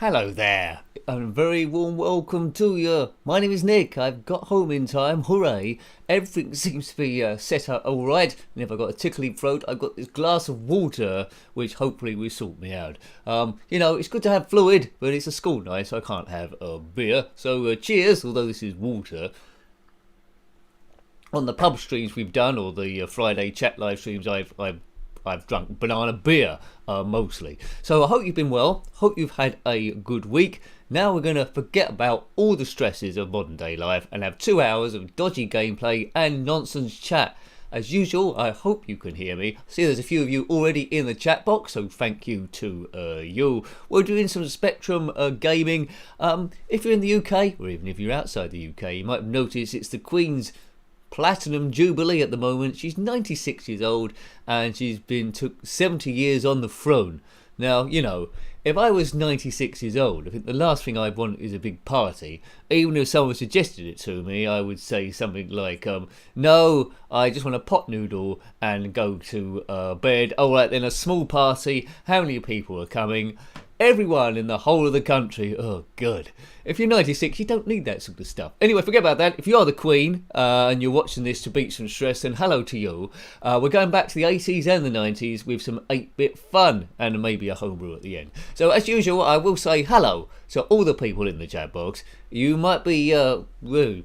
Hello there, and a very warm welcome to you. My name is Nick. I've got home in time, hooray. Everything seems to be set up alright. And if I've got a tickly throat, I've got this glass of water, which hopefully will sort me out. It's good to have fluid, but it's a school night, so I can't have a beer. So cheers, although this is water. On the pub streams we've done, or the Friday chat live streams, I've drunk banana beer, mostly. So I hope you've been well. Hope you've had a good week. Now we're going to forget about all the stresses of modern day life and have 2 hours of dodgy gameplay and nonsense chat. As usual, I hope you can hear me. I see there's a few of you already in the chat box, so thank you to you. We're doing some Spectrum gaming. If you're in the UK, or even if you're outside the UK, you might have noticed it's the Queen's Platinum Jubilee at the moment. She's 96 years old and she's took 70 years on the throne. Now, if I was 96 years old, I think the last thing I'd want is a big party. Even if someone suggested it to me, I would say something like, no, I just want a pot noodle and go to bed. Alright, then a small party. How many people are coming? Everyone in the whole of the country. Oh, good. If you're 96, you don't need that sort of stuff. Anyway, forget about that. If you are the Queen and you're watching this to beat some stress, then hello to you. We're going back to the 80s and the 90s with some 8-bit fun and maybe a homebrew at the end. So as usual, I will say hello to all the people in the chat box. You might be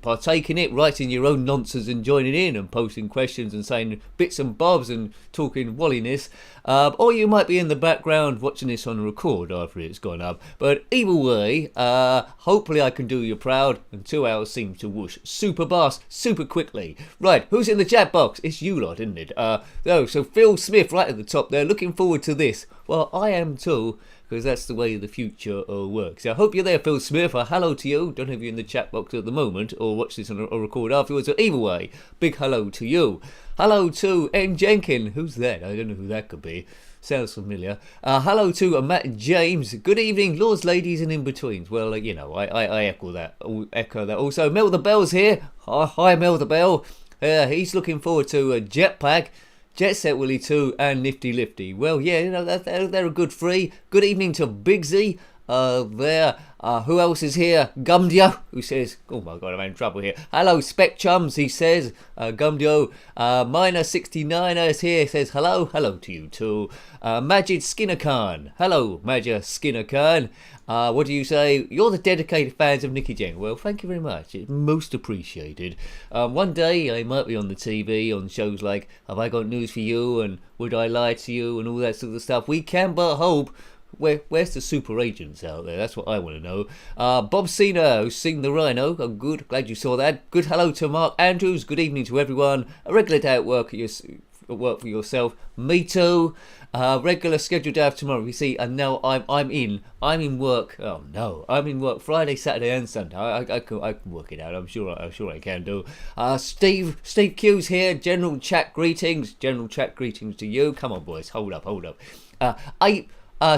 partaking it, writing your own nonsense and joining in and posting questions and saying bits and bobs and talking walliness. Or you might be in the background watching this on a record after it's gone up. But either way, hopefully I can do you proud, and 2 hours seems to whoosh super fast, super quickly. Right, who's in the chat box? It's you lot, isn't it? So Phil Smith right at the top there, looking forward to this. Well, I am too, because that's the way the future works. I hope you're there, Phil Smith. Hello to you. Don't have you in the chat box at the moment, or watch this on a record afterwards. So either way, big hello to you. Hello to Njenkin. Who's that? I don't know who that could be. Sounds familiar. Hello to Matt James. Good evening, lords, ladies, and in-betweens. Well, I echo that. Also, Mel the Bell's here. Hi, Mel the Bell. He's looking forward to Jetpack, Set Willy 2, and Nifty Lifty. Well, yeah, they're a good three. Good evening to Bigsy. Who else is here? Gumdio, who says, oh my god, I'm in trouble here. Hello, Spec Chums, he says. Gumdio, Minor 69er is here, says hello to you too. Majid Skinner Khan, hello, Majid Skinner Khan. What do you say? You're the dedicated fans of Nicky Jeng. Well, thank you very much. It's most appreciated. One day I might be on the TV on shows like Have I Got News for You and Would I Lie to You and all that sort of stuff. We can but hope. Where's the super agents out there? That's what I want to know. Bob Cena, who's seen the Rhino. Oh, good. Glad you saw that. Good hello to Mark Andrews. Good evening to everyone. A regular day at work for yourself. Me too. Regular scheduled day after tomorrow. You see, and now I'm in work. Oh no, I'm in work Friday, Saturday, and Sunday. I can work it out. I'm sure I can do. Steve Q's here. General chat greetings. General chat greetings to you. Come on, boys. Hold up.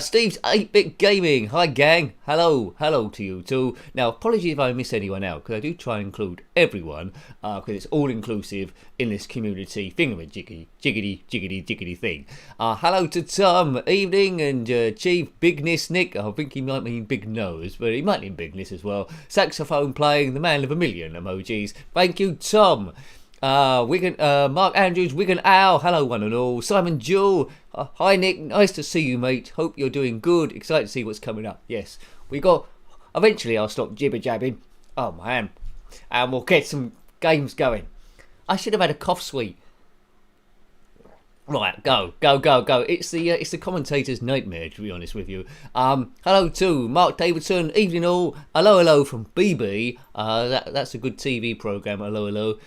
Steve's 8-Bit Gaming. Hi, gang. Hello to you too. Now, apologies if I miss anyone out, because I do try and include everyone, because it's all-inclusive in this community jiggity thing. Hello to Tom. Evening, and Chief Bigness Nick. I think he might mean Big Nose, but he might mean Bigness as well. Saxophone playing, the man of a million emojis. Thank you, Tom. Mark Andrews, Wigan Owl, hello one and all. Simon Jewell, hi Nick, nice to see you mate, hope you're doing good, excited to see what's coming up. Yes, eventually I'll stop jibber jabbing, oh man, and we'll get some games going. I should have had a cough sweet. Right, go. It's the commentator's nightmare, to be honest with you. Hello to Mark Davidson, evening all. Hello from BB, that's a good TV programme, hello.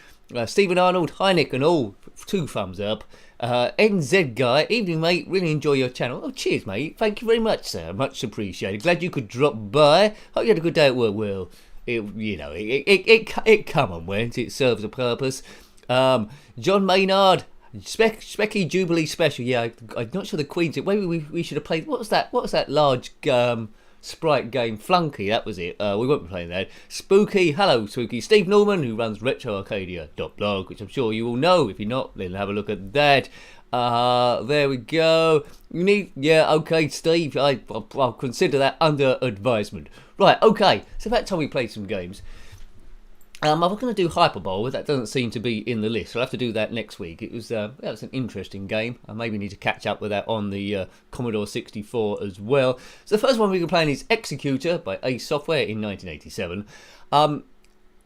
Stephen Arnold, hi Nick and all, 2 thumbs up. NZ Guy, evening mate, really enjoy your channel. Oh, cheers mate, thank you very much sir, much appreciated. Glad you could drop by. Hope you had a good day at work. Well, it come and went, it serves a purpose. John Maynard, Specky Jubilee Special. Yeah, I'm not sure the Queen's it. Maybe we should have played, what was that large sprite game? Flunky, that was it. We won't be playing that. Spooky, hello Spooky. Steve Norman, who runs RetroArcadia.blog, which I'm sure you all know. If you're not, then have a look at that. There we go. You need, yeah, okay, Steve. I'll consider that under advisement. Right, okay. It's about time we played some games. I was going to do Hyperbole, but that doesn't seem to be in the list. So I'll have to do that next week. It was an interesting game. I maybe need to catch up with that on the Commodore 64 as well. So the first one we can play is Executor by Ace Software in 1987.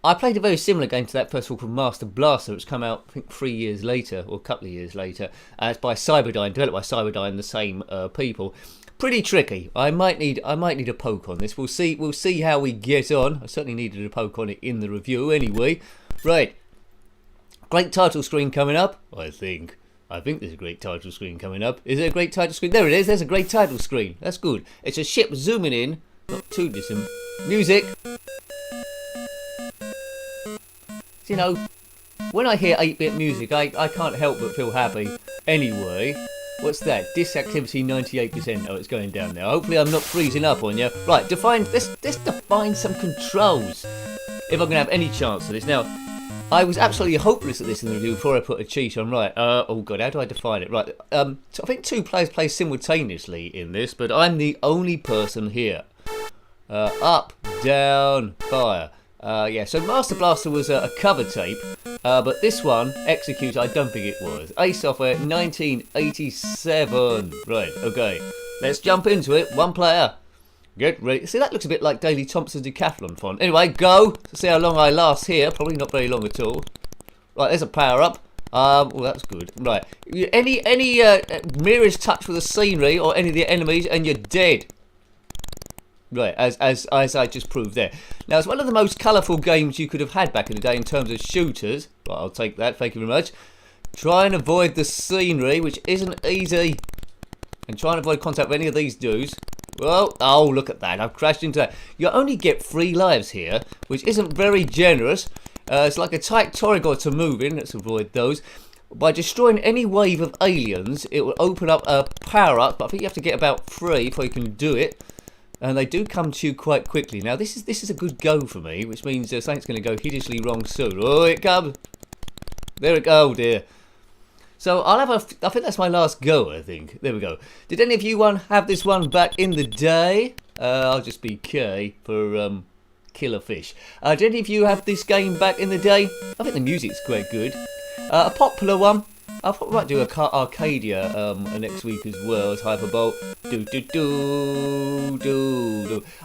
I played a very similar game to that first of all called Master Blaster, which came out I think 3 years later or a couple of years later. It's by Cyberdyne, developed by Cyberdyne, the same people. Pretty tricky. I might need a poke on this. We'll see how we get on. I certainly needed a poke on it in the review anyway. Right. Great title screen coming up. I think there's a great title screen coming up. Is there a great title screen? There it is. There's a great title screen. That's good. It's a ship zooming in. Not too distant. Music. You know, when I hear 8-bit music, I can't help but feel happy. Anyway, what's that? Disk activity 98%. Oh, it's going down now. Hopefully I'm not freezing up on you. Right, let's define some controls. If I'm going to have any chance of this. Now, I was absolutely hopeless at this in the review before I put a cheat on. Right, oh god, how do I define it? Right, I think 2 players play simultaneously in this, but I'm the only person here. Up, down, fire. Yeah, so Master Blaster was a cover tape, but this one, Executor, I don't think it was. Ace Software, 1987. Right, okay. Let's jump into it. 1 player. Get ready. See, that looks a bit like Daley Thompson's Decathlon font. Anyway, go. Let's see how long I last here. Probably not very long at all. Right, there's a power up. Well, that's good. Right. Any merest touch with the scenery or any of the enemies and you're dead. Right, as I just proved there. Now, it's one of the most colourful games you could have had back in the day in terms of shooters. Right, I'll take that, thank you very much. Try and avoid the scenery, which isn't easy. And try and avoid contact with any of these dudes. Well, oh, look at that, I've crashed into that. You only get 3 lives here, which isn't very generous. It's like a tight Torrigot to move in, let's avoid those. By destroying any wave of aliens, it will open up a power-up, but I think you have to get about 3 before you can do it. And they do come to you quite quickly. Now, this is a good go for me, which means something's going to go hideously wrong soon. Oh, it comes. There it goes. Oh, dear. So, I think that's my last go, I think. There we go. Did any of you have this one back in the day? I'll just be K for Killer Fish. Did any of you have this game back in the day? I think the music's quite good. A popular one. I thought we might do Arcadia next week as well as Hyperbole.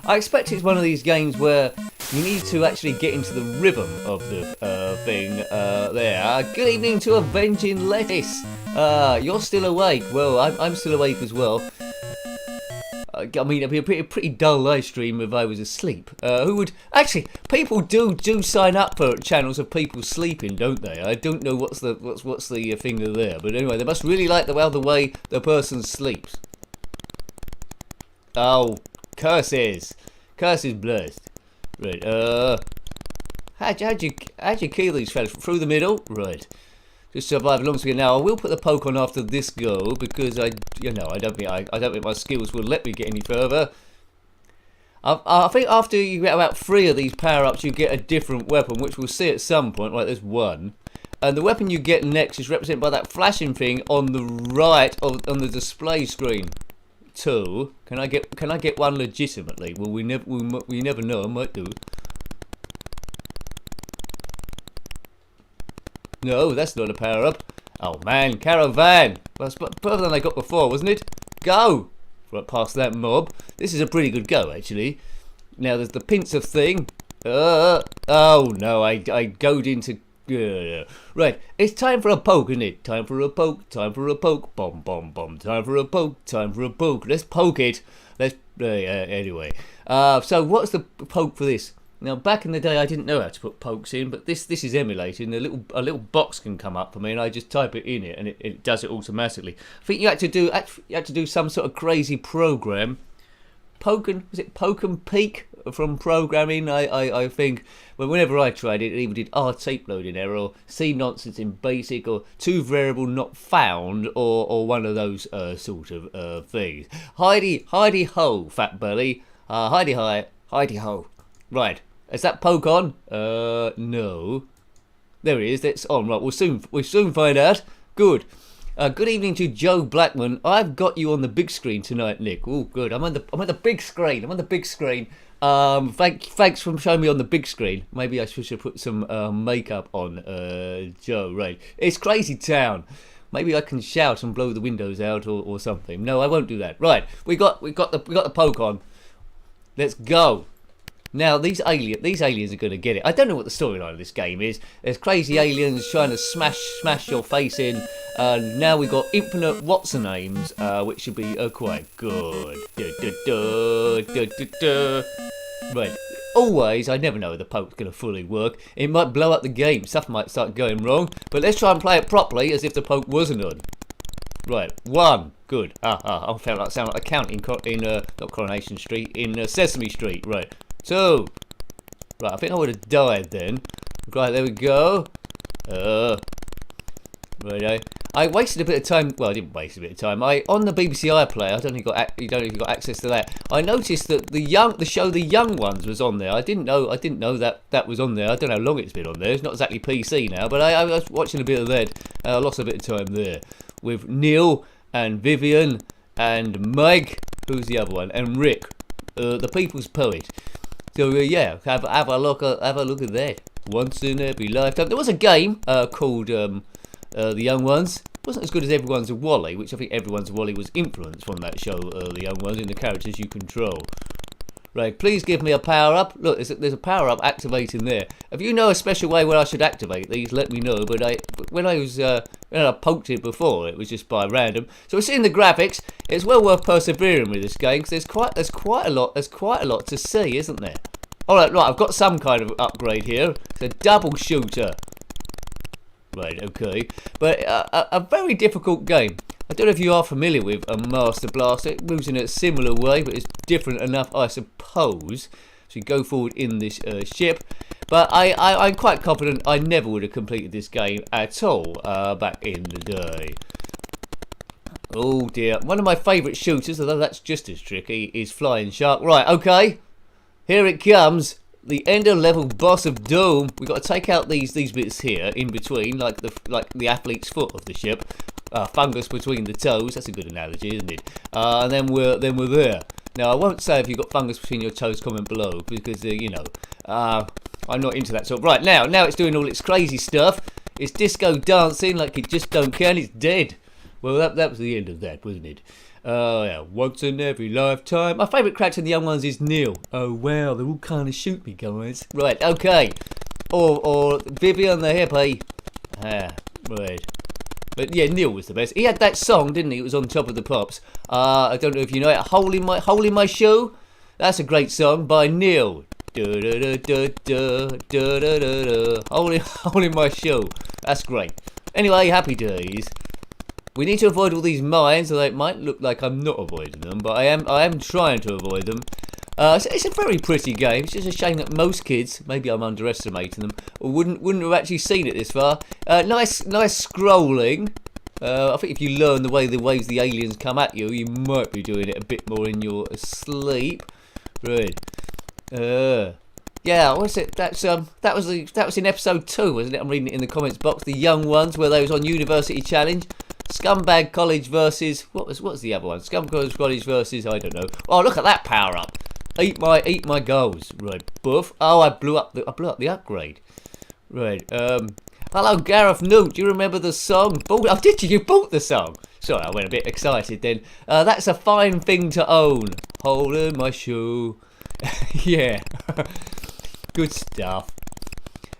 I expect it's one of these games where you need to actually get into the rhythm of the thing there. Good evening to Avenging Lettuce. You're still awake. Well, I'm still awake as well. I mean, it'd be a pretty dull live stream if I was asleep. Who would actually? People do sign up for channels of people sleeping, don't they? I don't know what's the thing there, but anyway, they must really like the way the person sleeps. Oh, curses blessed. Right. How'd you kill these fellas through the middle? Right. Just survive as long as we can. Now I will put the poke on after this go because I don't think my skills will let me get any further. I think after you get about 3 of these power-ups, you get a different weapon, which we'll see at some point. Right, there's 1, and the weapon you get next is represented by that flashing thing on the right on the display screen. 2. Can I get 1 legitimately? Well, we never know. I might do. No, that's not a power-up. Oh man, Caravan! Well, that's further than I got before, wasn't it? Go! Right past that mob. This is a pretty good go, actually. Now, there's the pincer thing. Oh no, I goed into... Right, it's time for a poke, isn't it? Time for a poke, bomb, bomb, bomb. Time for a poke. Let's poke it. Anyway. So what's the poke for this? Now, back in the day, I didn't know how to put pokes in, but this is emulated, and a little box can come up for me, and I just type it in it, and it does it automatically. I think you had to do some sort of crazy program. Was it Poke and Peek from programming? I think. Well, whenever I tried it, it either did tape loading error, or C nonsense in basic, or 2 variable not found, or one of those sort of things. Hidey ho, fat belly. Hidey ho. Right. Is that poke on? No. There it is. That's on. Right. We'll soon find out. Good. Good evening to Joe Blackman. I've got you on the big screen tonight, Nick. Oh, good. I'm on the big screen. I'm on the big screen. Thanks for showing me on the big screen. Maybe I should put some makeup on, Joe. Right. It's crazy town. Maybe I can shout and blow the windows out or something. No, I won't do that. Right. We got the poke on. Let's go. Now these aliens are going to get it. I don't know what the storyline of this game is. There's crazy aliens trying to smash your face in. Now we got infinite what's-her-names, which should be quite good. Right. Always, I never know if the poke's going to fully work. It might blow up the game. Stuff might start going wrong. But let's try and play it properly as if the poke wasn't on. Right. 1. Good. I sound like a count in not Coronation Street, in Sesame Street. Right. 2. Right, I think I would have died then. Right, there we go. Right, I wasted a bit of time. Well, I didn't waste a bit of time. On the BBC iPlayer, I don't know if you got access to that. I noticed that the show The Young Ones was on there. I didn't know that was on there. I don't know how long it's been on there. It's not exactly PC now, but I was watching a bit of that. I lost a bit of time there with Neil and Vivian and Meg. Who's the other one? And Rick, the People's Poet. So yeah, have a look at that. Once in every lifetime. There was a game called The Young Ones. It wasn't as good as Everyone's Wally, which I think Everyone's Wally was influenced from that show, The Young Ones, in the characters you control. Right, please give me a power up. Look, there's a power up activating there. If you know a special way where I should activate these, let me know. But when I poked it before, it was just by random. So we're seeing the graphics. It's well worth persevering with this game because there's quite a lot to see, isn't there? All right, I've got some kind of upgrade here. It's a double shooter. Right, okay, but a very difficult game. I don't know if you are familiar with a Master Blaster. It moves in a similar way, but it's different enough, I suppose. So you go forward in this ship. But I'm quite confident I never would have completed this game at all back in the day. Oh dear. One of my favourite shooters, although that's just as tricky, is Flying Shark. Right, okay. Here it comes. The ender level boss of doom. We've got to take out these bits here in between, like the athlete's foot of the ship. Fungus between the toes. That's a good analogy, isn't it? And then we're there. Now I won't say if you've got fungus between your toes, comment below, because I'm not into that sort. Right, now it's doing all its crazy stuff. It's disco dancing like it just don't care, and it's dead. Well, that was the end of that, wasn't it? Yeah, once in every lifetime. My favourite character in The Young Ones is Neil. Oh wow, they're all kind of shoot me, guys. Right, okay. Or Vivian the hippie. Right. But yeah, Neil was the best. He had that song, didn't he? It was on Top of the Pops. I don't know if you know it. Hole in my shoe. That's a great song by Neil. Hole in my shoe. That's great. Anyway, happy days. We need to avoid all these mines, although it might look like I'm not avoiding them, but I am trying to avoid them. It's a very pretty game. It's just a shame that most kids, maybe I'm underestimating them, wouldn't have actually seen it this far. Nice scrolling. I think if you learn the ways the aliens come at you, you might be doing it a bit more in your sleep. Right. Yeah, what's it? That was in episode 2, wasn't it? I'm reading it in the comments box. The Young Ones, where they was on University Challenge. Scumbag College versus what's the other one? Scumbag College versus I don't know. Oh, look at that power up! Eat my goals. Right, buff. Oh, I blew up the upgrade. Right. Hello, Gareth Newt. Do you remember the song? Oh, did you? You bought the song. Sorry, I went a bit excited then. That's a fine thing to own. Hole in my shoe. Yeah. Good stuff.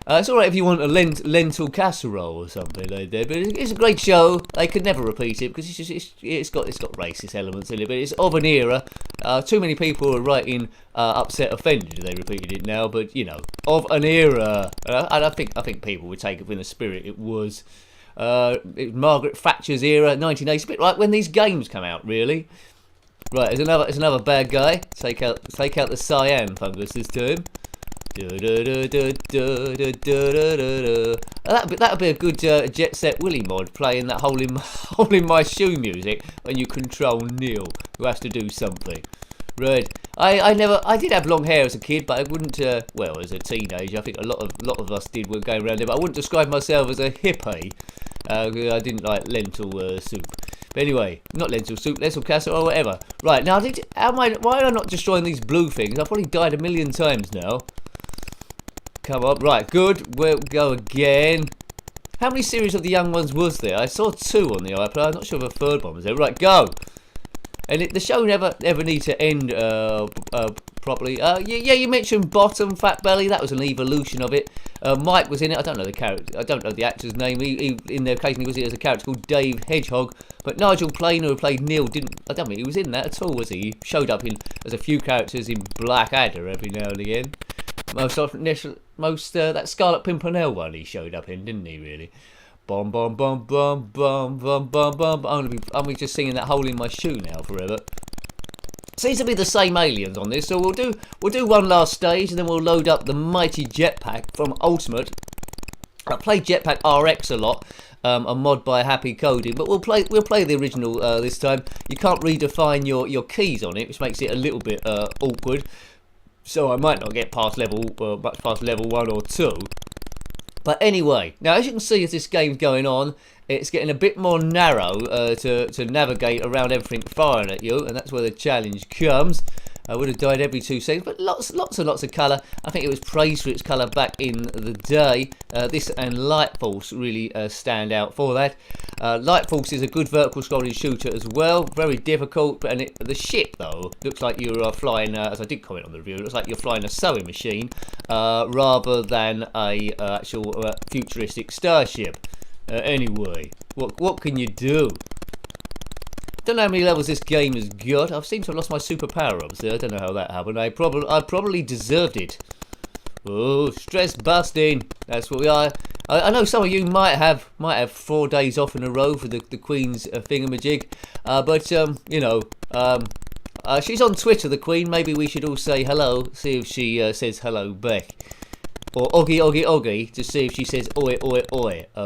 It's alright if you want a lentil casserole or something like that, but it's a great show. They could never repeat it because it's got racist elements in it, but it's of an era. Too many people are writing upset offended if they repeated it now, but you know, of an era. And I think people would take it in the spirit it was. It was Margaret Thatcher's era, 1980s, a bit like when these games come out, really. Right, there's another bad guy. Take out the cyan fungus this time. That'd be a good Set Willy mod, playing that hole in my shoe music when you control Neil, who has to do something. Right. I did have long hair as a kid, but I wouldn't. Well, as a teenager, I think a lot of us did. We're going around there, but I wouldn't describe myself as a hippie. I didn't like lentil soup. But anyway, not lentil soup, lentil casserole or whatever. Right, now why am I not destroying these blue things? I've probably died a million times now. Come on, right, good. We'll go again. How many series of the young ones was there? I saw 2 on the iPad. I'm not sure if a third one was there. Right, go. And the show never needs to end properly. Yeah, you mentioned Bottom Fat Belly. That was an evolution of it. Mike was in it. I don't know the character. I don't know the actor's name. He in there occasionally was it as a character called Dave Hedgehog. But Nigel Planer, who played Neil, I don't think he was in that at all, was he? He showed up as a few characters in Blackadder every now and again. That Scarlet Pimpernel one he showed up in, didn't he? Really. Bum bum bum bum bum bum bum bum. I'm gonna be just singing that hole in my shoe now forever. Seems to be the same aliens on this, so we'll do one last stage and then we'll load up the mighty Jetpack from Ultimate. I played Jetpack RX a lot, a mod by Happy Coding, but we'll play the original this time. You can't redefine your keys on it, which makes it a little bit awkward. So I might not get past much past level 1 or 2. But anyway, now as you can see as this game's going on, it's getting a bit more narrow to navigate around everything firing at you, and that's where the challenge comes. I would have died every 2 seconds, but lots and lots of colour. I think it was praised for its colour back in the day. This and Light Force really stand out for that. Light Force is a good vertical scrolling shooter as well. Very difficult, and the ship though looks like you're flying, as I did comment on the review, it looks like you're flying a sewing machine rather than a actual futuristic starship. Anyway, what can you do? Don't know how many levels this game has got. I've seemed to have lost my superpower obviously. I don't know how that happened. I probably deserved it. Oh, stress busting. That's what we are. I know some of you might have 4 days off in a row for the Queen's thingamajig. But you know, she's on Twitter, the Queen. Maybe we should all say hello. See if she says hello back. Or oggy to see if she says oi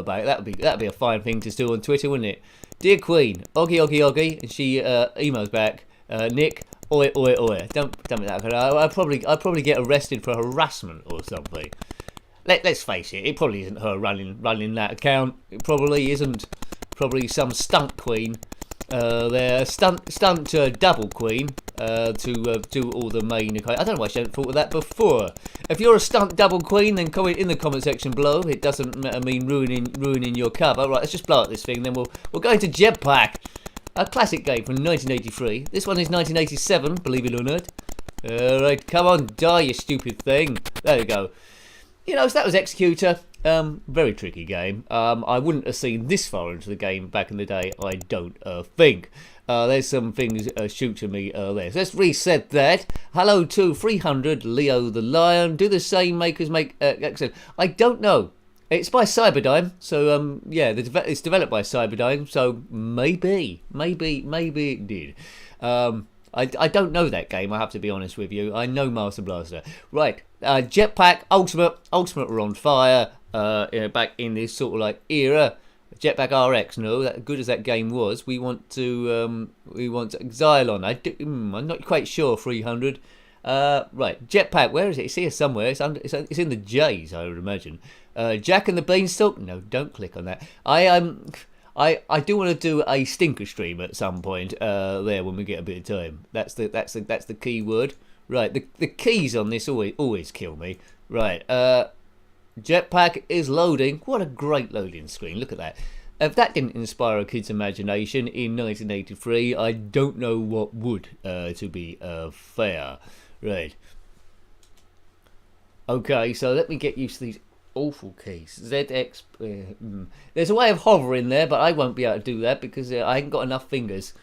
back. That'd be a fine thing to do on Twitter, wouldn't it? Dear Queen, oggy, and she emails back, Nick, oi. Don't be that. I'd probably get arrested for harassment or something. Let's face it, it probably isn't her running that account. It probably isn't. Probably some stunt queen. Their stunt double queen to do all the main. I don't know why she hadn't thought of that before. If you're a stunt double queen, then comment in the comment section below. It doesn't mean ruining your cover. Right, let's just blow up this thing. Then we'll go into Jetpack, a classic game from 1983. This one is 1987, believe it or not. All right, come on, die, you stupid thing. There we go. You know, so that was Executor. Very tricky game. I wouldn't have seen this far into the game back in the day, I don't think. There's some things shoot to me there. So let's reset that. Hello to 300, Leo the Lion. Do the same, makers make excellent. I don't know. It's by Cyberdyne, so yeah, it's developed by Cyberdyne, so maybe it did. I don't know that game, I have to be honest with you. I know Master Blaster. Right, Jetpack, Ultimate were on fire back in this sort of like era. Jetpack RX, no, that good as that game was. We want Xylon. I'm not quite sure. 300. Right, Jetpack. Where is it? It's here somewhere. It's in the J's, I would imagine. Jack and the Beanstalk. No, don't click on that. I do want to do a stinker stream at some point there when we get a bit of time. That's the key word. Right, the keys on this always kill me. Right, Jetpack is loading. What a great loading screen. Look at that. If that didn't inspire a kid's imagination in 1983, I don't know what would, to be fair. Right. Okay, so let me get used to these awful keys. ZX. There's a way of hovering there, but I won't be able to do that because I ain't got enough fingers.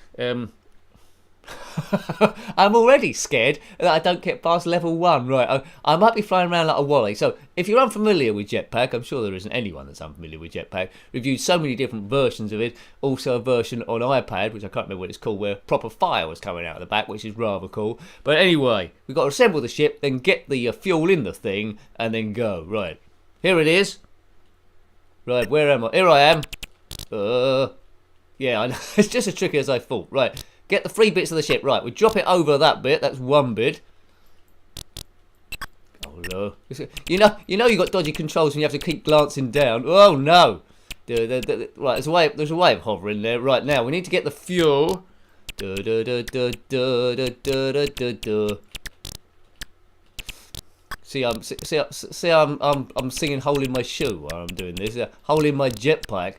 I'm already scared that I don't get past level 1. Right, I might be flying around like a wally. So if you're unfamiliar with Jetpack, I'm sure there isn't anyone that's unfamiliar with Jetpack. Reviewed so many different versions of it. Also a version on iPad, which I can't remember what it's called, where proper fire was coming out of the back, which is rather cool. But anyway, we've got to assemble the ship, then get the fuel in the thing, and then go. Right, here it is. Right, where am I? Here I am. Yeah, I know. It's just as tricky as I thought. Right. Get the 3 bits of the ship. Right, we drop it over that bit. That's 1 bit. Oh no! You know you got dodgy controls and you have to keep glancing down. Oh no! Right, there's a way of hovering there. Right, now we need to get the fuel. See, I'm singing "Hole in My Shoe" while I'm doing this. Hole in my jetpack.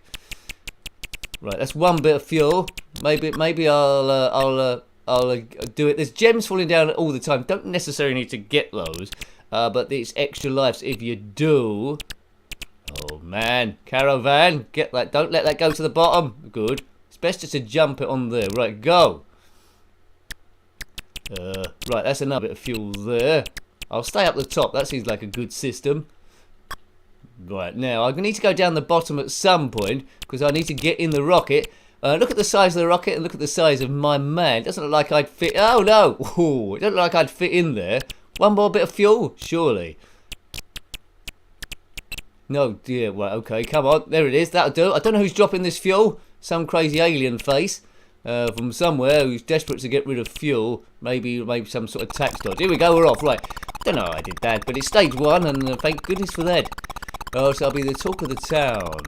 Right, that's one bit of fuel. Maybe I'll do it. There's gems falling down all the time. Don't necessarily need to get those, but it's extra lives if you do. Oh man, caravan, get that. Don't let that go to the bottom. Good. It's best just to jump it on there. Right, go. Right, that's another bit of fuel there. I'll stay up the top. That seems like a good system. Right, now I need to go down the bottom at some point because I need to get in the rocket. Look at the size of the rocket and look at the size of my man. It doesn't look like I'd fit. Oh no! Ooh, it doesn't look like I'd fit in there. One more bit of fuel, surely. No, dear. Right, okay, come on. There it is. That'll do. I don't know who's dropping this fuel. Some crazy alien face from somewhere who's desperate to get rid of fuel. Maybe some sort of tax dodge. Here we go. We're off. Right. Don't know how I did that, but it's stage 1, and thank goodness for that. Oh, so I'll be the talk of the town.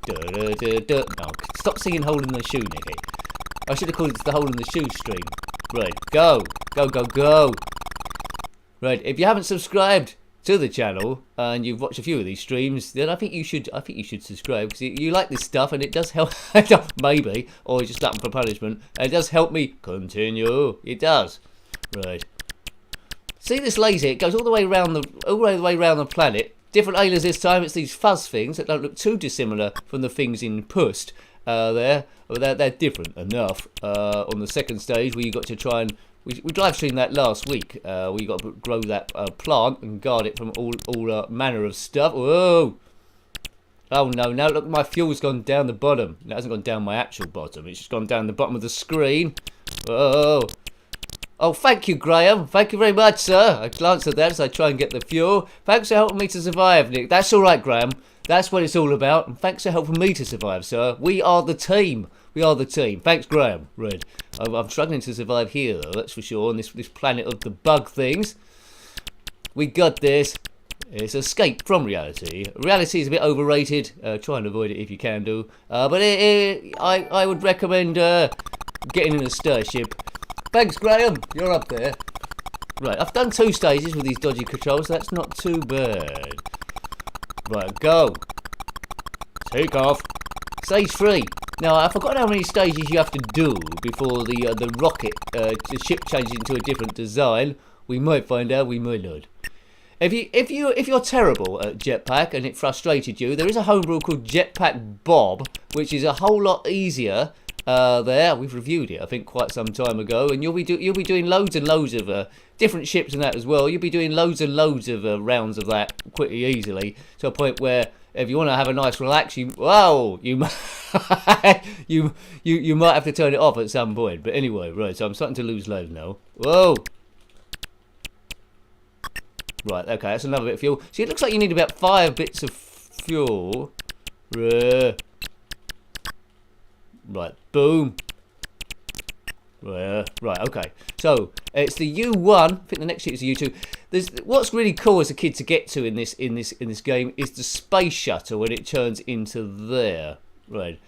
No, stop singing "Hole in the Shoe," Nicky. I should have called it the "Hole in the Shoe" stream. Right, go. Right, if you haven't subscribed to the channel and you've watched a few of these streams, then I think you should subscribe because you like this stuff and it does help. Maybe, or just something for punishment. It does help me continue. It does. Right. See this laser? It goes all the way around the planet. Different aliens this time. It's these fuzz things that don't look too dissimilar from the things in Pust. They're different enough. On the second stage, we got to try and we live streamed that last week. We got to grow that plant and guard it from all manner of stuff. Whoa! Oh no! Now look, my fuel's gone down the bottom. It hasn't gone down my actual bottom. It's just gone down the bottom of the screen. Whoa! Oh, thank you, Graham. Thank you very much, sir. I glanced at that as I try and get the fuel. Thanks for helping me to survive, Nick. That's all right, Graham. That's what it's all about. And thanks for helping me to survive, sir. We are the team. We are the team. Thanks, Graham. Red. I'm struggling to survive here, though. That's for sure. On this planet of the bug things. We got this. It's escape from reality. Reality is a bit overrated. Try and avoid it if you can do. But I would recommend getting in a starship. Thanks, Graham. You're up there. Right, I've done 2 stages with these dodgy controls, so that's not too bad. Right, go. Take off. Stage 3. Now, I forgot how many stages you have to do before the rocket, the ship changes into a different design. We might find out, we might not. If you're terrible at Jetpack and it frustrated you, there is a homebrew called Jetpack Bob, which is a whole lot easier. There, we've reviewed it, I think, quite some time ago, and you'll be doing loads and loads of different ships and that as well. You'll be doing loads and loads of rounds of that pretty easily, to a point where if you want to have a nice relax, you might have to turn it off at some point. But anyway, right, so I'm starting to lose load now. Whoa. Right, okay, that's another bit of fuel. See, it looks like you need about 5 bits of fuel. Right, boom. Right, okay. So it's the U1. I think the next ship is the U2. What's really cool as a kid to get to in this game is the space shuttle when it turns into there. Right.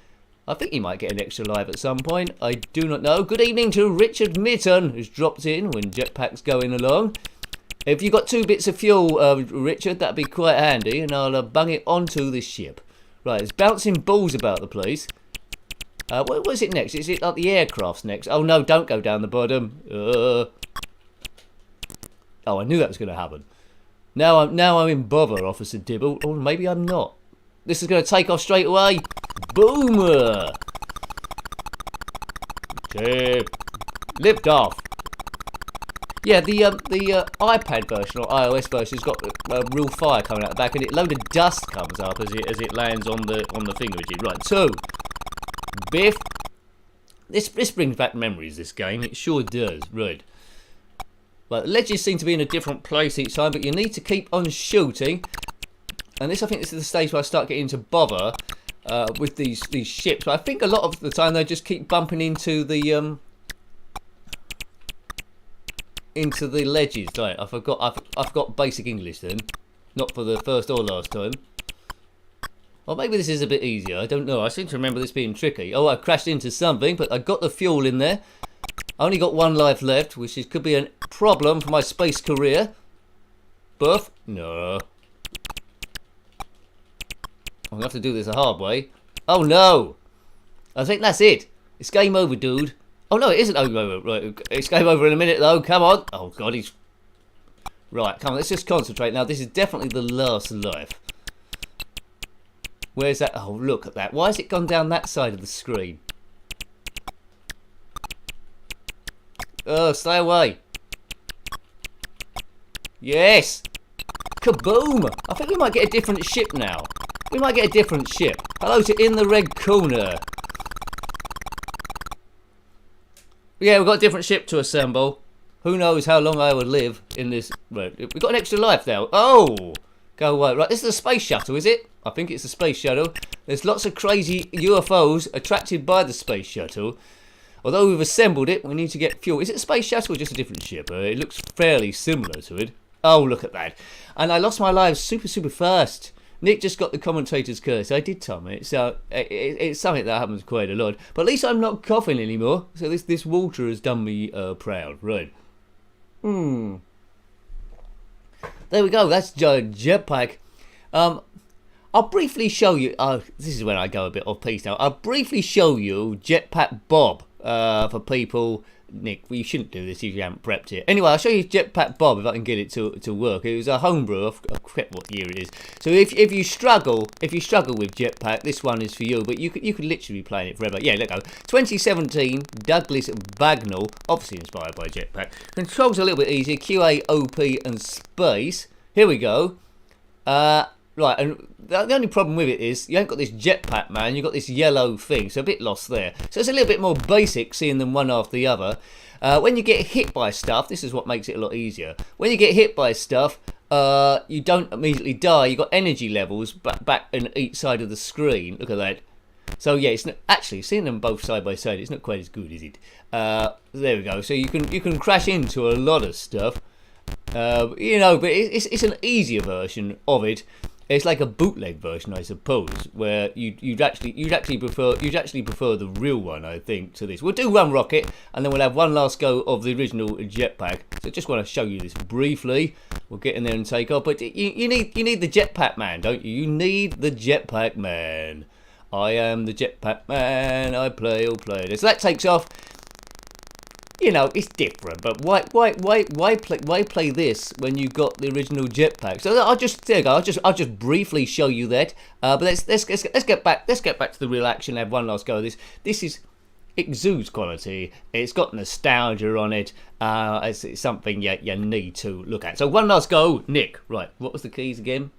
I think he might get an extra live at some point. I do not know. Good evening to Richard Mitton, who's dropped in when Jetpack's going along. If you've got 2 bits of fuel, Richard, that'd be quite handy, and I'll bung it onto the ship. Right, it's bouncing balls about the place. What was it next? Is it like the aircraft's next? Oh no, don't go down the bottom. Oh, I knew that was going to happen. Now I'm in bother, Officer Dibble. Or maybe I'm not. This is going to take off straight away. Boomer! Okay. Lift off. Yeah, the iPad version or iOS version has got real fire coming out the back, and a load of dust comes up as it lands on the thingamajig. Right, 2. Biff. This brings back memories, this game. It sure does. Right. Well, the ledges seem to be in a different place each time, but you need to keep on shooting. And I think this is the stage where I start getting into bother with these ships. But I think a lot of the time they just keep bumping into the ledges. Right, I forgot basic English then. Not for the first or last time. Or maybe this is a bit easier. I don't know. I seem to remember this being tricky. Oh, I crashed into something, but I got the fuel in there. I only got 1 life left, which could be a problem for my space career. Buff? No. I'm going to have to do this the hard way. Oh, no. I think that's it. It's game over, dude. Oh, no, it isn't over. Right, it's game over in a minute, though. Come on. Oh, God, he's... Right, come on, let's just concentrate. Now, this is definitely the last life. Where's that? Oh, look at that. Why has it gone down that side of the screen? Oh, stay away. Yes. Kaboom. I think we might get a different ship now. We might get a different ship. Hello to In the Red Corner. Yeah, we've got a different ship to assemble. Who knows how long I will live in this. Right, we've got an extra life now. Oh! Go away. Right, this is a space shuttle, is it? I think it's a space shuttle. There's lots of crazy UFOs attracted by the space shuttle. Although we've assembled it, we need to get fuel. Is it a space shuttle or just a different ship? It looks fairly similar to it. Oh, look at that. And I lost my lives super fast. Nick just got the commentator's curse. I did, Tom. It's something that happens quite a lot. But at least I'm not coughing anymore. So this water has done me proud. Right. There we go. That's Jetpack. I'll briefly show you. This is when I go a bit off piece now. I'll briefly show you Jetpack Bob for people. Nick, well, you shouldn't do this if you haven't prepped it. Anyway, I'll show you Jetpack Bob if I can get it to work. It was a homebrew. I forget what year it is. So if you struggle with Jetpack, this one is for you. But you could literally be playing it forever. Yeah, let's go. 2017 Douglas Bagnall, obviously inspired by Jetpack. Controls a little bit easier. QA, OP, and space. Here we go. Right, and the only problem with it is you haven't got this jetpack, man. You've got this yellow thing, so a bit lost there. So it's a little bit more basic seeing them one after the other. When you get hit by stuff, this is what makes it a lot easier. When you get hit by stuff, you don't immediately die. You've got energy levels back on each side of the screen. Look at that. So yeah, it's not, actually seeing them both side by side, it's not quite as good, is it? There we go. So you can crash into a lot of stuff. You know, but it's an easier version of it. It's like a bootleg version, I suppose, where you'd actually prefer the real one, I think, to this. We'll do one rocket, and then we'll have one last go of the original jetpack. So just want to show you this briefly. We'll get in there and take off. But you need the jetpack man, don't you? You need the jetpack man. I am the jetpack man. I play all players. So that takes off. You know, it's different, but why play this when you got the original jetpack? So I'll just briefly show you that. But let's get back to the real action. Have one last go of this. This exudes quality. It's got nostalgia on it. It's something you need to look at. So one last go, Nick. Right, what was the keys again?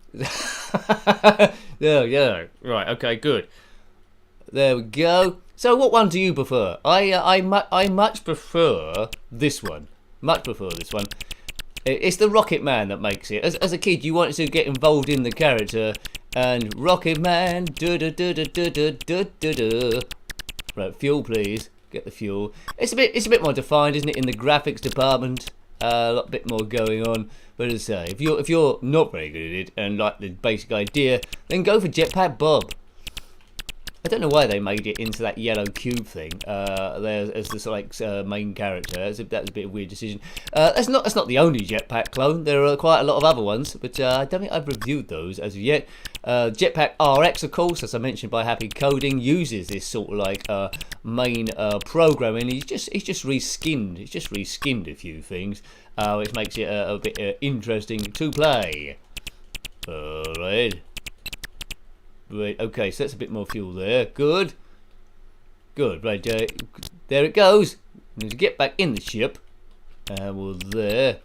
yeah. Right, okay, good. There we go. So what one do you prefer? I much prefer this one. Much prefer this one. It's the Rocket Man that makes it. As a kid, you wanted to get involved in the character, and Rocket Man. Right, fuel, please. Get the fuel. It's a bit more defined, isn't it, in the graphics department? A lot bit more going on. But as I say, if you're not very good at it and like the basic idea, then go for Jetpack Bob. I don't know why they made it into that yellow cube thing there as this main character. That was a bit of a weird decision. That's not the only Jetpack clone. There are quite a lot of other ones, but I don't think I've reviewed those as of yet. Jetpack RX, of course, as I mentioned by Happy Coding, uses this sort of like main programming. He's just reskinned. He's just reskinned a few things, which makes it a bit interesting to play. All right. Right, okay, so that's a bit more fuel there. Good. Right, there it goes. We need to get back in the ship. Well, there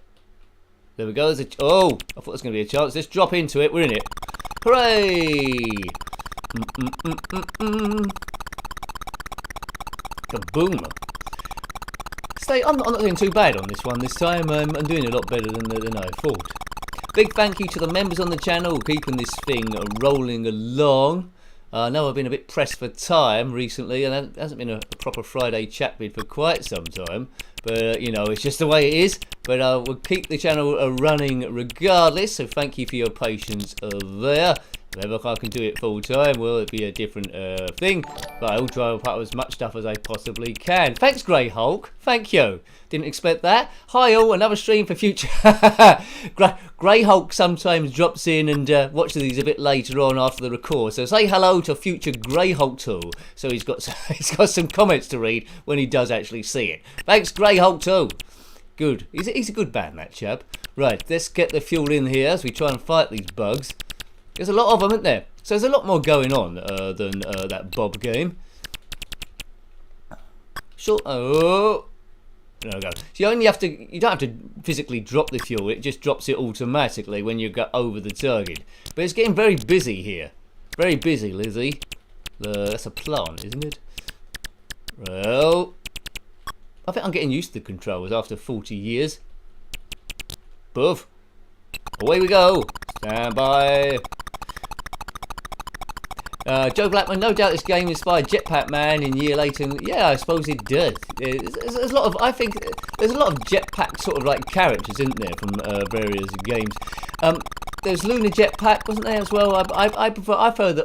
we go. Oh, I thought there was going to be a chance. Let's drop into it. We're in it. Hooray! Kaboom! I'm not doing too bad on this one this time. I'm doing a lot better than I thought. Big thank you to the members on the channel keeping this thing rolling along. I know I've been a bit pressed for time recently, and it hasn't been a proper Friday chat vid for quite some time. But you know, it's just the way it is. But we'll keep the channel running regardless. So thank you for your patience there. Whether I can do it full time, will it be a different thing? But I'll try to put as much stuff as I possibly can. Thanks, Grey Hulk. Thank you. Didn't expect that. Hi all, another stream for future. Grey Hulk sometimes drops in and watches these a bit later on after the record. So say hello to future Grey Hulk 2. So he's got some comments to read when he does actually see it. Thanks, Grey Hulk 2. Good. He's a good man, that chap. Right, let's get the fuel in here as we try and fight these bugs. There's a lot of them, isn't there? So there's a lot more going on than that Bob game. Sure. Oh, there we go. So you don't have to physically drop the fuel. It just drops it automatically when you go over the target. But it's getting very busy here. Very busy, Lizzie. That's a plant, isn't it? Well, I think I'm getting used to the controls after 40 years. Boof. Away we go. Stand by. Joe Blackman, no doubt this game inspired Jetpack Man in year later. Yeah, I suppose it does. There's a lot of, I think, there's a lot of Jetpack sort of like characters, isn't there, from various games. There's Lunar Jetpack, wasn't there as well? I prefer the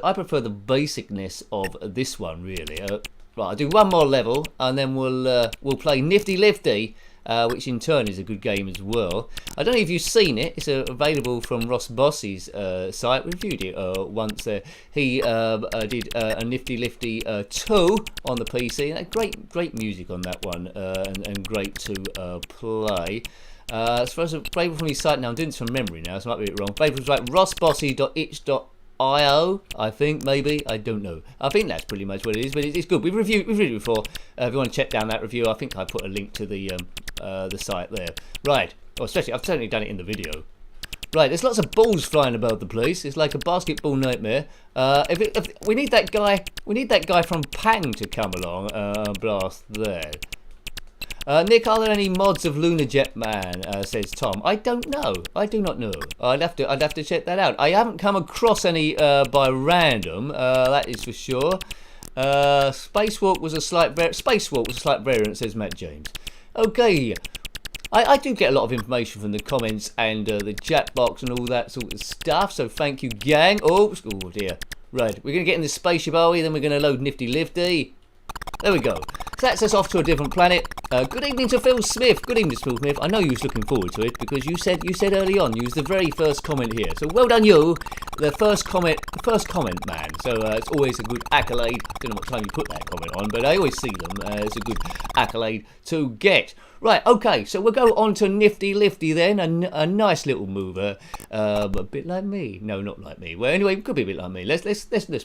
basicness of this one really. Right, I'll do one more level and then we'll play Nifty Lifty. Which in turn is a good game as well. I don't know if you've seen it. It's available from Ross Boss's site. We reviewed it once. He did a Nifty Lifty 2 on the PC. Great music on that one, and great to play. As far as available from his site now, I'm doing this from memory now, so I might be wrong. Available from rossbossy.itch.io, I think, maybe. I don't know. I think that's pretty much what it is, but it's good. We've reviewed it before. If you want to check down that review, I think I put a link to the site there. Right. Well, especially, I've certainly done it in the video. Right, there's lots of balls flying about the place. It's like a basketball nightmare. If we need that guy from Pang to come along blast there. Nick, are there any mods of Lunar Jetman? Says Tom. I don't know. I do not know. I'd have to check that out. I haven't come across any by random. That is for sure. Spacewalk was a slight variant, says Matt James. Okay. I do get a lot of information from the comments and the chat box and all that sort of stuff. So thank you, gang. Oh dear. Right, we're gonna get in the spaceship, are we? Then we're gonna load Nifty Lifty. There we go. So that's us off to a different planet. Good evening to Phil Smith. Good evening, Phil Smith. I know you was looking forward to it because you said early on you was the very first comment here. So well done, you, the first comment man. So it's always a good accolade. I don't know what time you put that comment on, but I always see them. It's a good accolade to get. Right, okay, so we'll go on to Nifty Lifty then, a nice little mover, a bit like me. No, not like me. Well, anyway, it could be a bit like me. Let's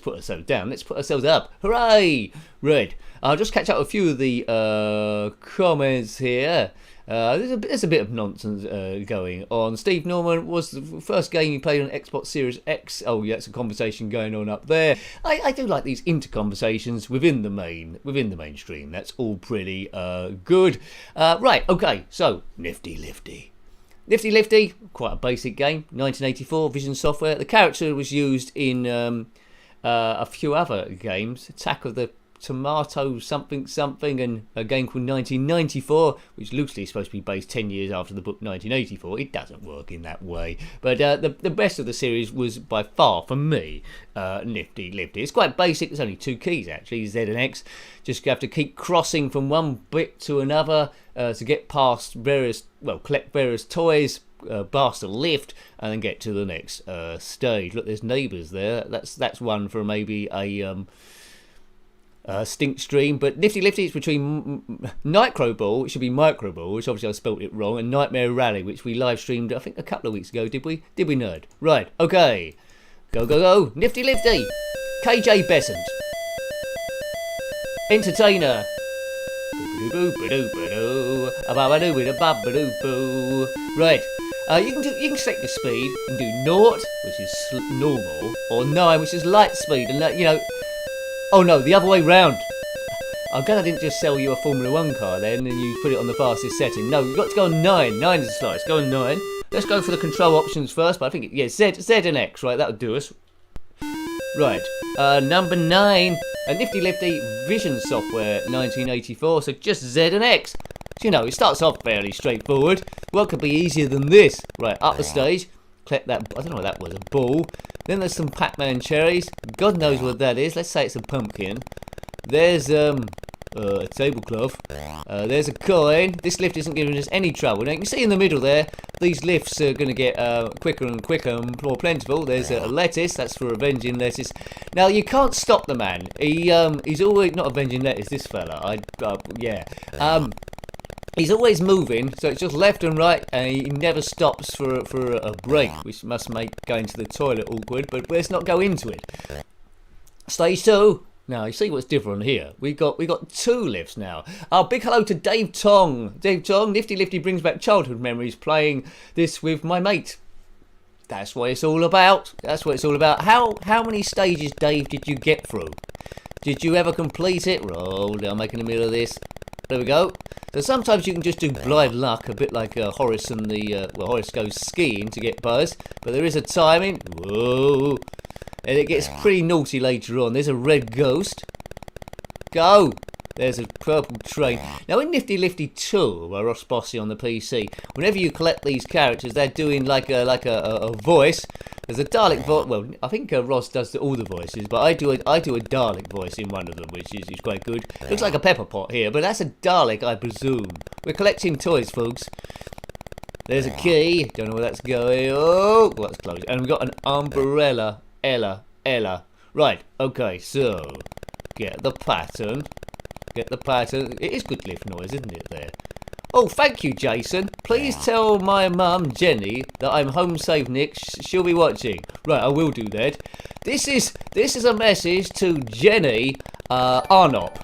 put ourselves down. Let's put ourselves up. Hooray! Right, I'll just catch up with a few of the comments here. There's a bit of nonsense going on. Steve Norman was the first game he played on Xbox Series X. Oh yeah, it's a conversation going on up there. I do like these inter-conversations within the mainstream. That's all pretty good. Right, okay, so Nifty Lifty. Nifty Lifty, quite a basic game, 1984, Vision Software. The character was used in a few other games. Attack of the Tomato something and a game called 1994, which loosely is supposed to be based 10 years after the book 1984. It doesn't work in that way, but the best of the series was by far for me Nifty Lifty. It's quite basic. There's only two keys actually, Z and X. Just have to keep crossing from one bit to another to get past collect various toys, blast a lift, and then get to the next stage. Look, there's neighbours there. That's one for maybe a stink stream. But Nifty Lifty is between Nitro Ball, which should be Micro Ball, which obviously I spelt it wrong, and Nightmare Rally, which we live streamed I think a couple of weeks ago. Did we nerd? Right, okay, go Nifty Lifty. KJ Besant, entertainer. Right, you can select your speed and do 0, which is normal, or 9, which is light speed, and that, you know. Oh no, the other way round. I'm glad I didn't just sell you a Formula 1 car then and you put it on the fastest setting. No, you've got to go on 9. 9 is the slowest. Go on 9. Let's go for the control options first, but I think, Z and X, right? That'll do us. Right, number 9. A Nifty Lifty Vision Software 1984, so just Z and X. So, you know, it starts off fairly straightforward. What could be easier than this? Right, up the stage. collect that. I don't know what that was. A ball. Then there's some Pac-Man cherries. God knows what that is. Let's say it's a pumpkin. There's a tablecloth. There's a coin. This lift isn't giving us any trouble. Now you can see in the middle there, these lifts are going to get quicker and quicker and more plentiful. There's a lettuce. That's for avenging lettuce. Now you can't stop the man. He's always not avenging lettuce. This fella. He's always moving, so it's just left and right, and he never stops for a break, which must make going to the toilet awkward. But let's not go into it. Stage 2. Now you see what's different here. We got 2 lifts now. Big hello to Dave Tong. Dave Tong, Nifty Lifty brings back childhood memories playing this with my mate. That's what it's all about. That's what it's all about. How many stages, Dave, did you get through? Did you ever complete it? Roll down, making the middle of this. There we go. So sometimes you can just do blind luck, a bit like Horace and Horace goes skiing to get buzz. But there is a timing. Whoa. And it gets pretty naughty later on. There's a red ghost. Go. There's a purple train. Now in Nifty Lifty 2, by Ross Bossy on the PC, whenever you collect these characters, they're doing like a voice. There's a Dalek voice. Well, I think Ross does all the voices, but I do a Dalek voice in one of them, which is quite good. Looks like a pepper pot here, but that's a Dalek, I presume. We're collecting toys, folks. There's a key. Don't know where that's going. Oh, well, that's closed. And we've got an umbrella. Ella. Right. Okay. So get the pattern. Get the pattern. It is good lift noise, isn't it? There. Oh, thank you, Jason. Please tell my mum, Jenny, that I'm home safe, Nick. She'll be watching. Right, I will do that. This is a message to Jenny Arnott.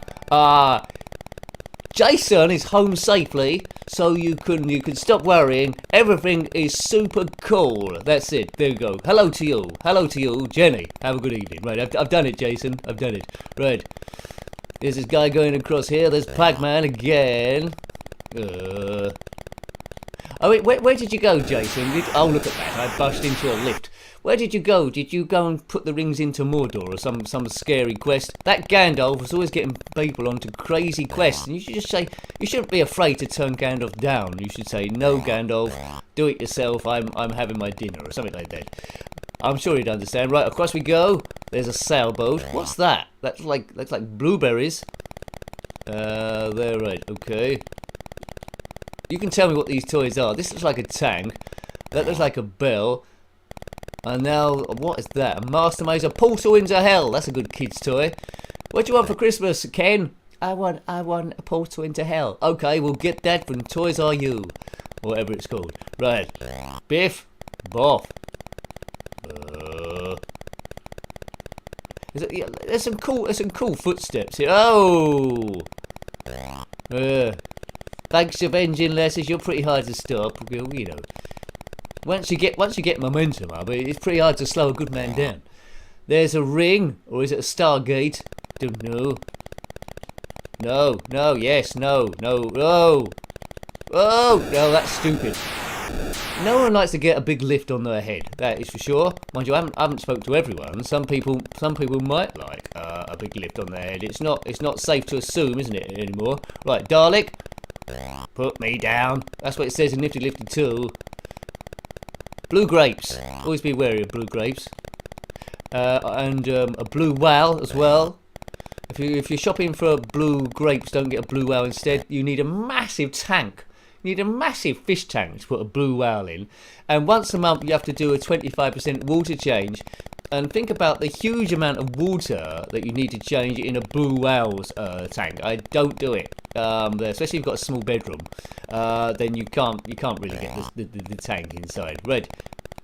Jason is home safely, so you can stop worrying. Everything is super cool. That's it. There you go. Hello to you. Hello to you, Jenny. Have a good evening. Right, I've done it, Jason. I've done it. Right. There's this guy going across here. There's Pac-Man again. Oh, wait, where did you go, Jason? Oh, look at that. I busted into a lift. Where did you go? Did you go and put the rings into Mordor or some scary quest? That Gandalf was always getting people onto crazy quests. And you should just say, you shouldn't be afraid to turn Gandalf down. You should say, no, Gandalf, do it yourself. I'm having my dinner or something like that. I'm sure you'd understand. Right, across we go. There's a sailboat. What's that? That's like blueberries. There, right, okay. You can tell me what these toys are. This looks like a tank. That looks like a bell. And now, what is that? A mastermind, a portal into hell. That's a good kid's toy. What do you want for Christmas, Ken? I want a portal into hell. Okay, we'll get that from Toys R You, or whatever it's called. Right, Biff, Boff. There's some cool footsteps here. Oh. Thanks, avenging letters. You're pretty hard to stop. You know. Once you get momentum up, it's pretty hard to slow a good man down. There's a ring, or is it a Stargate? Don't know. No, yes, no. Oh, no, that's stupid. No one likes to get a big lift on their head. That is for sure. Mind you, I haven't spoke to everyone. Some people might like a big lift on their head. It's not safe to assume, isn't it, anymore? Right, Dalek, put me down. That's what it says in Nifty Lifty 2. Blue grapes. Always be wary of blue grapes. And a blue wow as well. If you're shopping for blue grapes, don't get a blue wow instead. You need a massive tank. You need a massive fish tank to put a blue wow in. And once a month you have to do a 25% water change. And think about the huge amount of water that you need to change in a blue wow's tank. I don't do it. Especially if you've got a small bedroom. Then you can't really get the tank inside. Right.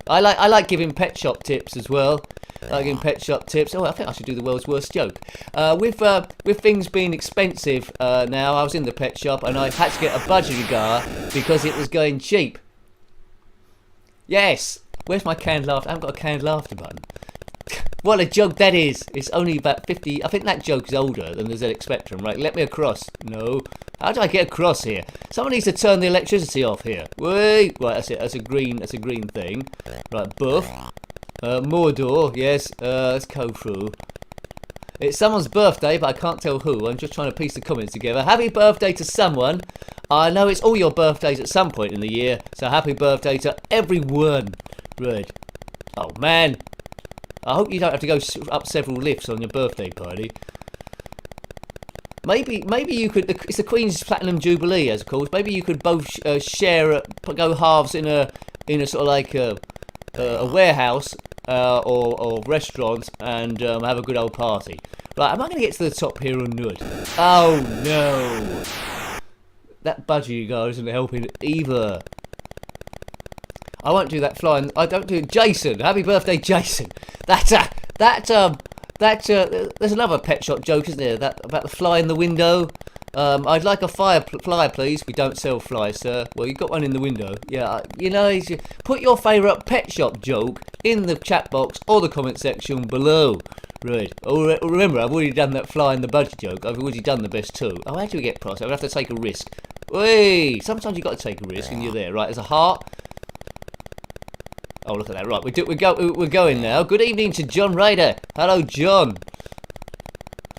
I like giving pet shop tips as well. I like giving pet shop tips. Oh, I think I should do the world's worst joke. With things being expensive now, I was in the pet shop and I had to get a budgerigar because it was going cheap. Yes. Where's my canned laughter? I haven't got a canned laughter button. What a joke that is. It's only about 50. I think that joke is older than the ZX Spectrum. Right, let me across. No. How do I get across here? Someone needs to turn the electricity off here. Wait. Right, that's it. That's a green thing. Right, buff. Mordor, yes. Let's go through. It's someone's birthday, but I can't tell who. I'm just trying to piece the comments together. Happy birthday to someone. I know it's all your birthdays at some point in the year, so happy birthday to everyone. Right. Oh, man. I hope you don't have to go up several lifts on your birthday party. Maybe you could. It's the Queen's Platinum Jubilee, as of course. Maybe you could both share, go halves in a sort of like a warehouse or restaurant and have a good old party. Right, am I going to get to the top here or not? Oh no, that budgie guy isn't helping either. I won't do that flying. I don't do it. Jason, happy birthday, Jason. There's another pet shop joke, isn't there? That about the fly in the window. I'd like a flyer, please. We don't sell flies, sir. Well, you got one in the window. Yeah, you know, put your favourite pet shop joke in the chat box or the comment section below. Right. Oh, remember, I've already done that fly in the budget joke. I've already done the best two. Oh, how do we get past? I have to take a risk. Wait, sometimes you've got to take a risk and you're there. Right, there's a heart. Oh, look at that. Right, we're going now. Good evening to John Ryder. Hello, John.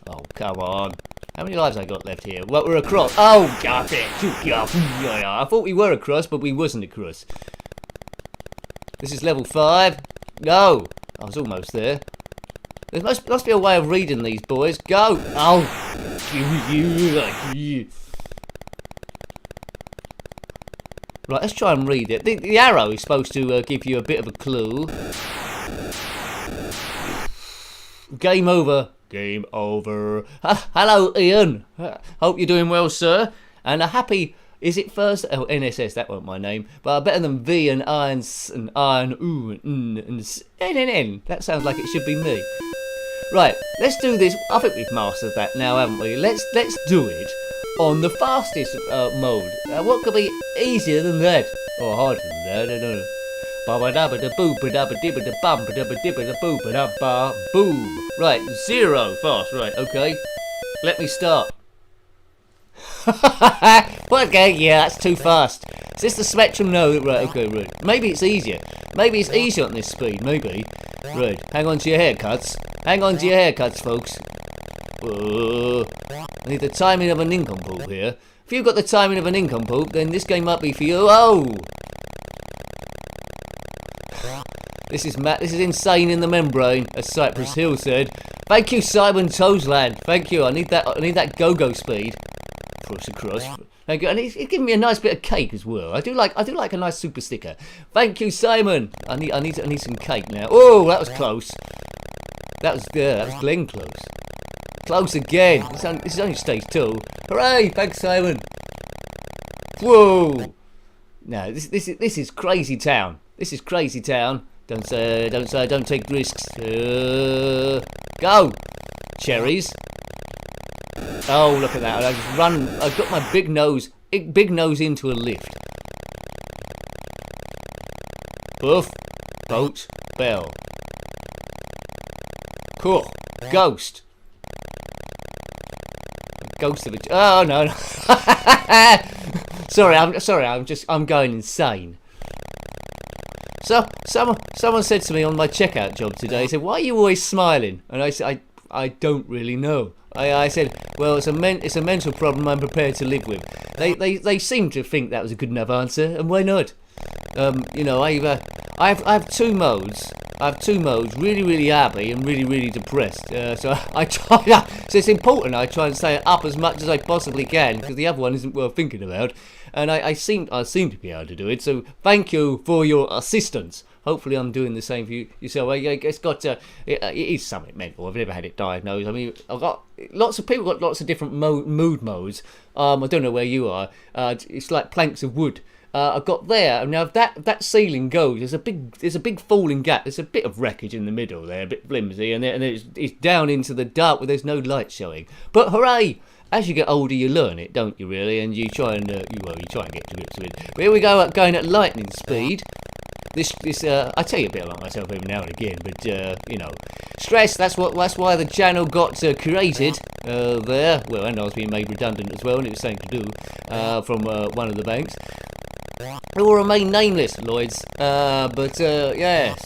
Oh, come on. How many lives I got left here? Well, we're across. Oh, God. I thought we were across, but we wasn't across. This is level 5. No. I was almost there. There must be a way of reading these, boys. Go. Oh. Right, let's try and read it. The arrow is supposed to give you a bit of a clue. Game over. Game over. Hello, Ian. Hope you're doing well, sir. And a happy... Is it Thursday? Oh, NSS, that wasn't my name. But better than V and I and I and ooh and N. That sounds like it should be me. Right, let's do this. I think we've mastered that now, haven't we? Let's do it on the fastest mode. What could be easier than that? Or harder than that? I don't know. Boom. Right, 0 fast. Right, okay. Let me start. Okay, yeah, that's too fast. Is this the spectrum? No, right, okay, right. Maybe it's easier. Maybe it's easier on this speed, maybe. Right, hang on to your haircuts. Hang on to your haircuts, folks. I need the timing of a nincompoop here. If you've got the timing of a nincompoop, then this game might be for you. Oh! This is insane in the membrane, as Cypress Hill said. Thank you, Simon Toeslad. Thank you. I need that go-go speed. Push across. Thank you. And it's giving me a nice bit of cake as well. I do like a nice super sticker. Thank you, Simon. I need some cake now. Oh, that was close. That was Glenn close. Close again. This is only stage 2. Hooray! Thanks, Simon. Whoa! No, this is crazy town. This is crazy town. Don't take risks. Go! Cherries. Oh, look at that. I just run. I've got my big nose into a lift. Buff. Boat. Bell. Cool. Ghost. Ghost of a... Oh, no. I'm going insane. So, someone said to me on my checkout job today, he said, why are you always smiling? And I said, I don't really know. I said, well, it's a mental problem I'm prepared to live with. They seem to think that was a good enough answer, and why not? You know, I have 2 modes. I have 2 modes, really, really happy and really, really depressed. So I try. So it's important I try and stay up as much as I possibly can, because the other one isn't worth thinking about. And I seem to be able to do it. So thank you for your assistance. Hopefully I'm doing the same for you yourself. It is something mental. I've never had it diagnosed. I mean, I've got lots of people got lots of different mood modes. I don't know where you are. It's like planks of wood. I've got there, and now if that ceiling goes, there's a big falling gap. There's a bit of wreckage in the middle there, a bit flimsy, and then it's down into the dark where there's no light showing. But hooray! As you get older, you learn it, don't you? Really, and you try and get to grips with it. But here we go, going at lightning speed. This I tell you a bit about myself every now and again, but you know, stress. That's why the channel got created there. Well, and I was being made redundant as well, and it was something to do from one of the banks. It will remain nameless, Lloyds. But yes.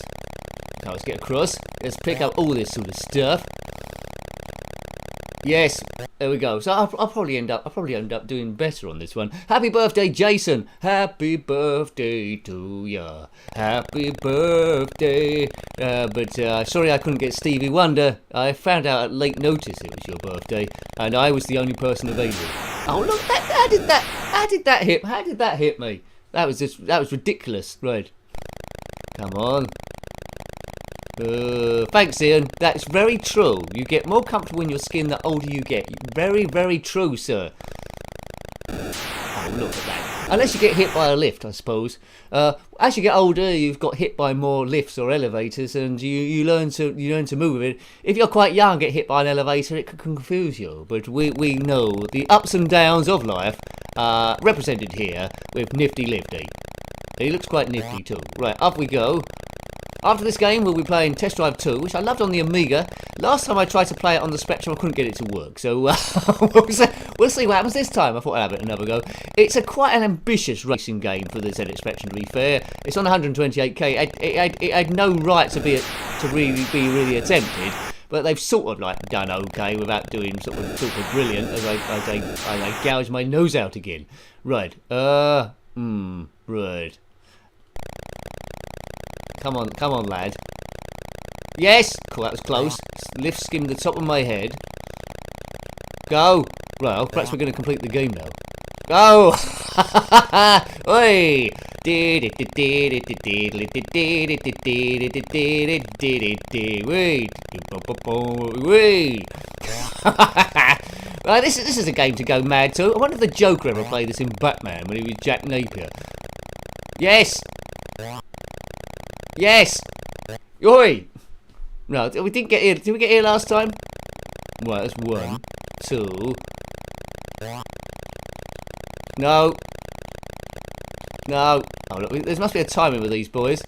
So let's get across. Let's pick up all this sort of stuff. Yes, there we go. So I'll probably end up doing better on this one. Happy birthday, Jason. Happy birthday to ya. Happy birthday. Sorry I couldn't get Stevie Wonder. I found out at late notice it was your birthday, and I was the only person available. Oh look, how did that hit me? That was ridiculous. Right. Come on. Thanks, Ian. That's very true. You get more comfortable in your skin the older you get. Very, very true, sir. Oh, look at that. Unless you get hit by a lift, I suppose. As you get older, you've got hit by more lifts or elevators, and you learn to move with it. If you're quite young, get hit by an elevator, it can confuse you. But we know the ups and downs of life are represented here with Nifty Lifty. He looks quite nifty too. Right, up we go. After this game, we'll be playing Test Drive 2, which I loved on the Amiga. Last time I tried to play it on the Spectrum, I couldn't get it to work. So we'll see what happens this time. I thought I'd have it another go. It's quite an ambitious racing game for the ZX Spectrum, to be fair. It's on 128k. It had no right to be really attempted. But they've sort of like done okay without doing sort of brilliant as I gouge my nose out again. Right. Right. Come on, lad. Yes! Cool, that was close. Lift skimmed the top of my head. Go! Well, perhaps we're going to complete the game now. Go! Oi! Well, this is a game to go mad to. I wonder if the Joker ever played this in Batman when he was Jack Napier. Yes! Yes! Oi! No, we didn't get here. Did we get here last time? Right, that's 1, 2. No. No. Oh, look, there must be a timing with these boys.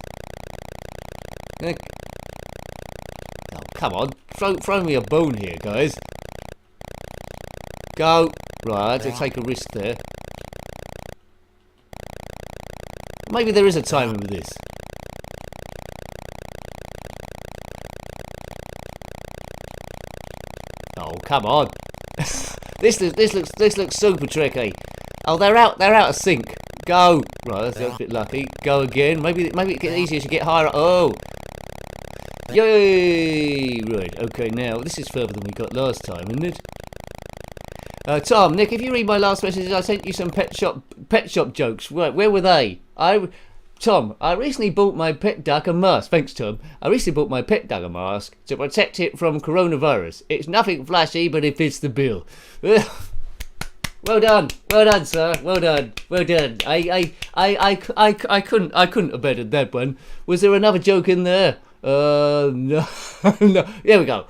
Oh, come on. Throw me a bone here, guys. Go. Right, I had to take a risk there. Maybe there is a timing with this. Oh, come on. This looks super tricky. Oh, they're out of sync. Go. Right, that's a bit lucky. Go again. Maybe it gets easier to get higher. Oh. Yay! Right. Okay. Now this is further than we got last time, isn't it? Tom, Nick, if you read my last messages, I sent you some pet shop jokes. Right, where were they? Tom, I recently bought my pet duck a mask. Thanks, Tom. I recently bought my pet duck a mask to protect it from coronavirus. It's nothing flashy, but it fits the bill. Well done, sir. Well done. I couldn't have bettered that one. Was there another joke in there? No, no. Here we go.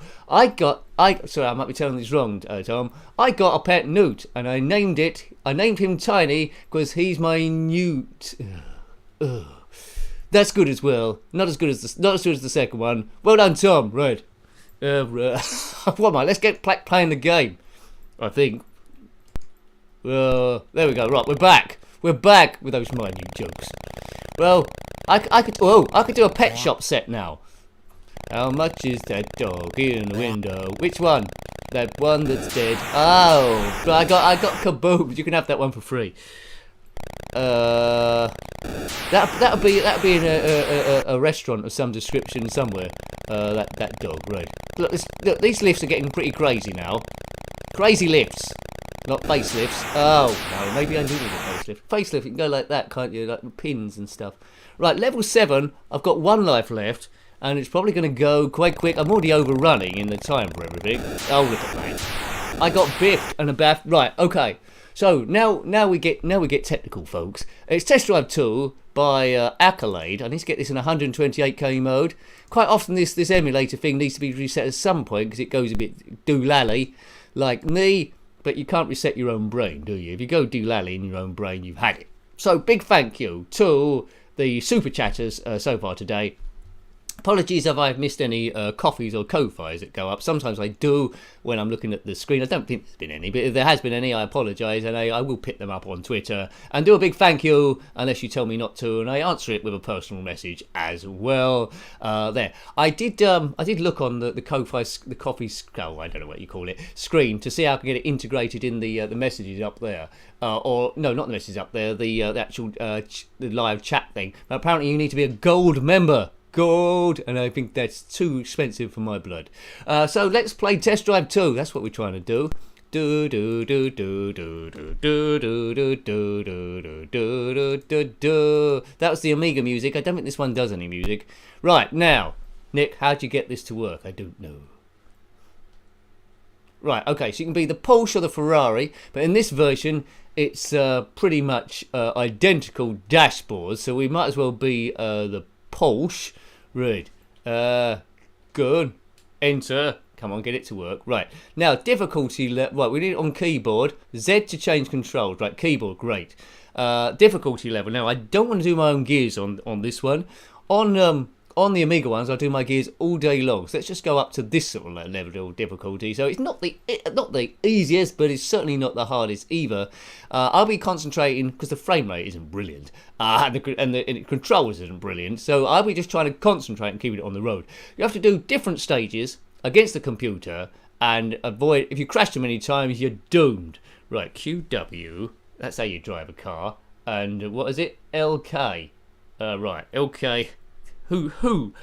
Sorry, I might be telling this wrong, Tom. I got a pet newt, and I named him Tiny because he's my newt. That's good as well. Not as good as the second one. Well done, Tom. Right. What am I? Let's get playing the game. I think. There we go. Right, we're back. We're back with those minute jokes. Well, I could do a pet shop set now. How much is that dog in the window? Which one? That one that's dead. Oh, but I got kaboom. You can have that one for free. That'll be in a restaurant of some description somewhere. That dog, right? Look, these lifts are getting pretty crazy now. Crazy lifts, not facelifts. Oh no, maybe I needed a facelift. Facelift, you can go like that, can't you? Like with pins and stuff. Right, level 7. I've got 1 life left, and it's probably going to go quite quick. I'm already overrunning in the time for everything. Oh, look at that! I got biffed and a bath. Right, okay. So now we get technical, folks. It's Test Drive 2 by Accolade. I need to get this in 128k mode. Quite often this emulator thing needs to be reset at some point because it goes a bit doolally, like me. But you can't reset your own brain, do you? If you go doolally in your own brain, you've had it. So big thank you to the super chatters so far today. Apologies if I've missed any coffees or Ko-Fis that go up. Sometimes I do when I'm looking at the screen. I don't think there's been any, but if there has been any, I apologise, and I will pick them up on Twitter and do a big thank you unless you tell me not to, and I answer it with a personal message as well. There, I did look on the Ko-Fi, the coffee, oh, I don't know what you call it, screen to see how I can get it integrated in the messages up there. Or no, not the messages up there, the actual the live chat thing. But apparently you need to be a gold member. Gold, and I think that's too expensive for my blood. So let's play Test Drive 2. That's what we're trying to do. Do do do do do do do do do do do do do do. That was the Amiga music. I don't think this one does any music. Right now, Nick, how'd you get this to work? I don't know. Right, okay, so you can be the Porsche or the Ferrari, but in this version, it's pretty much identical dashboards. So we might as well be the Porsche. Right. Good. Enter. Come on, get it to work. Right. Now, difficulty right, we need it on keyboard. Z to change controls. Right, keyboard, great. Difficulty level. Now, I don't want to do my own gears on this one. On the Amiga ones, I do my gears all day long. So let's just go up to this sort of level of difficulty. So it's not the easiest, but it's certainly not the hardest either. I'll be concentrating because the frame rate isn't brilliant, and the controls isn't brilliant. So I'll be just trying to concentrate and keep it on the road. You have to do different stages against the computer and avoid. If you crash too many times, you're doomed. Right, QW. That's how you drive a car. And what is it? LK. Right, LK. Who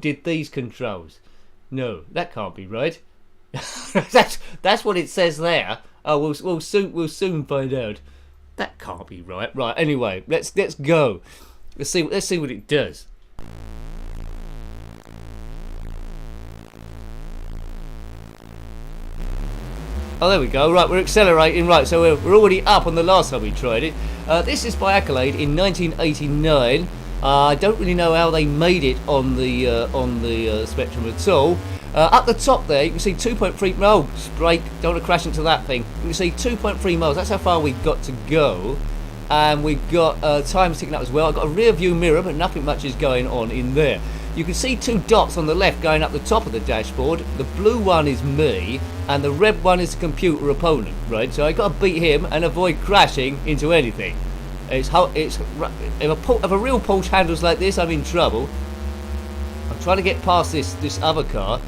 did these controls? No, that can't be right. that's what it says there. Oh, we'll soon find out. That can't be right. Right. Anyway, let's go. Let's see what it does. Oh, there we go. Right, we're accelerating. Right, so we're already up on the last time we tried it. This is by Accolade in 1989. I don't really know how they made it on the Spectrum at all. Up the top there, you can see 2.3 miles. Brake, don't want to crash into that thing. You can see 2.3 miles. That's how far we got to go, and we've got time ticking up as well. I've got a rear view mirror, but nothing much is going on in there. You can see two dots on the left going up the top of the dashboard. The blue one is me, and the red one is the computer opponent. Right, so I got to beat him and avoid crashing into anything. If a real Porsche handles like this, I'm in trouble. I'm trying to get past this other car.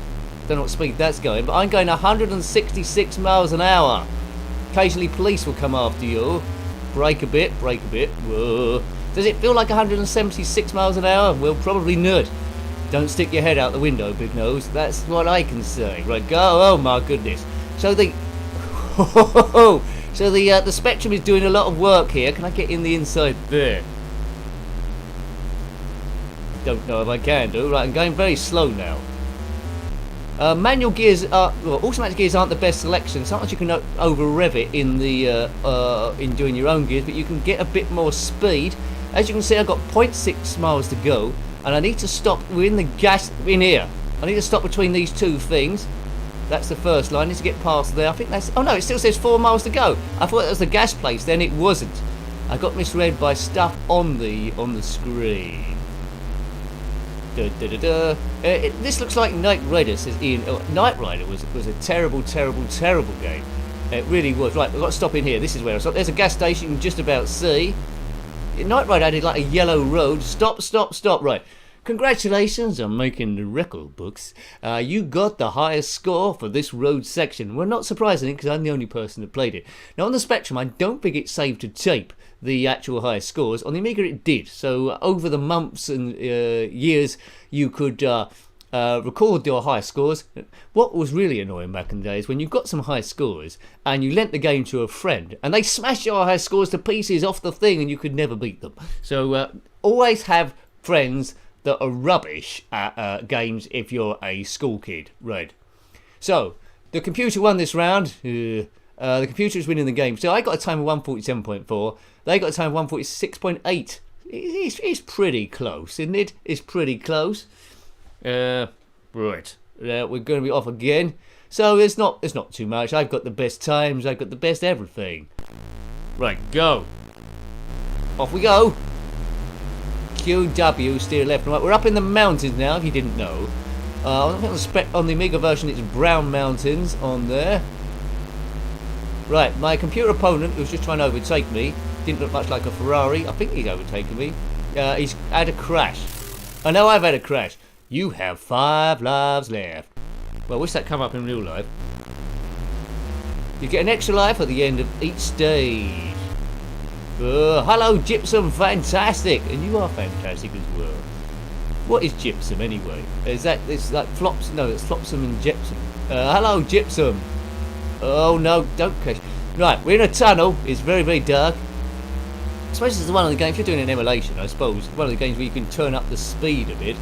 Don't know what speed that's going, but I'm going 166 miles an hour. Occasionally police will come after you. Brake a bit, brake a bit. Whoa. Does it feel like 176 miles an hour? Well, probably not. Don't stick your head out the window, big nose. That's what I can say. Right, go. Oh my goodness. So the the Spectrum is doing a lot of work here. Can I get in the inside there? Don't know if I can do. Right, I'm going very slow now. Manual gears automatic gears aren't the best selection. Sometimes you can over rev it in the in doing your own gears, but you can get a bit more speed. As you can see, I've got 0.6 miles to go, and I need to stop. We're in the gas in here. I need to stop between these two things. That's the first line. I need to get past there. I think that's. Oh no, it still says 4 miles to go. I thought that was the gas place. Then it wasn't. I got misread by stuff on the screen. This looks like Knight Rider, says Ian. Knight Rider was a terrible game. It really was. Right, we've got to stop in here. This is where I stop. There's a gas station you can just about see. Knight Rider added like a yellow road. Stop. Right. Congratulations on making the record books. You got the highest score for this road section. Well, not surprisingly, because I'm the only person that played it. Now, on the Spectrum, I don't think it saved to tape the actual highest scores. On the Amiga, it did. So over the months and years, you could record your high scores. What was really annoying back in the days when you got some high scores and you lent the game to a friend and they smashed your high scores to pieces off the thing and you could never beat them. So always have friends that are rubbish at games if you're a school kid. Right. So the computer won this round. The computer is winning the game. So I got a time of 147.4. They got a time of 146.8. It's pretty close, isn't it? It's pretty close. Right. We're going to be off again. So it's not too much. I've got the best times. I've got the best everything. Right, go. Off we go. QW, steer left and right. We're up in the mountains now, if you didn't know. I think on the Amiga version it's brown mountains on there. Right, my computer opponent, who was just trying to overtake me, didn't look much like a Ferrari. I think he's overtaken me. He's had a crash. I know I've had a crash. You have 5 lives left. Well, I wish that come up in real life. You get an extra life at the end of each stage. Hello, Gypsum, fantastic. And you are fantastic as well. What is Gypsum anyway? It's like Flops. No, it's Flopsum and Gypsum. Hello, Gypsum. Oh no, don't crash. Right, we're in a tunnel. It's very, very dark. I suppose this is one of the games, if you're doing an emulation, I suppose, one of the games where you can turn up the speed a bit.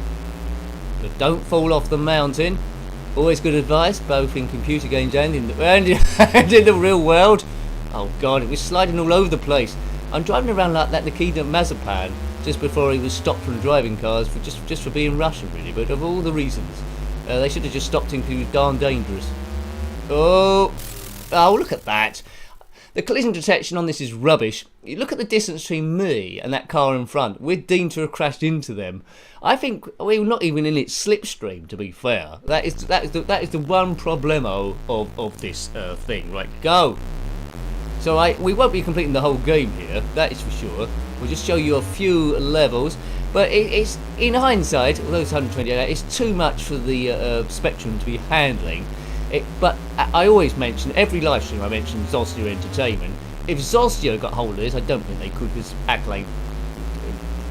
But don't fall off the mountain. Always good advice, both in computer games and in the real world. Oh god, it was sliding all over the place. I'm driving around like that Nikita Mazepan just before he was stopped from driving cars for just for being Russian, really. But of all the reasons, they should have just stopped him because he was darn dangerous. Oh, look at that. The collision detection on this is rubbish. You look at the distance between me and that car in front. We're deemed to have crashed into them. I think we're not even in its slipstream, to be fair. That is the one problemo of this thing. Right, go. So we won't be completing the whole game here, that is for sure. We'll just show you a few levels. But it's in hindsight, although it's 128, it's too much for the Spectrum to be handling. But I always mention, every live stream I mention Zostia Entertainment. If Zostia got hold of this, I don't think they could, because Accolade,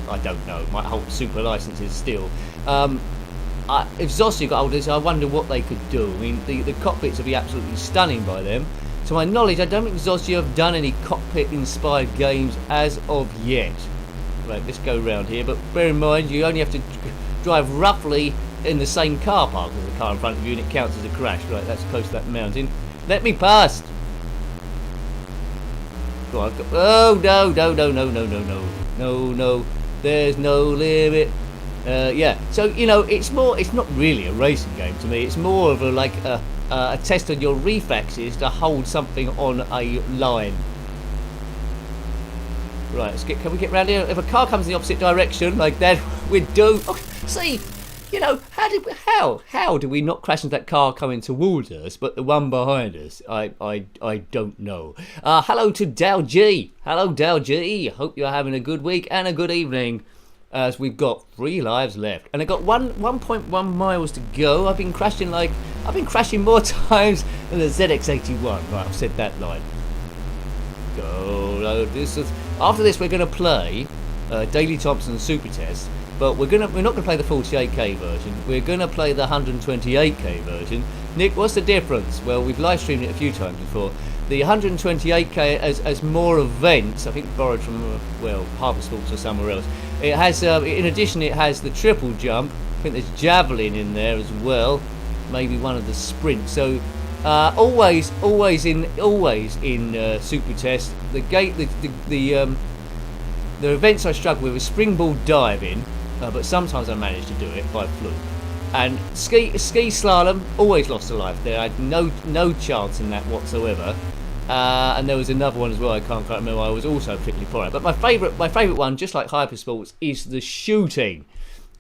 I don't know, might hold super licenses still. If Zostia got hold of this, I wonder what they could do. I mean, the cockpits would be absolutely stunning by them. To my knowledge, I don't think Zostia have done any cockpit-inspired games as of yet. Right, let's go round here, but bear in mind, you only have to drive roughly in the same car park as the car in front of you, and it counts as a crash. Right, that's close to that mountain. Let me past. Oh no! There's no limit. Yeah. So it's not really a racing game to me. It's more of a test on your reflexes to hold something on a line. Right. Can we get round here? If a car comes in the opposite direction like that, we're doomed. Oh, see. How do we not crash into that car coming towards us, but the one behind us? I don't know. Hello to Dodgy. Hello, Dodgy. Hope you're having a good week and a good evening, as we've got 3 lives left, and I got 1.1 miles to go. I've been crashing more times than the ZX81. Right, I've said that line. Go. After this, we're going to play Daley Thompson Super Test. But we're not going to play the 48k version. We're going to play the 128k version. Nick, what's the difference? Well, we've live streamed it a few times before. The 128k as more events, I think borrowed from Harvest Sports or somewhere else. It has, in addition, it has the triple jump. I think there's javelin in there as well. Maybe one of the sprints. So always in Super Test, the events I struggle with is springboard diving. But sometimes I manage to do it by fluke. And ski slalom, always lost a life there. I had no chance in that whatsoever. And there was another one as well. I can't quite remember. I was also particularly poor at. But my favourite one, just like Hypersports, is the shooting.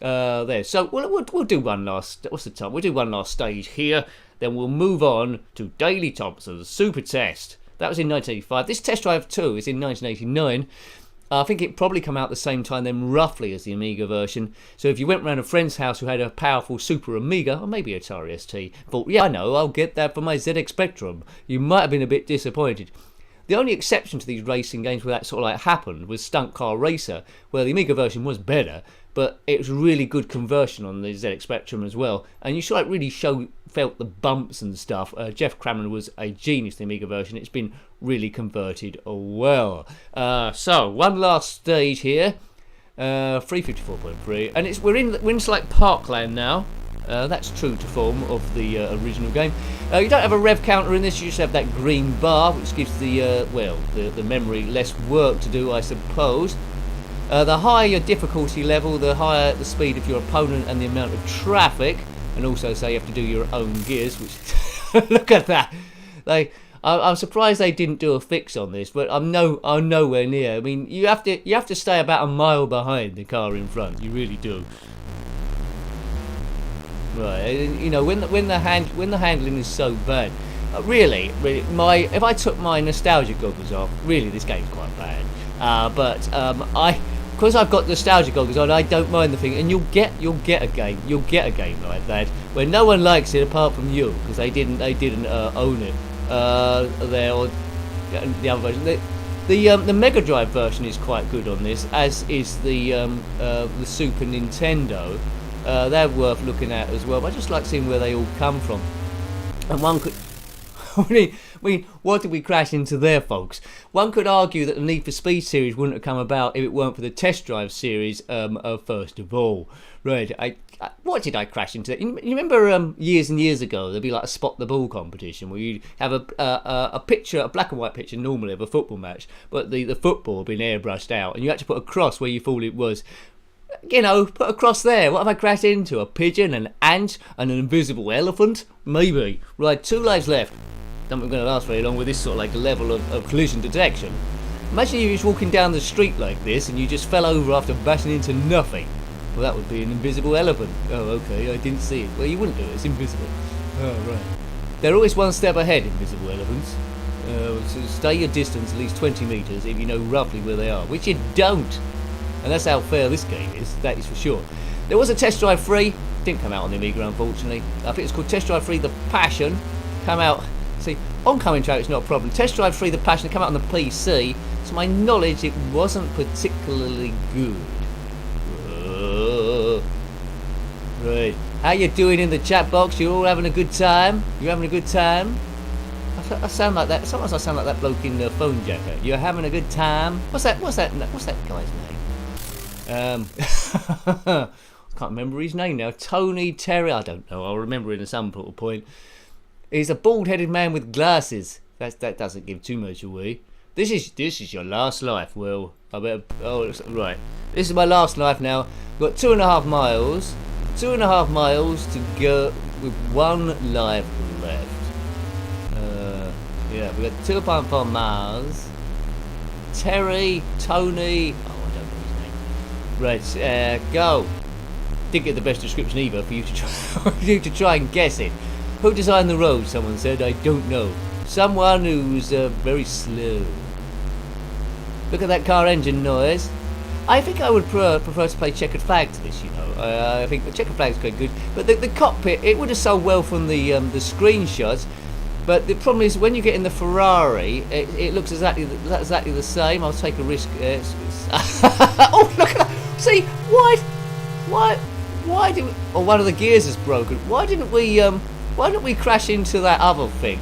There. So we'll do one last. What's the time? We'll do one last stage here. Then we'll move on to Daley Thompson's Super Test. That was in 1985. This Test Drive 2 is in 1989. I think it probably come out the same time then, roughly, as the Amiga version. So if you went round a friend's house who had a powerful Super Amiga, or maybe Atari ST, thought, yeah, I know, I'll get that for my ZX Spectrum, you might have been a bit disappointed. The only exception to these racing games where that sort of happened was Stunt Car Racer, where the Amiga version was better, but it was really good conversion on the ZX Spectrum as well. And you really felt the bumps and stuff. Jeff Cramer was a genius, the Amiga version. It's been really converted well. So one last stage here, 354.3, and we're in like Parkland now. That's true to form of the original game. You don't have a rev counter in this. You just have that green bar, which gives the memory less work to do, I suppose. The higher your difficulty level, the higher the speed of your opponent and the amount of traffic. And also, say you have to do your own gears, which look at that. I'm surprised they didn't do a fix on this, but I'm nowhere near. I mean, you have to stay about a mile behind the car in front. You really do. Right, you know, when the handling is so bad, really, if I took my nostalgia goggles off, really this game's quite bad. Because I've got nostalgia goggles on, I don't mind the thing, and you'll get a game like that where no one likes it apart from you because they didn't own it there or the other version. The Mega Drive version is quite good on this, as is the Super Nintendo. They're worth looking at as well, but I just like seeing where they all come from. And one could, I mean, what did we crash into there, folks? One could argue that the Need for Speed series wouldn't have come about if it weren't for the Test Drive series first of all. Right, what did I crash into? You remember years and years ago, there'd be like a spot the ball competition where you'd have a picture, a black and white picture normally of a football match, but the football had been airbrushed out, and you had to put a cross where you thought it was. You know, put a cross there. What have I crashed into? A pigeon, an ant, and an invisible elephant? Maybe. Right, 2 lives left. Not going to last very long with this sort of like level of collision detection. Imagine you just walking down the street like this and you just fell over after bashing into nothing. Well, that would be an invisible elephant. Oh, okay, I didn't see it. Well, you wouldn't do it. It's invisible. Oh, right. They're always one step ahead, invisible elephants. So stay your distance at least 20 metres if you know roughly where they are, which you don't. And that's how fair this game is, that is for sure. There was a Test Drive 3, didn't come out on the Amiga unfortunately. I think it's called Test Drive 3 The Passion. Come out, see, oncoming traffic is not a problem. Test Drive 3 The Passion came out on the PC. To my knowledge, it wasn't particularly good. Right, how you doing in the chat box? You all having a good time? You having a good time? I sound like that. Sometimes I sound like that bloke in Phone Jacker. You're having a good time. What's that guy's name? I can't remember his name now. Tony Terry. I don't know. I'll remember it at some point. He's a bald-headed man with glasses. That doesn't give too much away. This is your last life. Well, I better. Oh, right. This is my last life now. We've got 2.5 miles. 2.5 miles to go with 1 life left. Yeah, we got 2.4 miles. Terry, Tony. Right, go. Didn't get the best description either for you to try and guess it. Who designed the road? Someone said. I don't know. Someone who's very slow. Look at that car engine noise. I think I would prefer to play Checkered Flag to this. You know, I think the Checkered Flag's quite good, but the cockpit, it would have sold well from the screenshots. But the problem is when you get in the Ferrari, it looks exactly the same. I'll take a risk. Oh, look at that! See, why did we, or one of the gears is broken? Why didn't we crash into that other thing?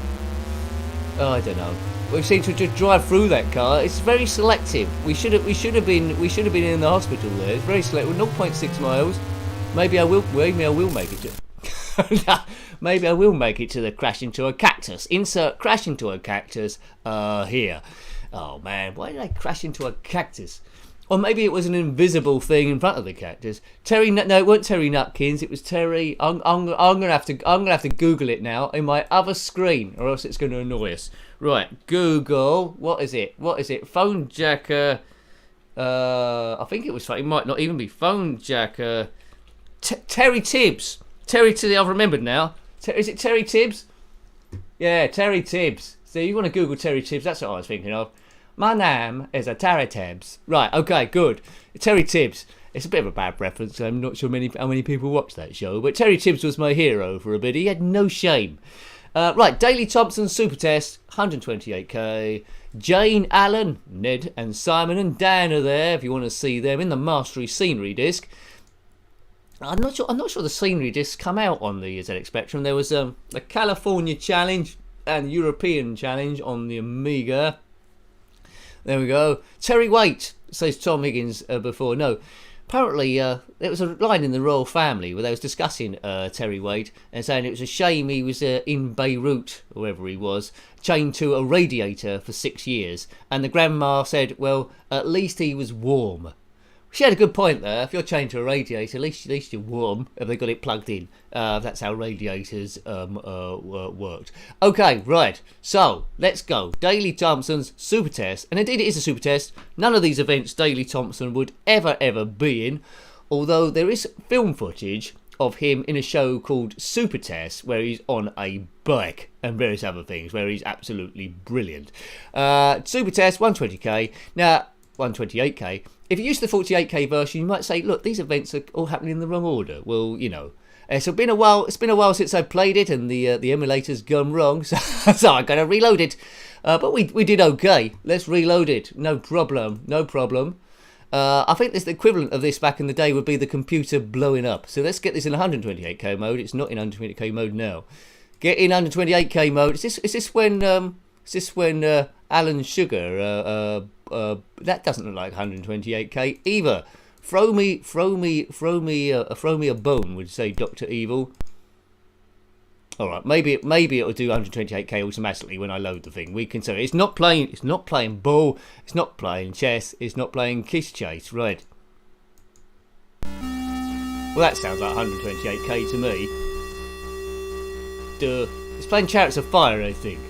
Oh, I don't know. We seem to just drive through that car. It's very selective. We should have been in the hospital there. It's very selective. 0.6 miles. Maybe I will make it to. Maybe I will make it to the crash into a cactus. Insert crash into a cactus here. Oh man, why did I crash into a cactus? Or maybe it was an invisible thing in front of the cactus. No, it wasn't Terry Nutkins. It was Terry. I'm gonna have to Google it now in my other screen, or else it's going to annoy us. Right, Google. What is it? Phone jacker. I think it was. It might not even be phone jacker. Terry Tibbs. I've remembered now. Is it Terry Tibbs? Yeah, Terry Tibbs. So you want to Google Terry Tibbs? That's what I was thinking of. My name is a Terry Tibbs. Right, okay, good. Terry Tibbs. It's a bit of a bad reference. I'm not sure how many people watch that show, but Terry Tibbs was my hero for a bit. He had no shame. Right, Daley, Thompson, Super Test, 128k. Jane, Allen, Ned and Simon and Dan are there if you want to see them in the Mastery Scenery disc. I'm not sure the scenery discs come out on the ZX Spectrum. There was the California Challenge and European Challenge on the Amiga. There we go. Terry Waite, says Tom Higgins before. No, apparently there was a line in the Royal Family where they was discussing Terry Waite and saying it was a shame he was in Beirut, or wherever he was, chained to a radiator for 6 years. And the grandma said, well, at least he was warm. She had a good point there. If you're chained to a radiator, at least you're warm if they got it plugged in. That's how radiators worked. Okay, right. So let's go. Daley Thompson's super test, and indeed it is a super test. None of these events Daley Thompson would ever be in, although there is film footage of him in a show called Super Test, where he's on a bike and various other things, where he's absolutely brilliant. Super Test 120k. Now 128k. If you use the 48k version, you might say, look, these events are all happening in the wrong order. Well, you know, it's been a while since I played it, and the emulator's gone wrong, so I got to reload it. But we did okay. Let's reload it. No problem. I think the equivalent of this back in the day would be the computer blowing up. So let's get this in 128k mode. It's not in 128k mode now. Get in 128k mode. Is this when Alan Sugar? That doesn't look like 128k either. Throw me a bone, would say Dr. Evil. All right, maybe it'll do 128k automatically when I load the thing. We can say it's not playing ball, it's not playing chess, it's not playing kiss chase, right? Well, that sounds like 128k to me. Duh. It's playing Chariots of Fire, I think.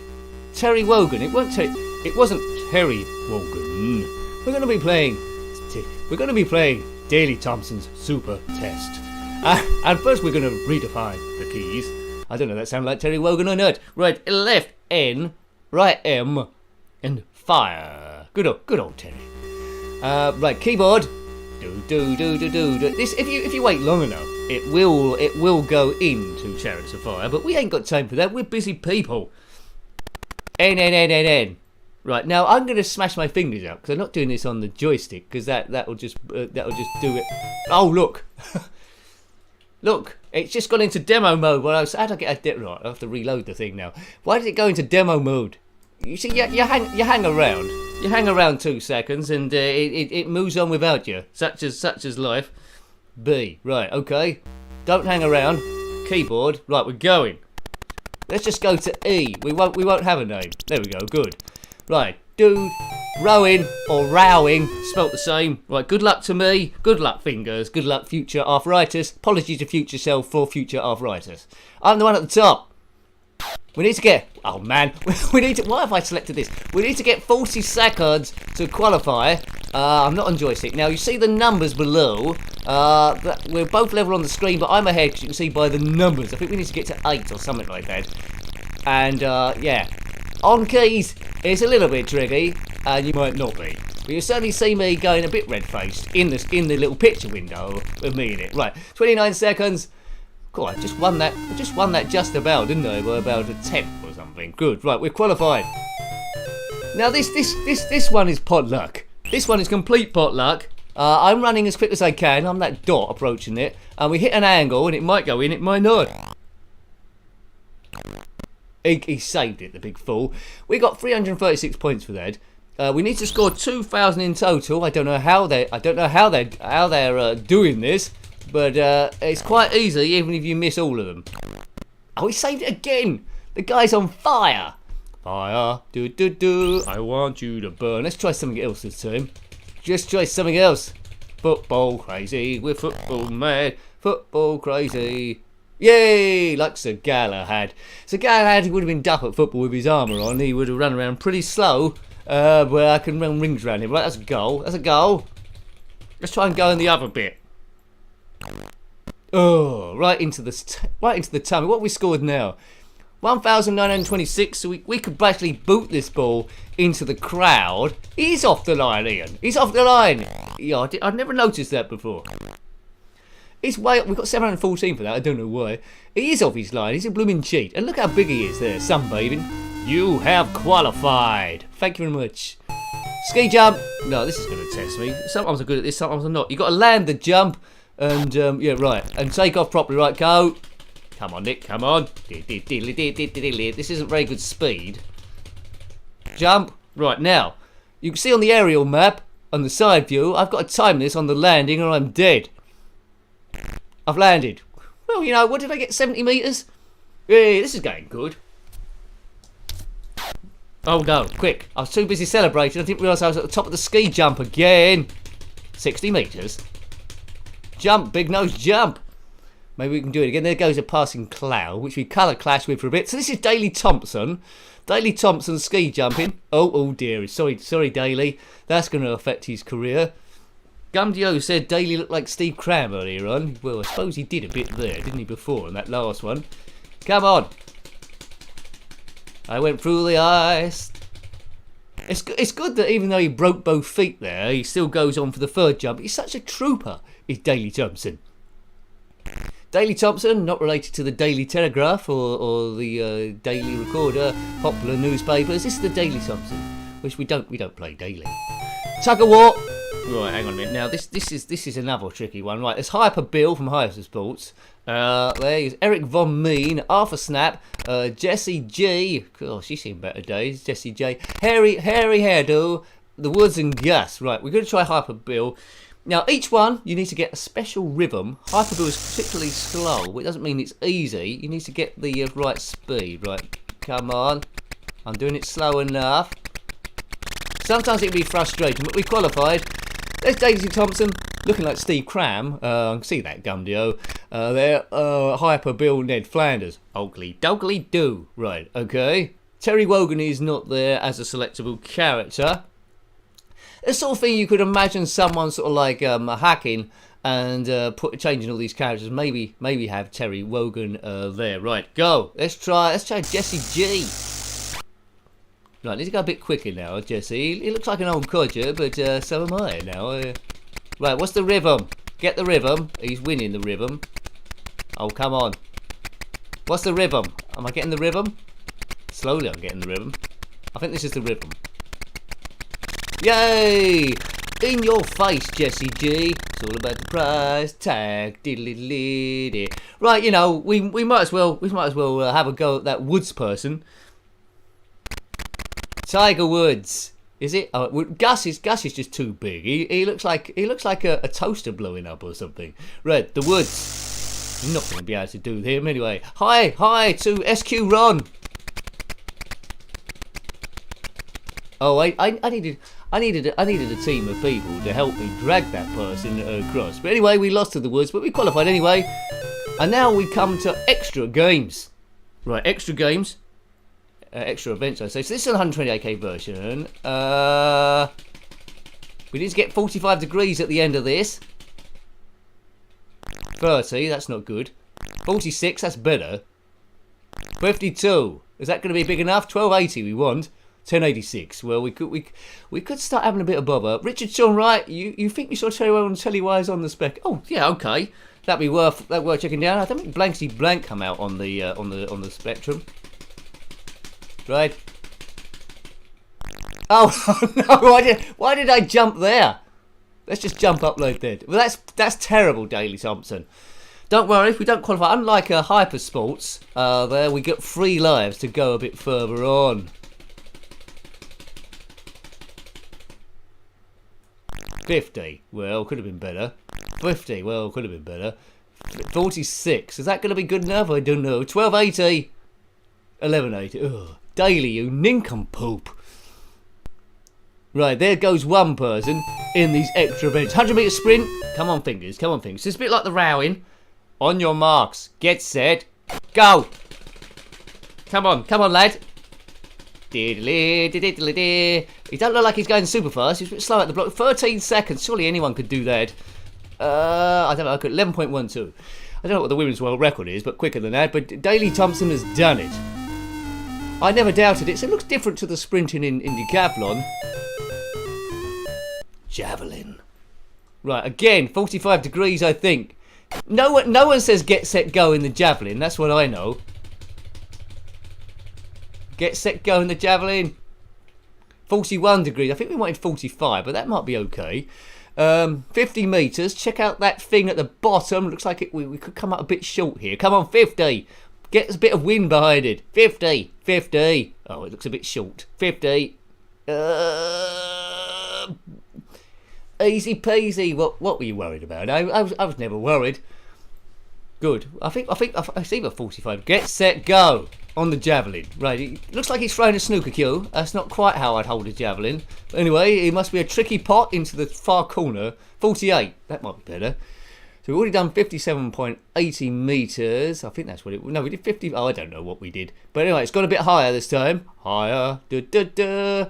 Terry Wogan. It wasn't Terry Wogan. We're going to be playing Daley Thompson's Super Test. And first we're going to redefine the keys. I don't know, that sound like Terry Wogan or not. Right, left N, right M, and fire. Good old Terry. Right, keyboard. Do. This, if you wait long enough, it will go into Chariots of Fire. But we ain't got time for that. We're busy people. N. Right, now I'm going to smash my fingers out because I'm not doing this on the joystick because that'll just do it. Oh, look. Look, it's just gone into demo mode. Well, how do I get a demo? Right, I have to reload the thing now. Why did it go into demo mode? You see, you hang around. You hang around 2 seconds and it moves on without you. Such as life. B. Right, okay. Don't hang around. Keyboard. Right, we're going. Let's just go to E. We won't have a name. There we go. Good. Right. Dude. Rowing or rowing, spelt the same. Right, good luck to me. Good luck, fingers. Good luck, future arthritis. Apologies to future self for future arthritis. I'm the one at the top. We need to get... Oh, man. We need to... Why have I selected this? We need to get 40 seconds to qualify. I'm not on joystick. Now, you see the numbers below. We're both level on the screen, but I'm ahead, as you can see by the numbers. I think we need to get to 8 or something like that. And, yeah. On keys, it's a little bit tricky, and you might not be. But you'll certainly see me going a bit red-faced in the little picture window with me in it. Right, 29 seconds. Cool, I just won that just about, didn't I? By about a tenth or something. Good, right, we're qualified. Now this one is pot luck. This one is complete pot luck. I'm running as quick as I can. I'm that dot approaching it, and we hit an angle, and it might go in, it might not. He saved it, the big fool. We got 336 points for that. We need to score 2,000 in total. I don't know how they're doing this, but it's quite easy, even if you miss all of them. Oh, he saved it again. The guy's on fire. Fire, do. I want you to burn. Let's try something else this time. Just try something else. Football crazy. We're football mad. Football crazy. Yay! Like Sir Galahad. Sir Galahad, he would have been duff at football with his armour on. He would have run around pretty slow, where I can run rings around him. Right, that's a goal. That's a goal. Let's try and go in the other bit. Oh, right into the tummy. What have we scored now? 1,926. So we could basically boot this ball into the crowd. He's off the line, Ian. He's off the line. Yeah, I'd never noticed that before. He's way up. We've got 714 for that. I don't know why. He is off his line. He's a blooming cheat. And look how big he is there, sunbathing. You have qualified. Thank you very much. Ski jump. No, this is going to test me. Sometimes I'm good at this, sometimes I'm not. You've got to land the jump. And, yeah, right. And take off properly. Right, go. Come on, Nick. Come on. This isn't very good speed. Jump. Right, now. You can see on the aerial map, on the side view, I've got to time this on the landing or I'm dead. I've landed. Well, you know, what did I get? 70 metres? Yeah, this is going good. Oh no, quick. I was too busy celebrating. I didn't realise I was at the top of the ski jump again. 60 metres. Jump, big nose, jump. Maybe we can do it again. There goes a passing cloud, which we colour clash with for a bit. So this is Daley Thompson. Daley Thompson ski jumping. Oh dear. Sorry, Daley. That's going to affect his career. Gumdio said Daley looked like Steve Cram earlier on. Well, I suppose he did a bit there, didn't he, before in that last one? Come on. I went through the ice. It's good that even though he broke both feet there, he still goes on for the third jump. He's such a trooper, is Daley Thompson. Daley Thompson, not related to the Daily Telegraph or the Daily Recorder, popular newspapers. This is the Daley Thompson, which we don't play daily. Tug of war. Right, hang on a minute. Now this is another tricky one. Right, there's Hyper Bill from Hyper Sports. There is Eric Von Mean, Arthur Snap, Jesse G. Oh, she's seen better days. Jesse J. Harry Hairdo, The Woods and Gus. Right, we're going to try Hyper Bill. Now, each one, you need to get a special rhythm. Hyper Bill is particularly slow, which doesn't mean it's easy. You need to get the right speed. Right, come on. I'm doing it slow enough. Sometimes it can be frustrating, but we qualified. There's Daley Thompson, looking like Steve Cram. See that, Gumdio. There, Hyper Bill, Ned Flanders. Oakley, Dogley Do. Right, okay. Terry Wogan is not there as a selectable character. The sort of thing you could imagine someone sort of like hacking and changing all these characters. Maybe have Terry Wogan there. Right, go. Let's try Jesse G. Right, need to go a bit quicker now, Jesse. He looks like an old codger, but so am I now. Right, what's the rhythm? Get the rhythm. He's winning the rhythm. Oh, come on. What's the rhythm? Am I getting the rhythm? Slowly I'm getting the rhythm. I think this is the rhythm. Yay! In your face, Jesse G. It's all about the prize tag. Diddly-diddly-diddly. Right, you know, we might as well have a go at that Woods person. Tiger Woods, is it? Oh, Gus is just too big. He looks like a toaster blowing up or something. Right, the Woods. You're not going to be able to do him anyway. Hi to SQ Ron. Oh, I needed a team of people to help me drag that person across. But anyway, we lost to the Woods, but we qualified anyway. And now we come to extra games. Right, extra games. Extra events, I say. So this is a 128k version. We need to get 45 degrees at the end of this. 30, that's not good. 46, that's better. 52, is that going to be big enough? 1280 we want. 1086. Well, we could start having a bit of bother. Richard Sean Wright, you think you saw Terry on Tellywise on the spec? Oh yeah, okay. That'd be worth checking down. I don't think Blanksy Blank come out on the spectrum. Right. Oh no! Why did I jump there? Let's just jump up like that. Well, that's terrible, Daley Thompson. Don't worry if we don't qualify. Unlike Hyper Sports, there we get 3 lives to go a bit further on. 50. Well, could have been better. 50. Well, could have been better. 46. Is that going to be good enough? I don't know. 1280. 1180. Ugh. Daley, you nincompoop. Right, there goes one person in these extra events. 100 metre sprint. Come on, fingers. Come on, fingers. It's a bit like the rowing. On your marks. Get set. Go. Come on, lad. He don't look like he's going super fast. He's a bit slow at the block. 13 seconds. Surely anyone could do that. I don't know. I could 11.12. I don't know what the women's world record is, but quicker than that. But Daley Thompson has done it. I never doubted it. So it looks different to the sprinting in decathlon. Javelin. Right, again, 45 degrees, I think. No one says get set go in the javelin. That's what I know. Get set go in the javelin. 41 degrees. I think we wanted 45, but that might be okay. 50 metres. Check out that thing at the bottom. Looks like we could come up a bit short here. Come on, 50. Get a bit of wind behind it. 50. 50. Oh, it looks a bit short. 50. Easy peasy. What were you worried about? I was never worried. Good. I think it's either 45. Get set, go on the javelin. Right. It looks like he's throwing a snooker cue. That's not quite how I'd hold a javelin. But anyway, it must be a tricky pot into the far corner. 48. That might be better. So we've already done 57.80 meters. I think that's what it. No, we did 50. Oh, I don't know what we did. But anyway, it's got a bit higher this time. Higher. Da, da, da.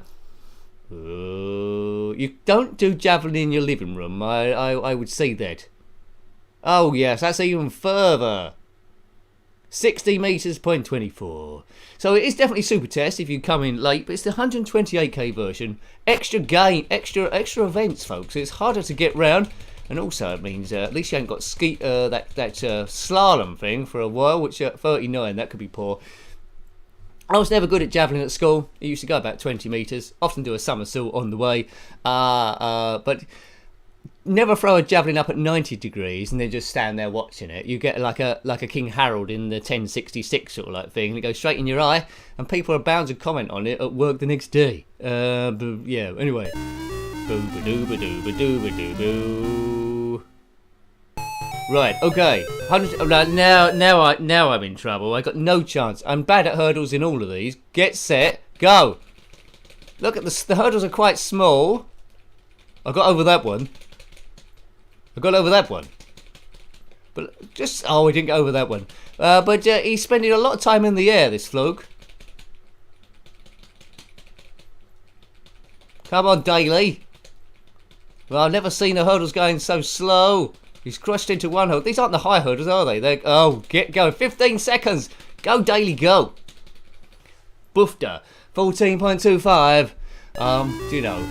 You don't do javelin in your living room. I would say that. Oh yes, that's even further. 60 meters, 0.24. So it is definitely super test if you come in late, but it's the 128k version. Extra game, extra events, folks. It's harder to get round, and also it means at least you haven't got that slalom thing for a while, which at 39 that could be poor. I was never good at javelin at school. I used to go about 20 meters, often do a somersault on the way, but never throw a javelin up at 90 degrees and then just stand there watching it. You get like a King Harold in the 1066 sort of like thing, and it goes straight in your eye, and people are bound to comment on it at work the next day. But yeah, anyway. Right, okay. Now I'm in trouble. I got no chance. I'm bad at hurdles in all of these. Get set, go. Look at the hurdles are quite small. I got over that one. But just, oh, we didn't get over that one. But he's spending a lot of time in the air, this fluke. Come on, Daley. Well, I've never seen the hurdles going so slow. He's crushed into one hurdle. These aren't the high hurdles, are they? They're, oh, get going. 15 seconds. Go, Daley, go. Boofter. 14.25. You know.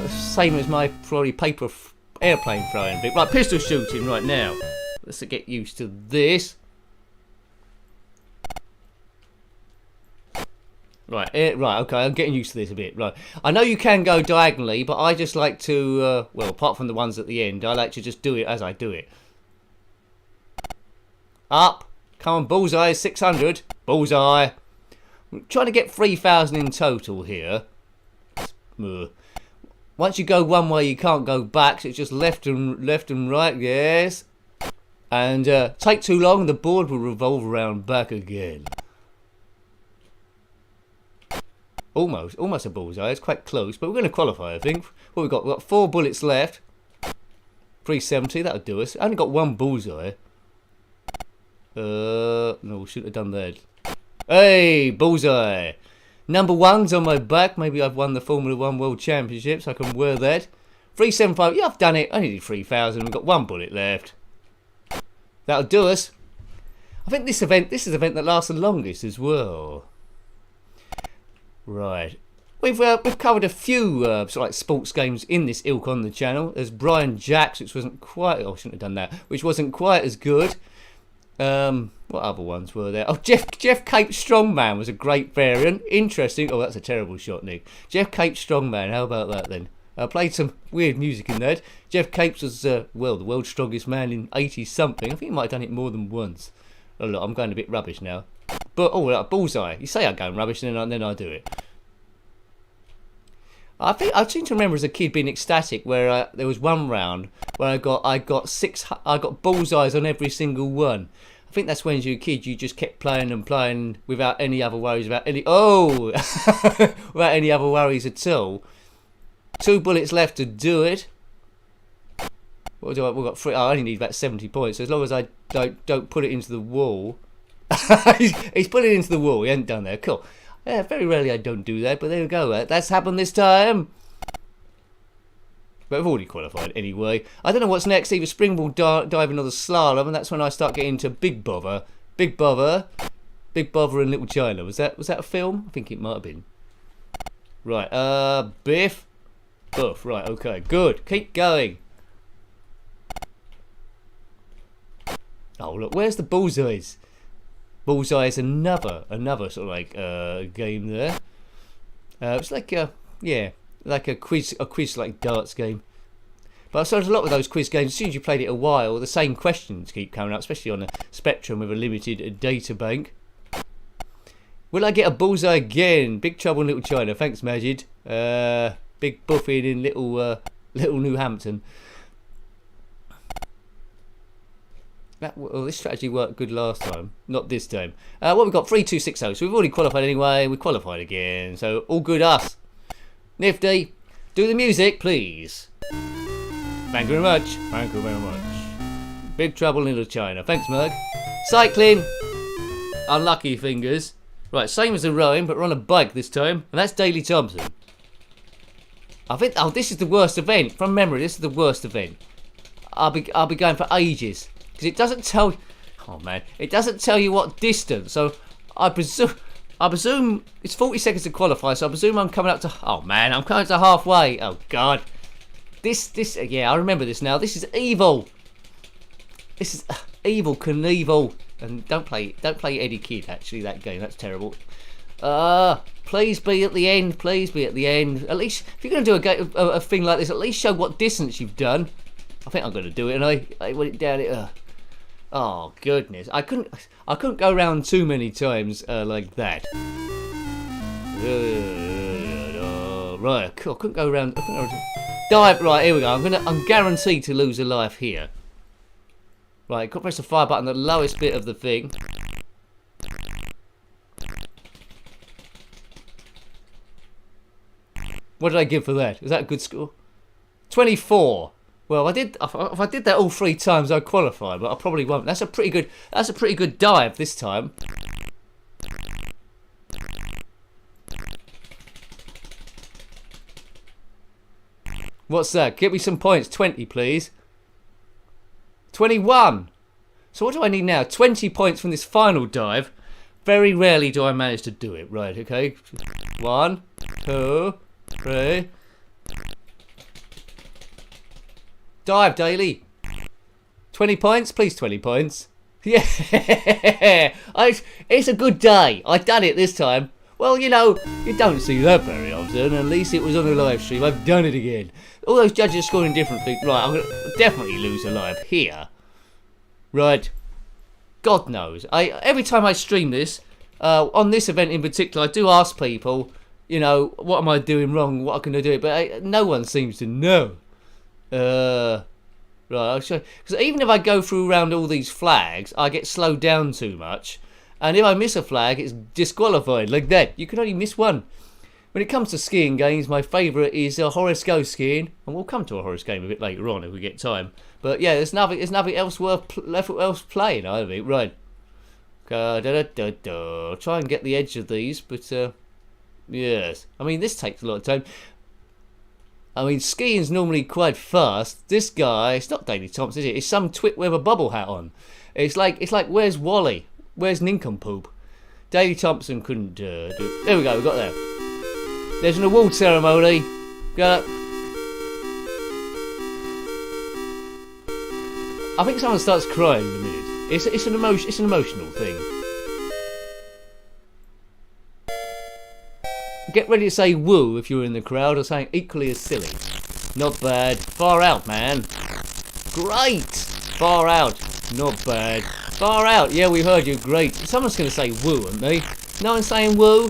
Same as my probably paper airplane throwing bit. Right, pistol shooting right now. Let's get used to this. Right, okay, I'm getting used to this a bit. Right, I know you can go diagonally, but I just like to, well, apart from the ones at the end, I like to just do it as I do it. Up, come on, bullseye, 600, bullseye. I'm trying to get 3,000 in total here. Once you go one way, you can't go back, so it's just left and right, yes. And take too long, the board will revolve around back again. Almost a bullseye. It's quite close, but we're going to qualify, I think. What we've got 4 bullets left. 370, that'll do us. Only got 1 bullseye. No, we shouldn't have done that. Hey, bullseye. Number 1's on my back. Maybe I've won the Formula 1 World Championships. I can wear that. 375. Yeah, I've done it. I only did 3,000. We've got 1 bullet left. That'll do us. I think this is the event that lasts the longest as well. Right, we've covered a few sort of like sports games in this ilk on the channel. There's Brian Jacks, which wasn't quite. Oh, I shouldn't have done that. Which wasn't quite as good. What other ones were there? Oh, Jeff Cape Strongman was a great variant. Interesting. Oh, that's a terrible shot, Nick. Jeff Cape Strongman. How about that then? I played some weird music in that. Jeff Capes was well, the world's strongest man in 80 something. I think he might have done it more than once. Oh look, I'm going a bit rubbish now. But, oh, like bullseye. You say I'm going rubbish and then I do it. I seem to remember as a kid being ecstatic where there was one round where I got bullseyes on every single one. I think that's when you were a kid, you just kept playing and playing without any other worries about any without any other worries at all. 2 bullets left to do it. What do I? We've got 3. I only need about 70 points. So as long as I don't put it into the wall. he's put it into the wall. He hasn't done that. Cool. Yeah, very rarely I don't do that, but there we go. That's happened this time. But I've already qualified anyway. I don't know what's next. Either springboard diving or the slalom, and that's when I start getting into Big Bother, and Little China. Was that a film? I think it might have been. Right. Biff. Buff. Right. Okay. Good. Keep going. Oh look, where's the bullseyes? Bullseye is another sort of like game there. It's like like a quiz like darts game. But I've started a lot with those quiz games. As soon as you played it a while, the same questions keep coming up, especially on a Spectrum with a limited data bank. Will I get a bullseye again? Big Trouble in Little China. Thanks, Majid. Big Buffing in Little New Hampton. This strategy worked good last time. Not this time. What we've got? 3260. So we've already qualified anyway. We qualified again. So all good us. Nifty, do the music, please. Thank you very much. Thank you very much. Big trouble in Little China. Thanks, Merg. Cycling. Unlucky fingers. Right, same as the rowing, but we're on a bike this time. And that's Daley Thompson. I think, oh, this is the worst event. From memory, this is the worst event. I'll be going for ages. Because it doesn't tell... Oh, man. It doesn't tell you what distance. So, I presume it's 40 seconds to qualify. So, I presume I'm coming up to... Oh, man. I'm coming to halfway. Oh, God. This... Yeah, I remember this now. This is evil. This is evil Knievel. And don't play Eddie Kidd, actually, that game. That's terrible. Please be at the end. Please be at the end. At least, if you're going to do a thing like this, at least show what distance you've done. I think I'm going to do it, and I went down it. Oh goodness, I couldn't go around too many times like that. Right, I couldn't go around. Dive. Right, here we go. I'm guaranteed to lose a life here. Right, got to press the fire button, the lowest bit of the thing. What did I give for that? Is that a good score? 24. Well, if I did that all 3 times, I'd qualify, but I probably won't. That's a pretty good dive this time. What's that? Give me some points. 20, please. 21. So what do I need now? 20 points from this final dive. Very rarely do I manage to do it. Right, okay. 1, 2, 3. Dive, Daley. 20 points? Please, 20 points. Yeah. It's a good day. I've done it this time. Well, you know, you don't see that very often. At least it was on a live stream. I've done it again. All those judges are scoring different things. Right, I'm going to definitely lose a live here. Right. God knows. Every time I stream this, on this event in particular, I do ask people, you know, what am I doing wrong? What can I do? But no one seems to know. Right, I'll show you. Because even if I go through around all these flags, I get slowed down too much. And if I miss a flag, it's disqualified, like that. You can only miss one. When it comes to skiing games, my favourite is Horace Go Skiing. And we'll come to a Horace game a bit later on if we get time. But yeah, there's nothing else worth playing, I think. Right. Try and get the edge of these, but yes. I mean, this takes a lot of time. I mean, skiing's normally quite fast. This guy, it's not Daley Thompson, is it? It's some twit with a bubble hat on. It's like where's Wally? Where's Nincompoop? Daley Thompson couldn't do. There we go, we got there. There's an award ceremony. Got it. I think someone starts crying in a minute. It's an emotional thing. Get ready to say woo if you're in the crowd, or something equally as silly. Not bad. Far out, man. Great. Far out. Not bad. Far out. Yeah, we heard you. Great. Someone's going to say woo, aren't they? No one's saying woo?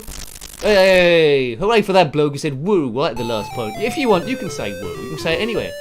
Hey, hooray for that bloke who said woo right at the last point. If you want, you can say woo. You can say it anywhere.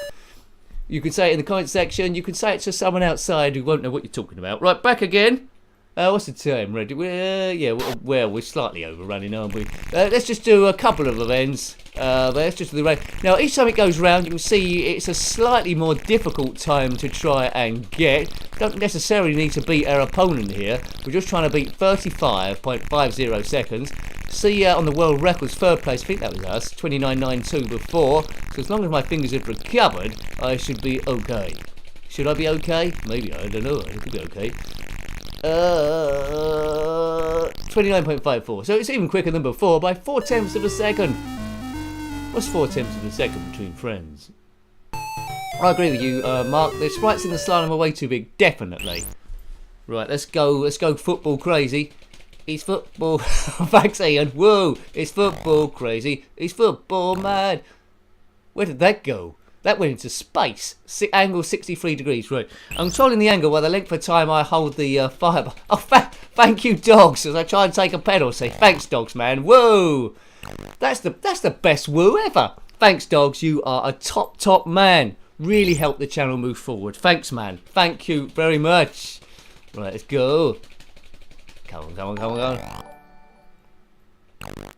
You can say it in the comment section. You can say it to someone outside who won't know what you're talking about. Right, back again. What's the time, Red? Well, we're slightly overrunning, aren't we? Let's just do a couple of events. Let's just do the race. Now, each time it goes round, you can see it's a slightly more difficult time to try and get. Don't necessarily need to beat our opponent here. We're just trying to beat 35.50 seconds. See on the world records, third place, I think that was us, 29.92 before. So as long as my fingers have recovered, I should be okay. Should I be okay? Maybe, I don't know. I could be okay. 29.54. So it's even quicker than before by 0.4 of a second. What's 0.4 of a second between friends? I agree with you, Mark. The sprites in the slalom are way too big. Definitely. Right, let's go football crazy. It's football. Thanks, Ian. Whoa, it's football crazy. It's football mad. Where did that go? That went into space. Angle 63 degrees. Right. I'm controlling the angle while the length of time I hold the fire. Oh, thank you, dogs. As I try and take a pedal, say thanks, dogs, man. Whoa. That's the best woo ever. Thanks, dogs. You are a top man. Really help the channel move forward. Thanks, man. Thank you very much. Right, let's go. Come on, come on, come on, come on.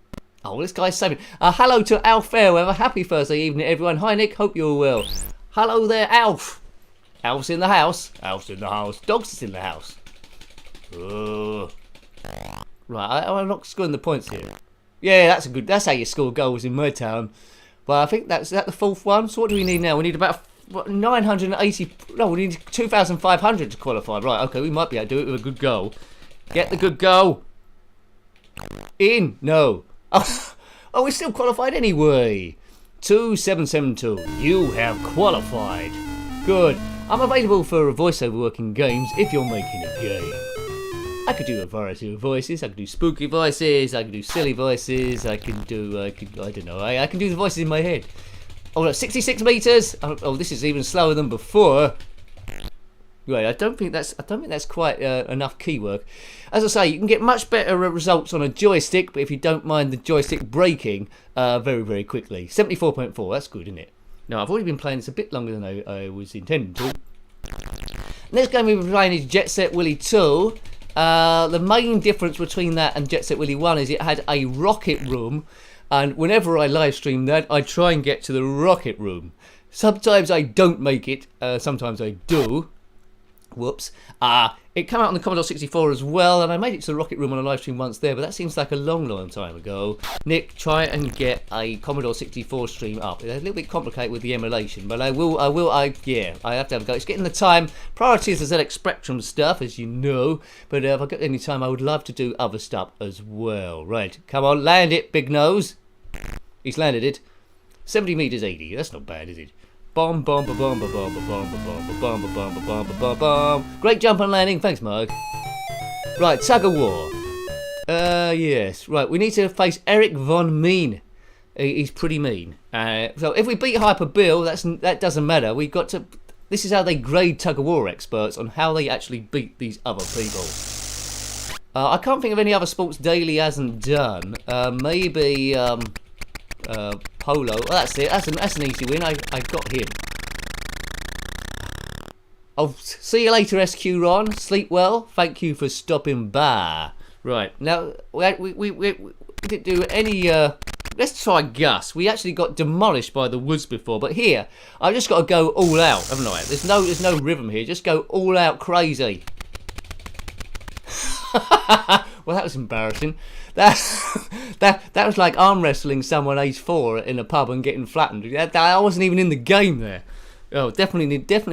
Oh, this guy's saving. Hello to Alf Fairweather. Happy Thursday evening, everyone. Hi, Nick. Hope you're well. Hello there, Alf. Alf's in the house. Alf's in the house. Dogs is in the house. Right, I'm not scoring the points here. Yeah, that's a good. That's how you score goals in my town. Well, I think that's the fourth one. So what do we need now? We need about 980. No, we need 2,500 to qualify. Right, okay, we might be able to do it with a good goal. Get the good goal. In. No. Oh, we're still qualified anyway. 2772. You have qualified. Good. I'm available for voiceover work in games if you're making a game. I could do a variety of voices. I could do spooky voices. I could do silly voices. I can do. I don't know. I can do the voices in my head. Oh, look, 66 meters. Oh, this is even slower than before. Right, I don't think that's quite enough keywork. As I say, you can get much better results on a joystick, but if you don't mind the joystick breaking very, very quickly. 74.4, that's good, isn't it? Now, I've already been playing this a bit longer than I was intending to. Next game we'll be playing is Set Willy 2. The main difference between that and Set Willy 1 is it had a rocket room, and whenever I live stream that, I try and get to the rocket room. Sometimes I don't make it, sometimes I do. Whoops. It came out on the Commodore 64 as well, and I made it to the rocket room on a live stream once there, but that seems like a long, long time ago. Nick, try and get a Commodore 64 stream up. It's a little bit complicated with the emulation, but I have to have a go. It's getting the time. Priority is the ZX Spectrum stuff, as you know, but if I got any time, I would love to do other stuff as well. Right, come on, land it, big nose. He's landed it. 70 meters 80. That's not bad, is it? Bomb, bomb, bomb, bomb, bomb, bomb, bomb, bomb, bomb, bomb, bomb, bomb, bomb. Great jump and landing. Thanks, Mark. Right, tug of war. Yes. Right, we need to face Eric Von Mean. He's pretty mean. So if we beat Hyper Bill, that doesn't matter. We got to. This is how they grade tug of war experts on how they actually beat these other people. I can't think of any other sports Daley hasn't done. Maybe. Polo. Oh, that's it. That's an easy win. I got him. Oh, see you later, SQ Ron. Sleep well. Thank you for stopping by. Right now, we didn't do any. Let's try Gus. We actually got demolished by the woods before, but here I've just got to go all out, haven't I? There's no rhythm here. Just go all out crazy. Well, that was embarrassing. That was like arm wrestling someone age 4 in a pub and getting flattened. I wasn't even in the game there. Oh, definitely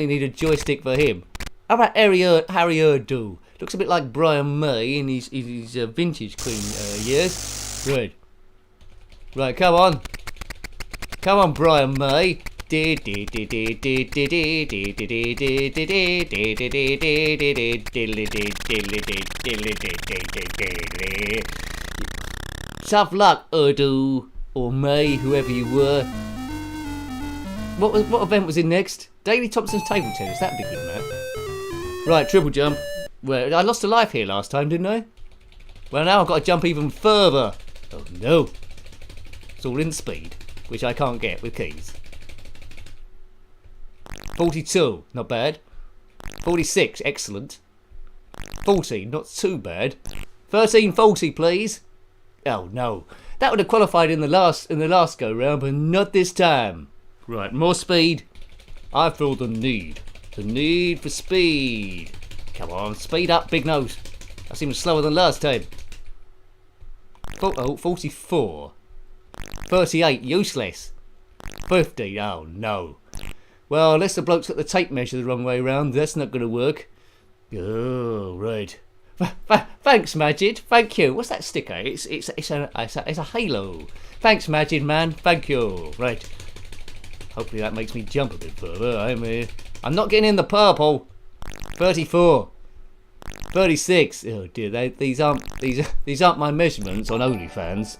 need a joystick for him. How about Harry Urdu? Looks a bit like Brian May in his vintage Queen years. Good. Right, come on, Brian May. Tough luck, Urdu, or May, whoever you were. What event was in next? Daley Thompson's table tennis. That'd be good, man. Right, triple jump. Well, I lost a life here last time, didn't I? Well, now I've got to jump even further. Oh no! It's all in speed, which I can't get with keys. 42, not bad. 46, excellent. 40, not too bad. 1340, please. Oh no, that would have qualified in the last go round, but not this time. Right, more speed. I feel the need for speed. Come on, speed up, big nose. That seems slower than last time. 44. 38, useless. 50, oh no. Well, unless the bloke's got the tape measure the wrong way round, that's not going to work. Oh, right. Thanks, Majid. Thank you. What's that sticker? It's a halo. Thanks, Majid, man. Thank you. Right. Hopefully that makes me jump a bit further. I'm not getting in the purple. 34. 36. Oh dear. These aren't my measurements on OnlyFans.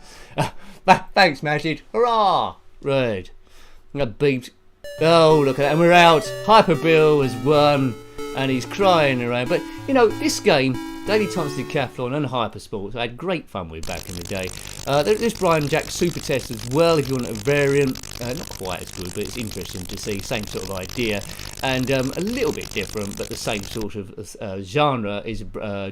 Thanks, Majid. Hurrah! Right. I beeped. Oh, look at that. And we're out. Hyper Bill has won. And he's crying around. But, you know, this game, Daley Thompson Decathlon and Hyper Sports, I had great fun with back in the day. There's Brian Jack Super Test as well, if you want a variant. Not quite as good, but it's interesting to see. Same sort of idea. And a little bit different, but the same sort of genre is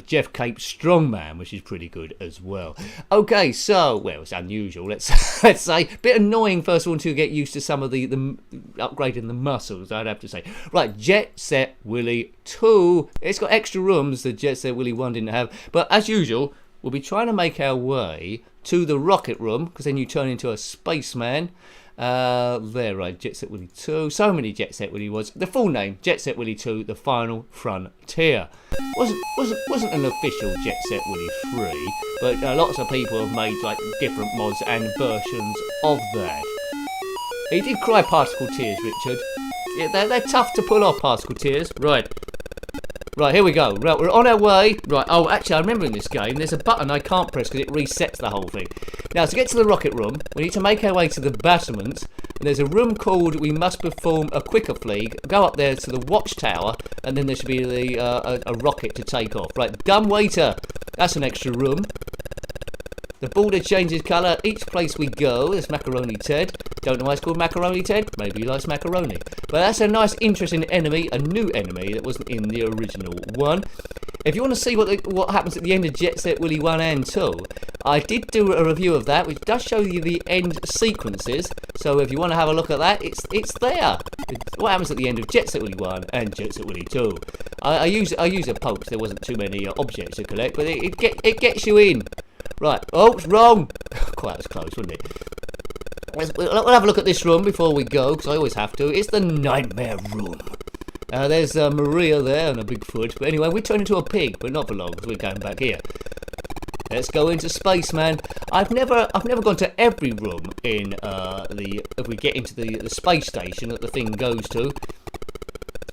Jeff Cape's Strongman, which is pretty good as well. Okay, so, well, it's unusual, let's say. Bit annoying, first of all, to get used to some of the upgrading the muscles, I'd have to say. Right, Jet Set Willy 2. It's got extra rooms that Jet Set Willy 1 didn't have. But as usual, we'll be trying to make our way to the rocket room, because then you turn into a spaceman. There, right, Jet Set Willy 2. So many Jet Set Willy was. The full name, Jet Set Willy 2, The Final Frontier. Wasn't an official Jet Set Willy 3, but lots of people have made like different mods and versions of that. He did cry particle tears, Richard. Yeah, they're tough to pull off, particle tears. Right, here we go. Right, we're on our way. Right, oh, actually, I remember in this game, there's a button I can't press because it resets the whole thing. Now, to get to the rocket room, we need to make our way to the battlements. And there's a room called We Must Perform a Quicker Fleet. Go up there to the watchtower, and then there should be a rocket to take off. Right, dumb waiter. That's an extra room. The border changes colour each place we go. There's Macaroni Ted. Don't know why it's called Macaroni Ted. Maybe he likes macaroni. But that's a nice, interesting enemy, a new enemy that wasn't in the original one. If you want to see what happens at the end of Jet Set Willy 1 and 2, I did do a review of that, which does show you the end sequences. So if you want to have a look at that, it's there. What happens at the end of Jet Set Willy 1 and Jet Set Willy 2. I use a poke. There wasn't too many objects to collect, but it gets you in. Right, oh, it's wrong. Quite as close, wouldn't it? We'll have a look at this room before we go, because I always have to. It's the Nightmare Room. There's Maria there and a big foot. But anyway, we turn into a pig, but not for long, because we're going back here. Let's go into space, man. I've never gone to every room in if we get into the space station that the thing goes to.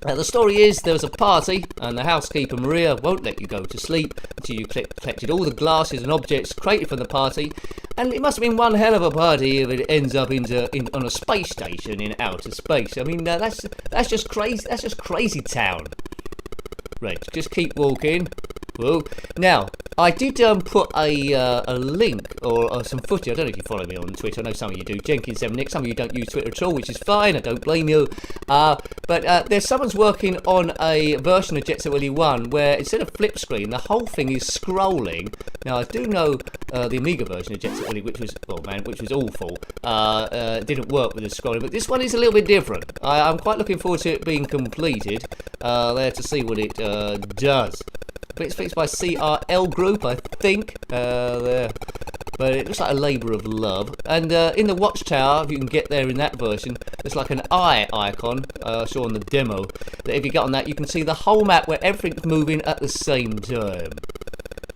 The story is there was a party and the housekeeper Maria won't let you go to sleep until you collected all the glasses and objects created from the party, and it must have been one hell of a party if it ends up on a space station in outer space. I mean, that's just crazy. That's just crazy town. Right, just keep walking. Whoa. Now, I did put a link or some footage. I don't know if you follow me on Twitter. I know some of you do. Njenkin7Nick. Some of you don't use Twitter at all, which is fine. I don't blame you. But there's someone's working on a version of Jet Set Willy 1 where instead of flip screen, the whole thing is scrolling. Now, I do know the Amiga version of Jet Set Willy, which was awful. Didn't work with the scrolling, but this one is a little bit different. I'm quite looking forward to it being completed. There to see what it does. But it's fixed by CRL Group, I think. There. But it looks like a labour of love. And in the watchtower, if you can get there in that version, there's like an eye icon. I saw on the demo. That if you get on that, you can see the whole map where everything's moving at the same time.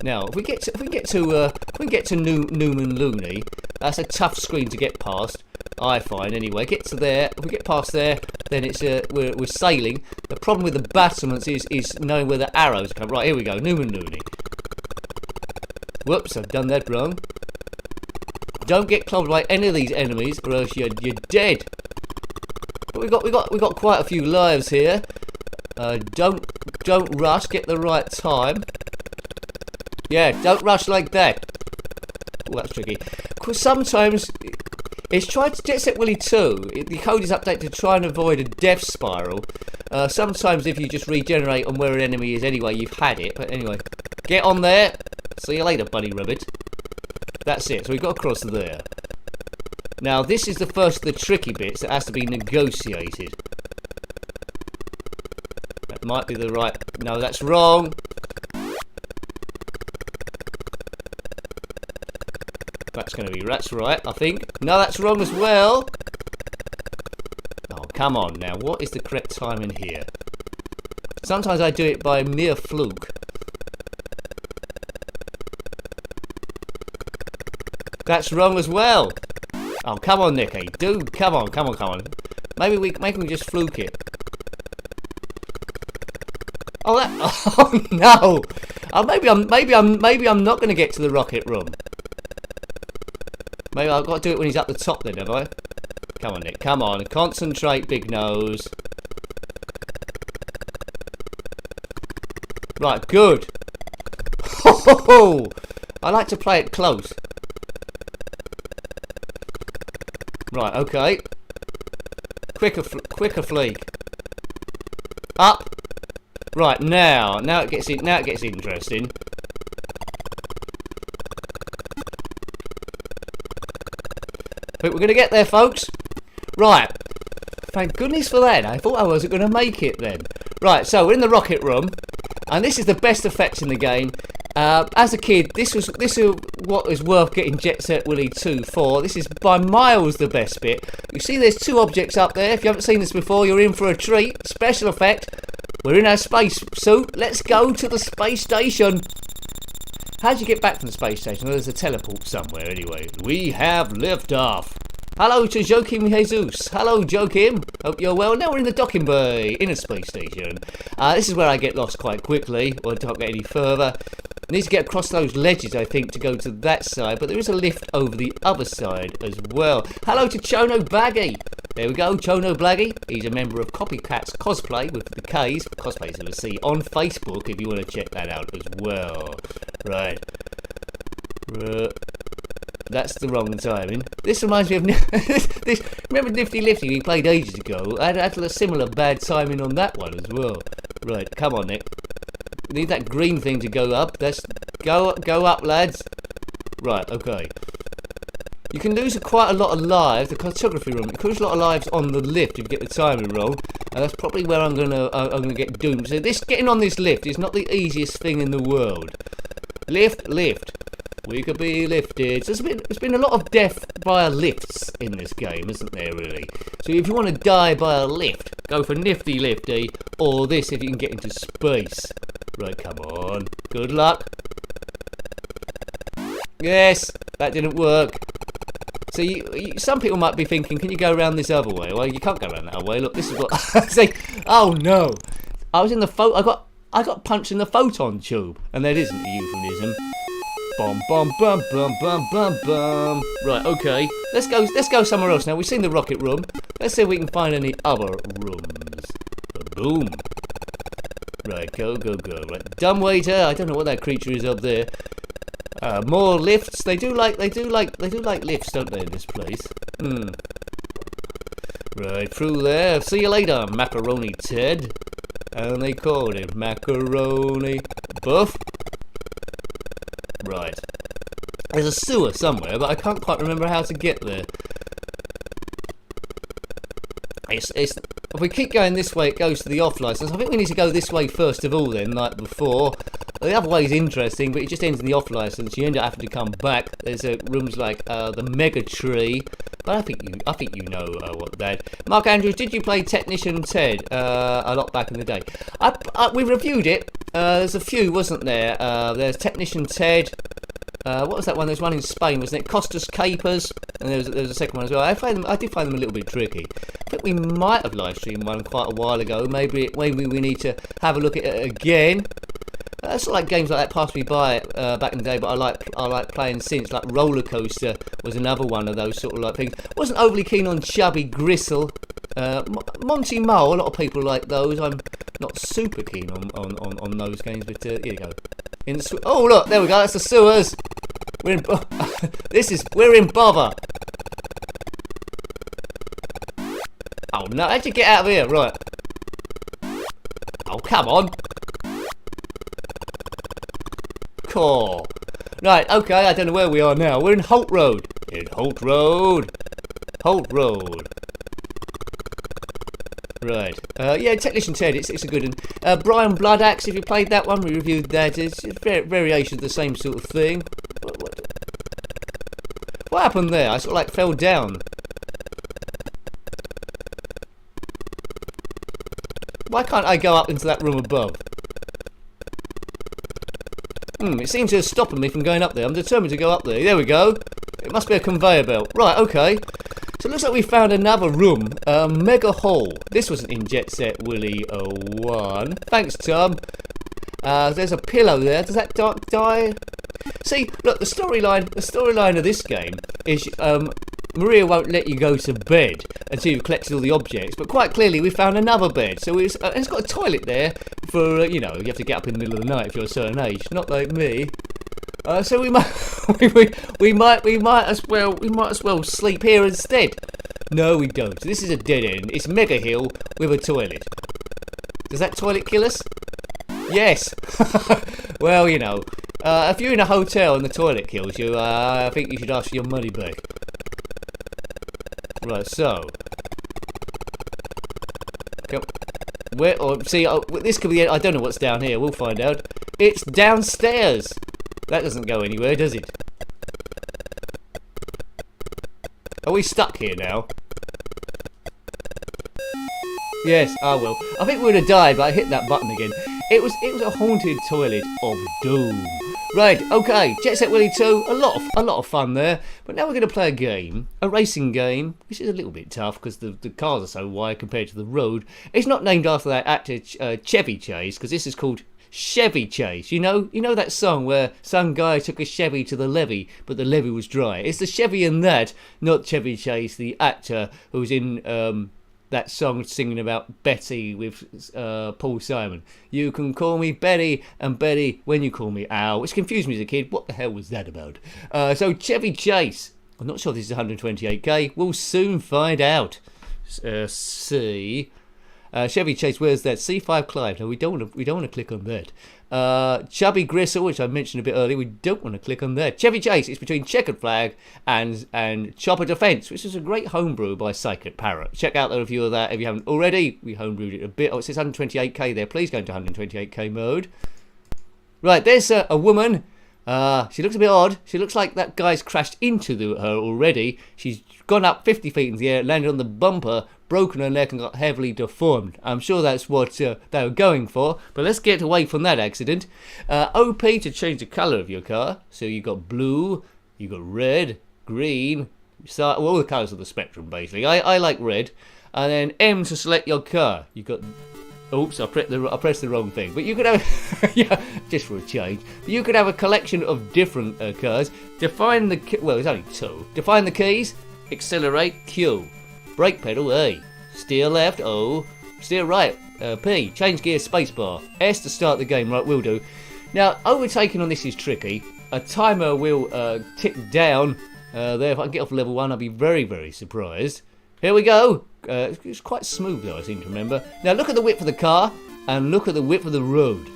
Now, if we get to Newman Looney, that's a tough screen to get past. I find anyway. Get to there. If we get past there, then it's we're sailing. The problem with the battlements is knowing where the arrows come. Right, here we go. Newman Looney. Whoops, I've done that wrong. Don't get clobbered by any of these enemies, or else you're dead. But we got quite a few lives here. Don't rush. Get the right time. Yeah, don't rush like that. Oh, that's tricky. Because sometimes it's tried to Jet Set Willy 2. The code is updated to try and avoid a death spiral. Sometimes if you just regenerate on where an enemy is anyway, you've had it. But anyway, get on there. See you later, Bunny Rabbit. That's it. So we've got to cross there. Now, this is the first of the tricky bits that has to be negotiated. That might be the right... No, that's wrong. That's right, I think. No, that's wrong as well. Oh, come on now. What is the correct time in here? Sometimes I do it by mere fluke. That's wrong as well. Oh, come on, Nicky. Come on. Maybe we can just fluke it. Oh, oh no. Oh, maybe I'm not going to get to the rocket room. Maybe I've got to do it when he's up the top then, have I? Come on, Nick. Come on. Concentrate, big nose. Right, good. I like to play it close. Right, okay. Quicker fleek. Up. Right, now it gets interesting. But we're gonna get there, folks. Right. Thank goodness for that. I thought I wasn't gonna make it then. Right, so we're in the rocket room, and this is the best effects in the game. As a kid, this is what is worth getting Set Willy 2 for. This is by miles the best bit. You see there's two objects up there. If you haven't seen this before, you're in for a treat. Special effect. We're in our space suit. Let's go to the space station. How do you get back from the space station? Well, there's a teleport somewhere anyway. We have liftoff. Hello to Joachim Jesus. Hello, Joachim. Hope you're well. Now we're in the docking bay in a space station. This is where I get lost quite quickly, or don't get any further. I need to get across those ledges, I think, to go to that side, but there is a lift over the other side as well. Hello to Chono Blaggy. There we go, Chono Blaggy. He's a member of Copycats Cosplay with the K's, Cosplays with a C, on Facebook if you want to check that out as well. Right. That's the wrong timing. This reminds me of this. Remember Nifty Lifty we played ages ago? I had a similar bad timing on that one as well. Right, come on, Nick. Need that green thing to go up. Let's go up, lads. Right, okay. You can lose quite a lot of lives. The cartography room. You can lose a lot of lives on the lift if you get the timing wrong. And that's probably where I'm gonna get doomed. So getting on this lift is not the easiest thing in the world. Lift. We could be lifted. So there's been a lot of death via lifts in this game, isn't there, really? So if you want to die by a lift, go for Nifty Lifty, or this if you can get into space. Right, come on. Good luck. Yes, that didn't work. So some people might be thinking, can you go around this other way? Well, you can't go around that other way. Look, this is what I say. Oh no, I was in the I got punched in the photon tube, and that isn't a euphemism. Bum bum bum bum bum bum bum. Right, okay. Let's go somewhere else now. We've seen the rocket room. Let's see if we can find any other rooms. Boom. Right, go. Right, dumbwaiter. I don't know what that creature is up there. More lifts. They do like lifts, don't they, in this place? Right, through there. See you later, Macaroni Ted. And they called him Macaroni Buff. Right. There's a sewer somewhere, but I can't quite remember how to get there. If we keep going this way, it goes to the off license. I think we need to go this way first of all then, like before. The other way is interesting, but it just ends in the off license. You end up having to come back. There's rooms like the Mega Tree, but I think you know what that. Mark Andrews, did you play Technician Ted a lot back in the day? We reviewed it. There's a few, wasn't there? There's Technician Ted. What was that one? There's one in Spain, wasn't it? Costas Capers, and there was a second one as well. I did find them a little bit tricky. I think we might have live streamed one quite a while ago. Maybe we need to have a look at it again. Sort of like games like that passed me by back in the day, but I like playing since. Like Roller Coaster was another one of those sort of like things. Wasn't overly keen on Chubby Gristle. Monty Mole, a lot of people like those. I'm not super keen on those games, but here you go. Oh look, there we go. That's the sewers. We're in bother. Oh no! How'd you get out of here? Right. Oh come on. Cool. Right, okay, I don't know where we are now. We're in Holt Road. Holt Road. Right. Yeah, Technician Ted, it's a good one. Brian Bloodaxe, if you played that one, we reviewed that. It's variation of the same sort of thing. What happened there? I sort of like fell down. Why can't I go up into that room above? It seems to have stopped me from going up there. I'm determined to go up there. There we go. It must be a conveyor belt. Right, okay. So it looks like we found another room. Mega Hall. This wasn't in Set Willy 1. Thanks, Tom. There's a pillow there. Does that die? See, look, the storyline of this game is Maria won't let you go to bed until you've collected all the objects, but quite clearly we found another bed. So it's got a toilet there for, you have to get up in the middle of the night if you're a certain age, not like me. So we might as well sleep here instead. No, we don't. This is a dead end. It's Mega Hill with a toilet. Does that toilet kill us? Yes. Well, you know, if you're in a hotel and the toilet kills you, I think you should ask for your money back. Right, so. Where? Or see, this could be. I don't know what's down here. We'll find out. It's downstairs. That doesn't go anywhere, does it? Are we stuck here now? Yes, I will. I think we would have died, but I hit that button again. It was a haunted toilet of doom. Right, okay, Set Willy 2, a lot of fun there. But now we're going to play a game, a racing game, which is a little bit tough because the cars are so wide compared to the road. It's not named after that actor Chevy Chase, because this is called Chevy Chase. You know that song where some guy took a Chevy to the levee, but the levee was dry. It's the Chevy in that, not Chevy Chase, the actor who's in that song singing about Betty with Paul Simon. You can call me Betty, and Betty when you call me Al. Which confused me as a kid. What the hell was that about? So Chevy Chase. I'm not sure this is 128k. We'll soon find out. C. Chevy Chase, where's that? C5 Clive. No, we don't want to click on that. Chubby Gristle, which I mentioned a bit earlier, we don't want to click on that. Chevy Chase is between Checkered Flag and Chopper Defense, which is a great homebrew by Psychic Parrot. Check out the review of that if you haven't already. We homebrewed it a bit. Oh, it says 128k there. Please go into 128k mode. Right, there's a woman. She looks a bit odd. She looks like that guy's crashed into her already. She's gone up 50 feet in the air, landed on the bumper, broken her neck and got heavily deformed. I'm sure that's what they were going for, but let's get away from that accident. OP to change the colour of your car. So you got blue, you got red, green, all the colours of the spectrum basically. I like red. And then M to select your car. You got... Oops, I pressed the wrong thing. But you could have, yeah, just for a change. But you could have a collection of different cars. Define the, well, it's only two. Define the keys. Accelerate, Q. Brake pedal, A. Steer left, O. Steer right, P. Change gear, spacebar. S to start the game. Right, will do. Now, overtaking on this is tricky. A timer will tick down there. If I can get off level 1, I'll be very, very surprised. Here we go. It's quite smooth though, I seem to remember. Now look at the width of the car and look at the width of the road.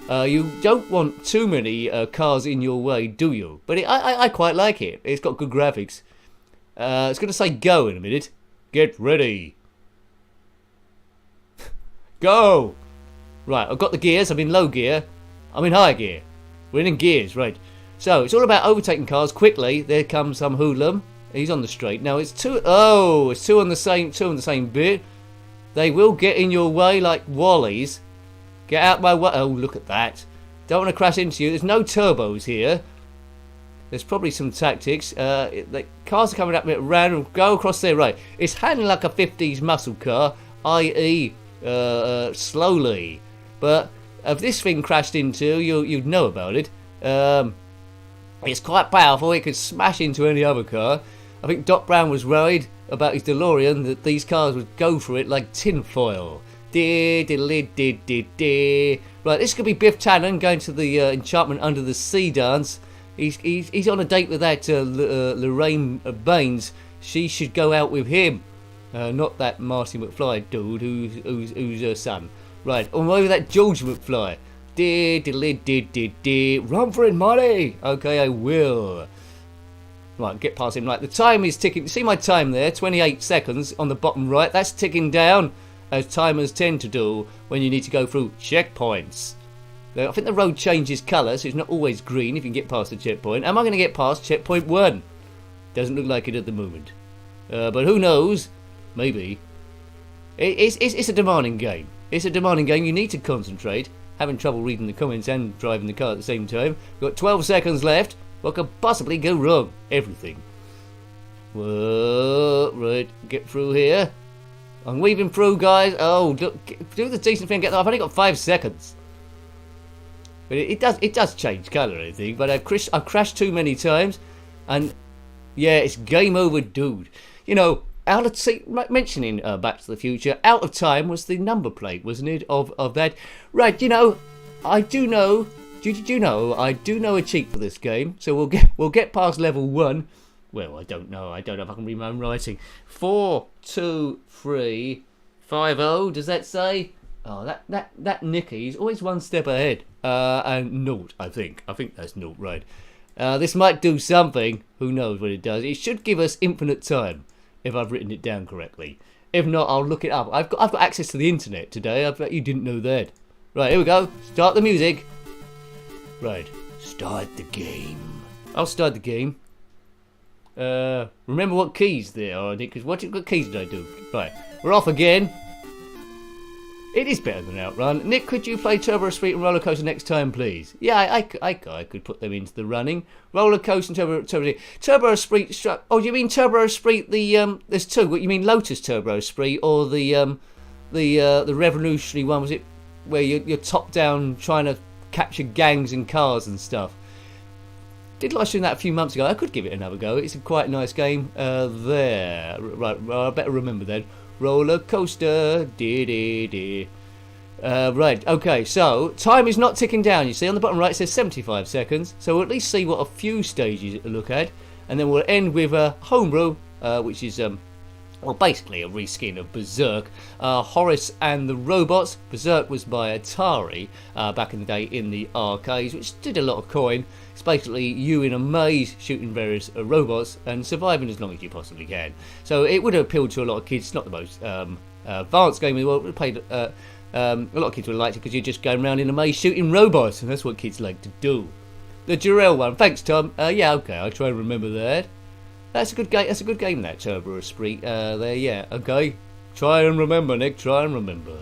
You don't want too many cars in your way, do you? But I quite like it. It's got good graphics. It's going to say go in a minute. Get ready. Go. Right, I've got the gears. I'm in low gear. I'm in high gear. We're in gears, right. So it's all about overtaking cars quickly. There comes some hoodlum. He's on the straight. Now it's two. Oh, it's two on the same bit. They will get in your way like Wallies. Get out my way. Oh, look at that. Don't want to crash into you. There's no turbos here. There's probably some tactics. The cars are coming up at random. Go across there, right. It's handling like a 50s muscle car, i.e. Slowly. But if this thing crashed into, you'd know about it. It's quite powerful. It could smash into any other car. I think Doc Brown was worried about his DeLorean that these cars would go for it like tinfoil. Right, this could be Biff Tannen going to the Enchantment Under the Sea dance. He's on a date with that Lorraine Baines. She should go out with him, not that Marty McFly dude who's her son. Right, or maybe that George McFly. Run for it, Marty. Okay, I will. Right, get past him. Right, the time is ticking. See my time there? 28 seconds on the bottom right. That's ticking down, as timers tend to do when you need to go through checkpoints. Now, I think the road changes colour, so it's not always green if you can get past the checkpoint. Am I going to get past checkpoint 1? Doesn't look like it at the moment. But who knows? Maybe. It's a demanding game. It's a demanding game. You need to concentrate. Having trouble reading the comments and driving the car at the same time. We've got 12 seconds left. What could possibly go wrong? Everything. Whoa, right, get through here. I'm weaving through, guys. Oh, look, do the decent thing. I've only got 5 seconds. But it does change colour, I think. But I've crashed too many times, and yeah, it's game over, dude. You know, mentioning Back to the Future, Out of Time was the number plate, wasn't it? Of that, right? You know, I do know. I do know a cheat for this game, so we'll get past level 1, Well, I don't know. I don't know if I can read my own writing. 4, 2, 3, 5, 0. Does that say? Oh, that Nicky is always one step ahead. And naught, I think. I think that's naught, right. This might do something. Who knows what it does. It should give us infinite time, if I've written it down correctly. If not, I'll look it up. I've got access to the internet today. I bet you didn't know that. Right, here we go. Start the music. Right, start the game. I'll start the game. Remember what keys there are, Nick, because what keys did I do? Right, we're off again. It is better than Outrun. Nick, could you play Turbo Street and Roller Coaster next time, please? Yeah, I could put them into the running. Roller Coaster and Turbo Street. Oh, you mean Turbo Street? There's two. What you mean, Lotus Turbo Street or the revolutionary one? Was it where you're top down trying to capture gangs and cars and stuff? Did live stream that a few months ago. I could give it another go. It's a quite nice game. There. Right, I better remember then. Roller coaster. Right, okay, so time is not ticking down. You see on the bottom right it says 75 seconds. So we'll at least see what a few stages to look at. And then we'll end with Homebrew, which is well, basically a reskin of Berserk. Horace and the Robots. Berserk was by Atari back in the day in the arcades, which did a lot of coin. It's basically you in a maze shooting various robots and surviving as long as you possibly can. So it would have appealed to a lot of kids. It's not the most advanced game in the world. A lot of kids would have liked it because you're just going around in a maze shooting robots, and that's what kids like to do. The Jarrell one. Thanks, Tom. Yeah, okay, I'll try and remember that. That's a good game. That's a good game, that Turbo Esprit. There, yeah. Okay. Try and remember, Nick. Try and remember.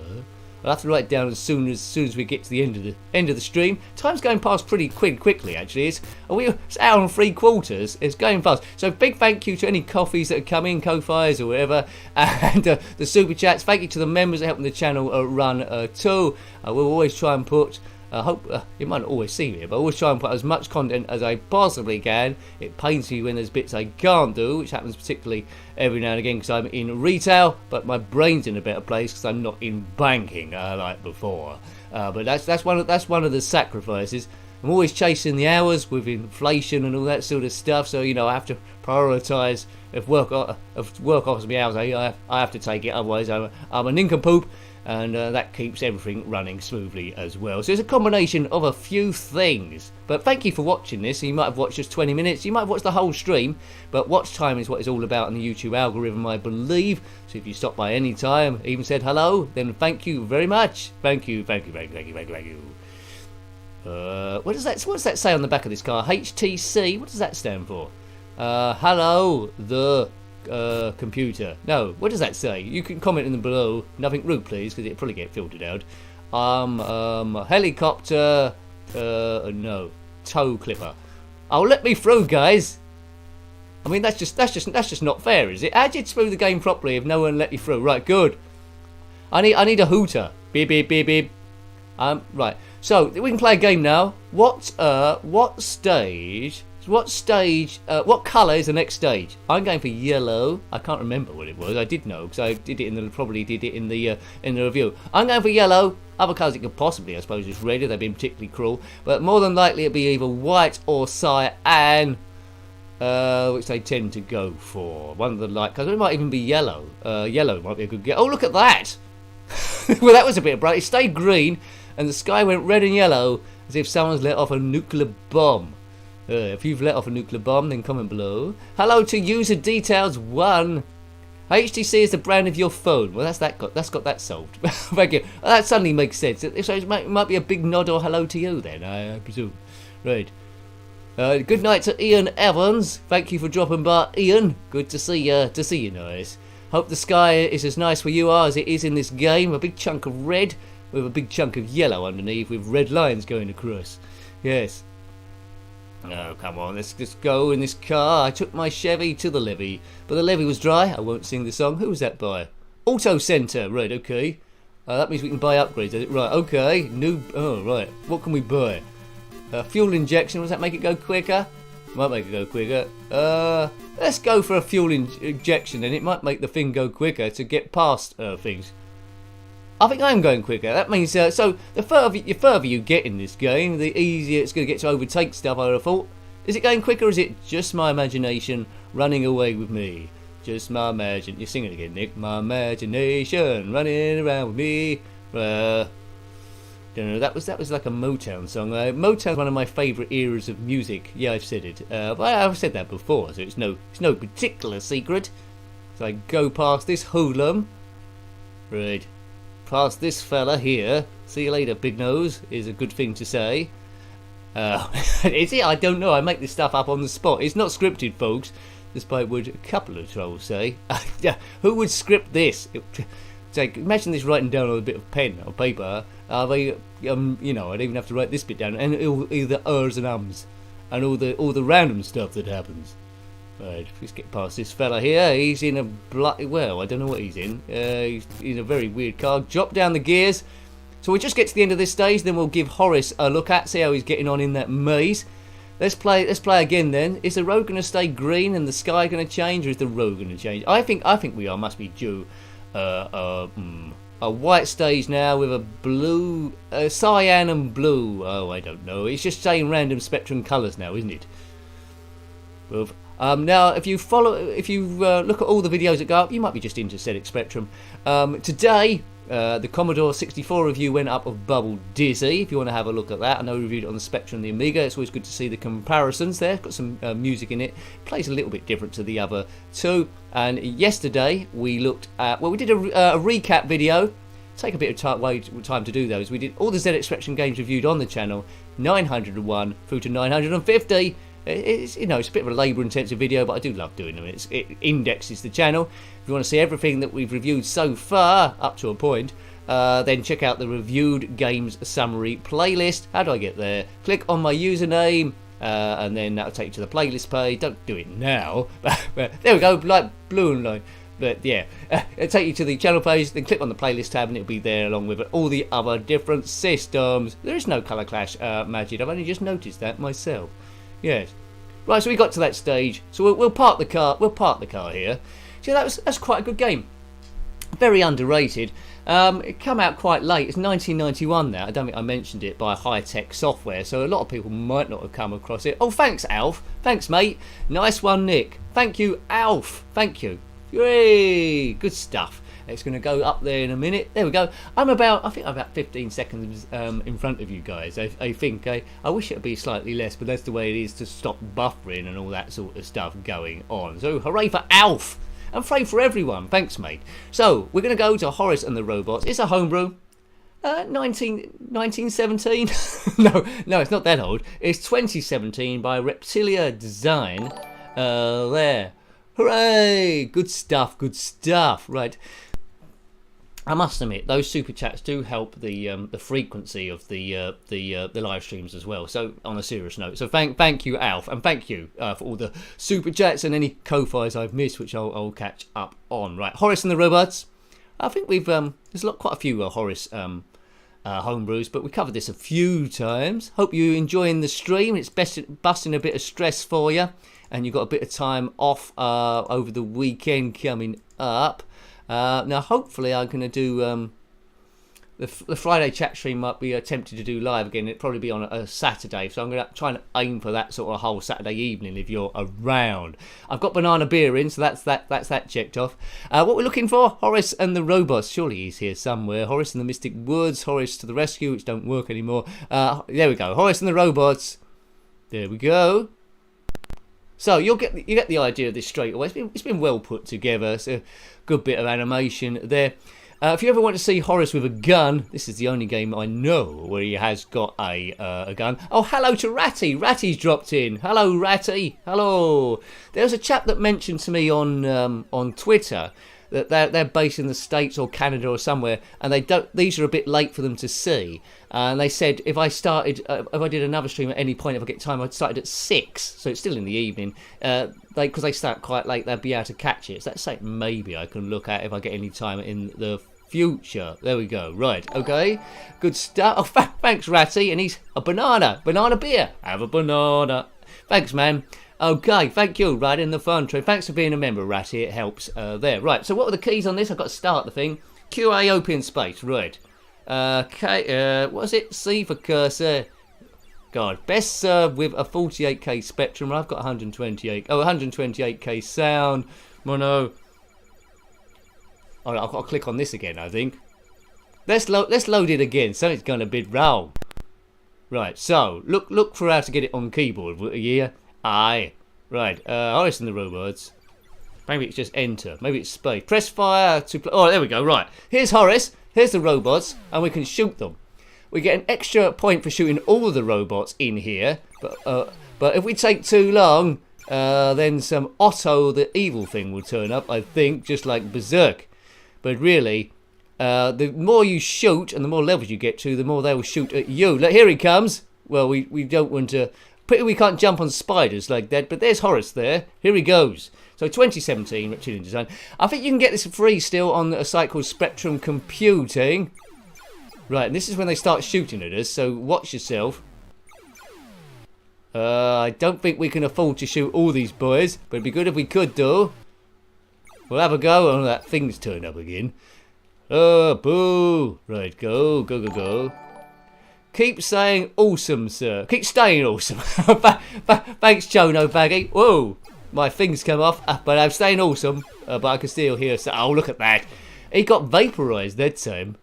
I'll have to write it down as soon as we get to the end of the stream. Time's going past pretty quickly, actually. It's hour and 3/4. It's going fast. So big thank you to any coffees that are coming, Ko-Fis or whatever, and the super chats. Thank you to the members that helping the channel run too. We'll always try and put. I hope you might not always see me, but I always try and put as much content as I possibly can. It pains me when there's bits I can't do, which happens particularly every now and again because I'm in retail, but my brain's in a better place because I'm not in banking like before. But that's one of the sacrifices. I'm always chasing the hours with inflation and all that sort of stuff, so you know I have to prioritise. If work offers me hours, I have to take it. Otherwise, I'm a nincompoop. And that keeps everything running smoothly as well. So it's a combination of a few things. But thank you for watching this. You might have watched just 20 minutes. You might have watched the whole stream. But watch time is what it's all about in the YouTube algorithm, I believe. So if you stop by any time, even said hello, then thank you very much. Thank you. What does that say on the back of this car? HTC. What does that stand for? Hello, the computer. No, what does that say? You can comment in the below. Nothing rude, please, because it'll probably get filtered out. Helicopter. No, toe clipper. Oh, let me through, guys. I mean, that's just not fair, is it? How do you through the game properly if no one let you through? Right, good. I need a hooter. Beep beep beep beep. Right. So we can play a game now. What stage? What colour is the next stage? I'm going for yellow. I can't remember what it was. I did know because I probably did it in the review. I'm going for yellow. Other colours it could possibly, I suppose, is red if they've been particularly cruel. But more than likely it'll be either white or cyan, which they tend to go for. One of the light colours. It might even be yellow. Yellow might be a good get. Oh, look at that! Well, that was a bit bright. It stayed green, and the sky went red and yellow as if someone's let off a nuclear bomb. If you've let off a nuclear bomb, then comment below. Hello to user details 1. HTC is the brand of your phone. Well, that's got that solved. Thank you. That suddenly makes sense. So it might be a big nod or hello to you then, I presume. Right. Good night to Ian Evans. Thank you for dropping by, Ian. Good to see you, nice. Hope the sky is as nice where you are as it is in this game. A big chunk of red with a big chunk of yellow underneath with red lines going across. Yes. Oh, come on, let's just go in this car. I took my Chevy to the levee, but the levee was dry. I won't sing the song. Who was that by? Auto Centre. Right, okay. That means we can buy upgrades. Right, okay. Oh, right. What can we buy? Fuel injection. Does that make it go quicker? Might make it go quicker. Let's go for a fuel injection, and it might make the thing go quicker to get past things. I think I'm going quicker. That means, so the further you get in this game, the easier it's going to get to overtake stuff, I would have thought. Is it going quicker, or is it just my imagination running away with me? Just my imagine. You're singing again, Nick. My imagination running around with me. Don't know. That was like a Motown song. Motown's one of my favourite eras of music. Yeah, I've said it. But I've said that before, so it's no particular secret. So I go past this hoodlum. Right. Past this fella here. See you later, big nose, is a good thing to say. Is it? I don't know. I make this stuff up on the spot. It's not scripted, folks, despite what a couple of trolls say. Who would script this? Imagine this writing down on a bit of pen or paper. I'd even have to write this bit down, and either ers and ums, and all the random stuff that happens. Right, let's get past this fella here. He's in a I don't know what he's in. He's in a very weird car. Drop down the gears. So we'll just get to the end of this stage, then we'll give Horace a look at, see how he's getting on in that maze. Let's play again then. Is the road going to stay green and the sky going to change, or is the road going to change? I think we must be due a white stage now with a blue, cyan and blue. Oh, I don't know. It's just saying random spectrum colours now, isn't it? Now, if you look at all the videos that go up, you might be just into Set Spectrum. Today, the Commodore 64 review went up of Bubble Dizzy. If you want to have a look at that, I know we reviewed it on the Spectrum and the Amiga. It's always good to see the comparisons there. It's got some music in it. Plays a little bit different to the other two. And yesterday we looked at, we did a recap video. Take a bit of time to do those. We did all the ZX Spectrum games reviewed on the channel, 901 through to 950. It's a bit of a labour-intensive video, but I do love doing them. It indexes the channel. If you want to see everything that we've reviewed so far, up to a point, then check out the Reviewed Games Summary playlist. How do I get there? Click on my username, and then that'll take you to the playlist page. Don't do it now. But there we go, like blue and line. But yeah, it'll take you to the channel page, then click on the playlist tab and it'll be there along with all the other different systems. There is no colour clash, Majid. I've only just noticed that myself. Yes. Right, so we got to that stage. So we'll park the car. We'll park the car here. So that's quite a good game. Very underrated. It came out quite late. It's 1991 now. I don't think I mentioned it, by high-tech software, so a lot of people might not have come across it. Oh, thanks, Alf. Thanks, mate. Nice one, Nick. Thank you, Alf. Thank you. Yay! Good stuff. It's going to go up there in a minute. There we go. I think I'm about 15 seconds in front of you guys. I think. I wish it would be slightly less, but that's the way it is to stop buffering and all that sort of stuff going on. So hooray for Alf! And hooray for everyone. Thanks, mate. So we're going to go to Horace and the Robots. It's a homebrew. 1917? no, it's not that old. It's 2017 by Reptilia Design. There. Hooray! Good stuff, good stuff. Right. I must admit, those super chats do help the frequency of the live streams as well. So on a serious note, so thank you, Alf, and thank you for all the super chats and any Ko-Fis I've missed, which I'll catch up on. Right, Horace and the Robots. I think we've there's quite a few Horace homebrews, but we covered this a few times. Hope you're enjoying the stream. It's busting a bit of stress for you, and you've got a bit of time off over the weekend coming up. Now, hopefully, I'm going to do the Friday chat stream. Might be attempted to do live again. It'll probably be on a Saturday, so I'm going to try and aim for that sort of whole Saturday evening if you're around. I've got banana beer in, so that's that checked off. What we're looking for: Horace and the Robots. Surely he's here somewhere. Horace and the Mystic Woods. Horace to the rescue, which don't work anymore. There we go. Horace and the Robots. There we go. So you get the idea of this straight away. It's been well put together. It's a good bit of animation there. If you ever want to see Horace with a gun, this is the only game I know where he has got a gun. Oh, hello to Ratty. Ratty's dropped in. Hello, Ratty. Hello. There was a chap that mentioned to me on Twitter that they're based in the States or Canada or somewhere, and these are a bit late for them to see. And they said if I did another stream at any point, if I get time, I'd start at 6, so it's still in the evening. Because they start quite late, they'd be able to catch it. So that's something maybe I can look at if I get any time in the future. There we go. Right. Okay. Good stuff. Oh, thanks, Ratty. And he's a banana beer. Have a banana. Thanks, man. Okay, thank you, right in the fun tree. Thanks for being a member, Ratty, it helps there. Right, so what were the keys on this? I've got to start the thing. QA open space, right. Okay, what is it? C for cursor. God, best served with a 48k Spectrum. I've got 128. Oh, 128k sound. Mono. Oh, I'll click on this again, I think. Let's load it again. Something's gone a bit wrong. Right, so look for how to get it on keyboard. Yeah, aye. Right, Horace and the robots. Maybe it's just enter. Maybe it's space. Press fire to play. Oh, there we go. Right, here's Horace. Here's the robots, and we can shoot them. We get an extra point for shooting all of the robots in here. But if we take too long, then some Otto, the evil thing, will turn up. I think, just like Berserk. But really, the more you shoot and the more levels you get to, the more they will shoot at you. Look, here he comes. Well, we don't want to. We can't jump on spiders like that. But there's Horace there. Here he goes. So 2017 Reptilian Design. I think you can get this free still on a site called Spectrum Computing. Right, and this is when they start shooting at us, so watch yourself. I don't think we can afford to shoot all these boys, but it'd be good if we could do. We'll have a go. Oh, that thing's turned up again. Oh, boo. Right, go. Keep saying awesome, sir. Keep staying awesome. Thanks, Chono Baggy. Whoa, my thing's come off, but I'm staying awesome. But I can still hear. Oh, look at that. He got vaporized that time.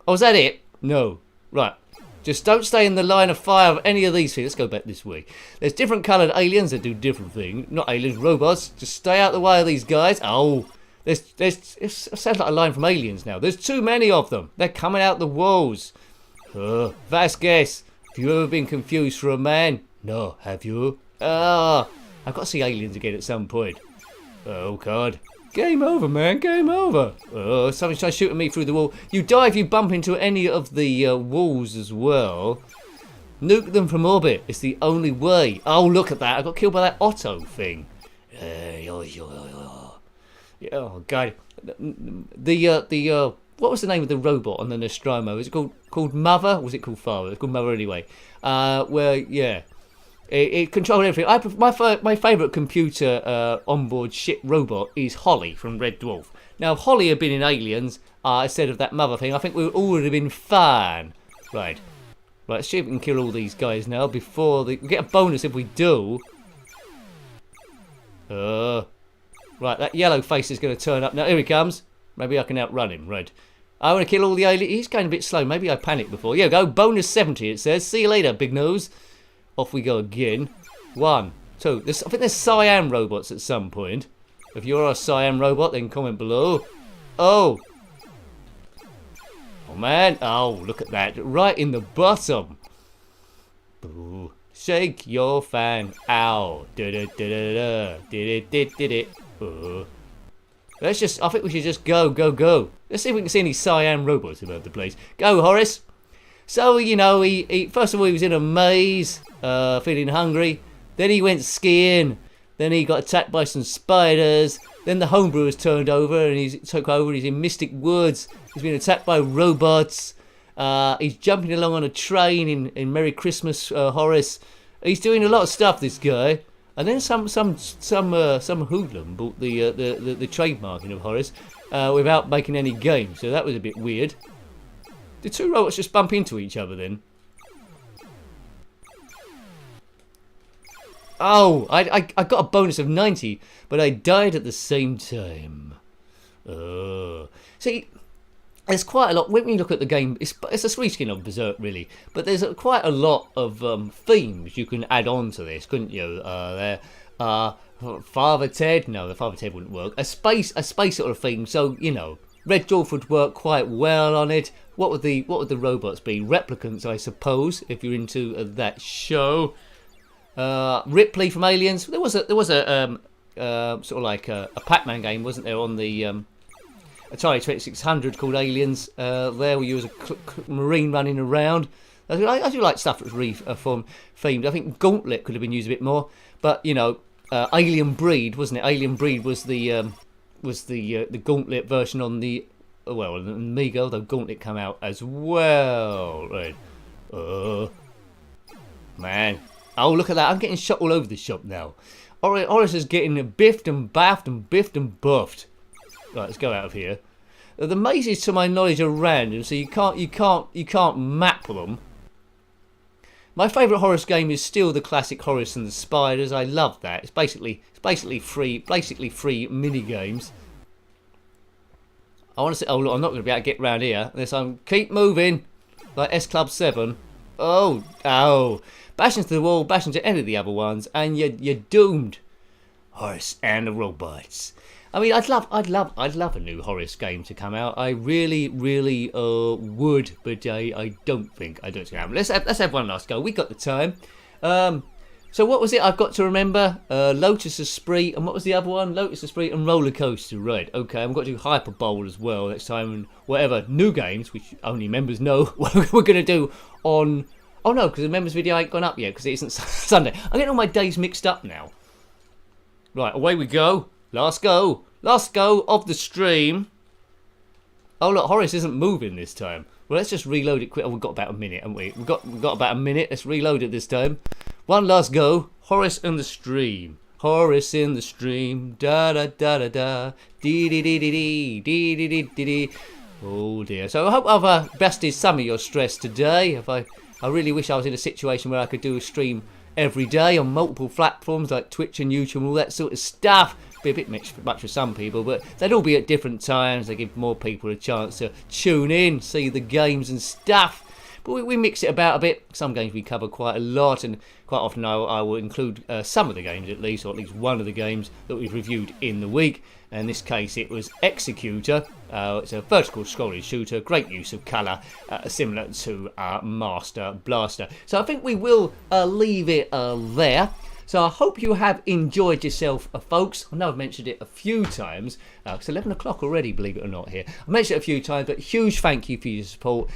Oh, is that it? No. Right. Just don't stay in the line of fire of any of these things. Let's go back this way. There's different coloured aliens that do different things. Not aliens, robots. Just stay out of the way of these guys. Oh, it sounds like a line from Aliens now. There's too many of them. They're coming out the walls. Vasquez, have you ever been confused for a man? No, have you? I've got to see Aliens again at some point. Oh, God. Game over, man. Game over. Oh, somebody's trying to shoot at me through the wall. You die if you bump into any of the walls as well. Nuke them from orbit. It's the only way. Oh, look at that. I got killed by that Otto thing. Oh, God. What was the name of the robot on the Nostromo? Is it called Mother? Or was it called Father? It's called Mother anyway. Yeah. It controlled everything. My favourite computer onboard ship robot is Holly from Red Dwarf. Now, if Holly had been in Aliens instead of that mother thing, I think we all would have been fine. Right, let's see if we can kill all these guys now before we get a bonus if we do. Right, that yellow face is going to turn up now. Here he comes. Maybe I can outrun him. Right. I want to kill all the aliens. He's going a bit slow. Maybe I panicked before. Yeah, go. Bonus 70, it says. See you later, big nose. Off we go again. 1, 2. I think there's cyan robots at some point. If you're a cyan robot, then comment below. Oh, man. Oh, look at that. Right in the bottom. Ooh. Shake your fan. Ow. Let's just. I think we should just go. Let's see if we can see any cyan robots about the place. Go, Horace. So, you know, he first of all, he was in a maze, feeling hungry. Then he went skiing. Then he got attacked by some spiders. Then the homebrew was turned over and he took over. He's in Mystic Woods. He's been attacked by robots. He's jumping along on a train in Merry Christmas, Horace. He's doing a lot of stuff, this guy. And then some hoodlum bought the trademarking of Horace without making any game. So that was a bit weird. Did two robots just bump into each other then? Oh, I got a bonus of 90, but I died at the same time. See, there's quite a lot. When we look at the game, it's a reskin of Berserk, really. But there's quite a lot of themes you can add on to this, couldn't you? Father Ted? No, the Father Ted wouldn't work. A space sort of theme. So, you know, Red Dwarf would work quite well on it. What would the robots be? Replicants, I suppose, if you're into that show. Ripley from Aliens. There was a sort of like a Pac-Man game, wasn't there, on the Atari 2600 called Aliens? There where you was a marine running around. I do like stuff that's reform themed. I think Gauntlet could have been used a bit more, but you know, Alien Breed, wasn't it? Alien Breed was the Gauntlet version on the Amiga, though Gauntlet come out as well. Right. Man. Oh, look at that. I'm getting shot all over the shop now. Horace is getting biffed and baffed and biffed and buffed. Right, let's go out of here. The mazes, to my knowledge, are random, so you can't map them. My favourite Horace game is still the classic Horace and the Spiders. I love that. It's basically free mini games. I want to say, oh look, I'm not going to be able to get round here unless I'm keep moving like S Club 7. Oh, bash into the wall, bash into any of the other ones, and you're doomed. Horace and the robots. I mean, I'd love a new Horace game to come out. I really would, but I don't think it's gonna happen. Let's have one last go. We got the time. So what was it I've got to remember? Lotus Esprit, and what was the other one? Lotus Esprit and Roller Coaster, right. Okay, I've got to do Hyper Bowl as well next time, and whatever new games, which only members know, what we're going to do on... Oh no, because the members video ain't gone up yet, because it isn't Sunday. I'm getting all my days mixed up now. Right, away we go. Last go of the stream. Oh look, Horace isn't moving this time. Well, let's just reload it quick. Oh, we've got about a minute, haven't we? We've got about a minute. Let's reload it this time. One last go. Horace in the stream. Horace in the stream. Da da da da da. Dee dee dee dee dee dee dee dee dee dee. Oh dear. So I hope I've bested some of your stress today. I really wish I was in a situation where I could do a stream every day on multiple platforms like Twitch and YouTube and all that sort of stuff. Be a bit much for some people, but they'd all be at different times. They give more people a chance to tune in, see the games and stuff. But we mix it about a bit. Some games we cover quite a lot, and quite often I will include some of the games at least, or at least one of the games that we've reviewed in the week. In this case it was Executor. It's a vertical scrolling shooter, great use of colour, similar to Master Blaster. So I think we will leave it there. So I hope you have enjoyed yourself, folks. I know I've mentioned it a few times. It's 11 o'clock already, believe it or not, here. I mentioned it a few times, but huge thank you for your support.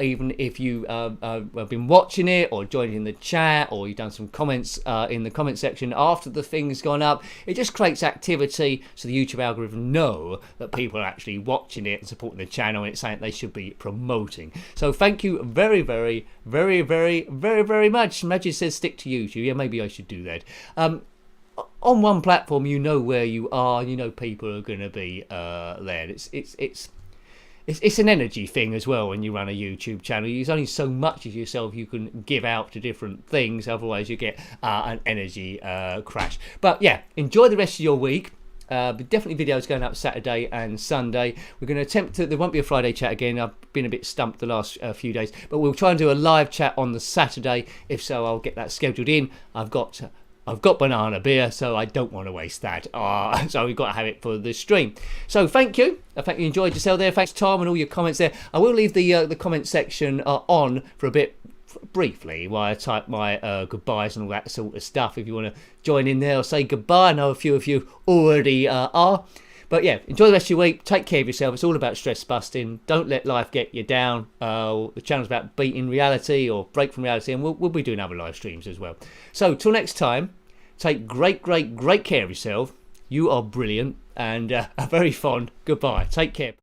Even if you have been watching it or joining in the chat, or you've done some comments in the comment section after the thing's gone up. It just creates activity so the YouTube algorithm know that people are actually watching it and supporting the channel, and it's something they should be promoting. So thank you very much. Magic says stick to YouTube. Yeah, maybe I should do that. On one platform, you know where you are. You know people are going to be there. It's an energy thing as well when you run a YouTube channel. There's only so much of yourself you can give out to different things. Otherwise, you get an energy crash. But yeah, enjoy the rest of your week. Definitely videos going up Saturday and Sunday. We're going to attempt to... There won't be a Friday chat again. I've been a bit stumped the last few days. But we'll try and do a live chat on the Saturday. If so, I'll get that scheduled in. I've got banana beer, so I don't want to waste that. So we've got to have it for the stream. So thank you. I think you enjoyed yourself there. Thanks, Tom, and all your comments there. I will leave the comment section on for a bit briefly while I type my goodbyes and all that sort of stuff. If you want to join in there or say goodbye, I know a few of you already are. But yeah, enjoy the rest of your week. Take care of yourself. It's all about stress busting. Don't let life get you down. The channel's about beating reality or break from reality, and we'll be doing other live streams as well. So till next time, take great care of yourself. You are brilliant, and a very fond goodbye. Take care.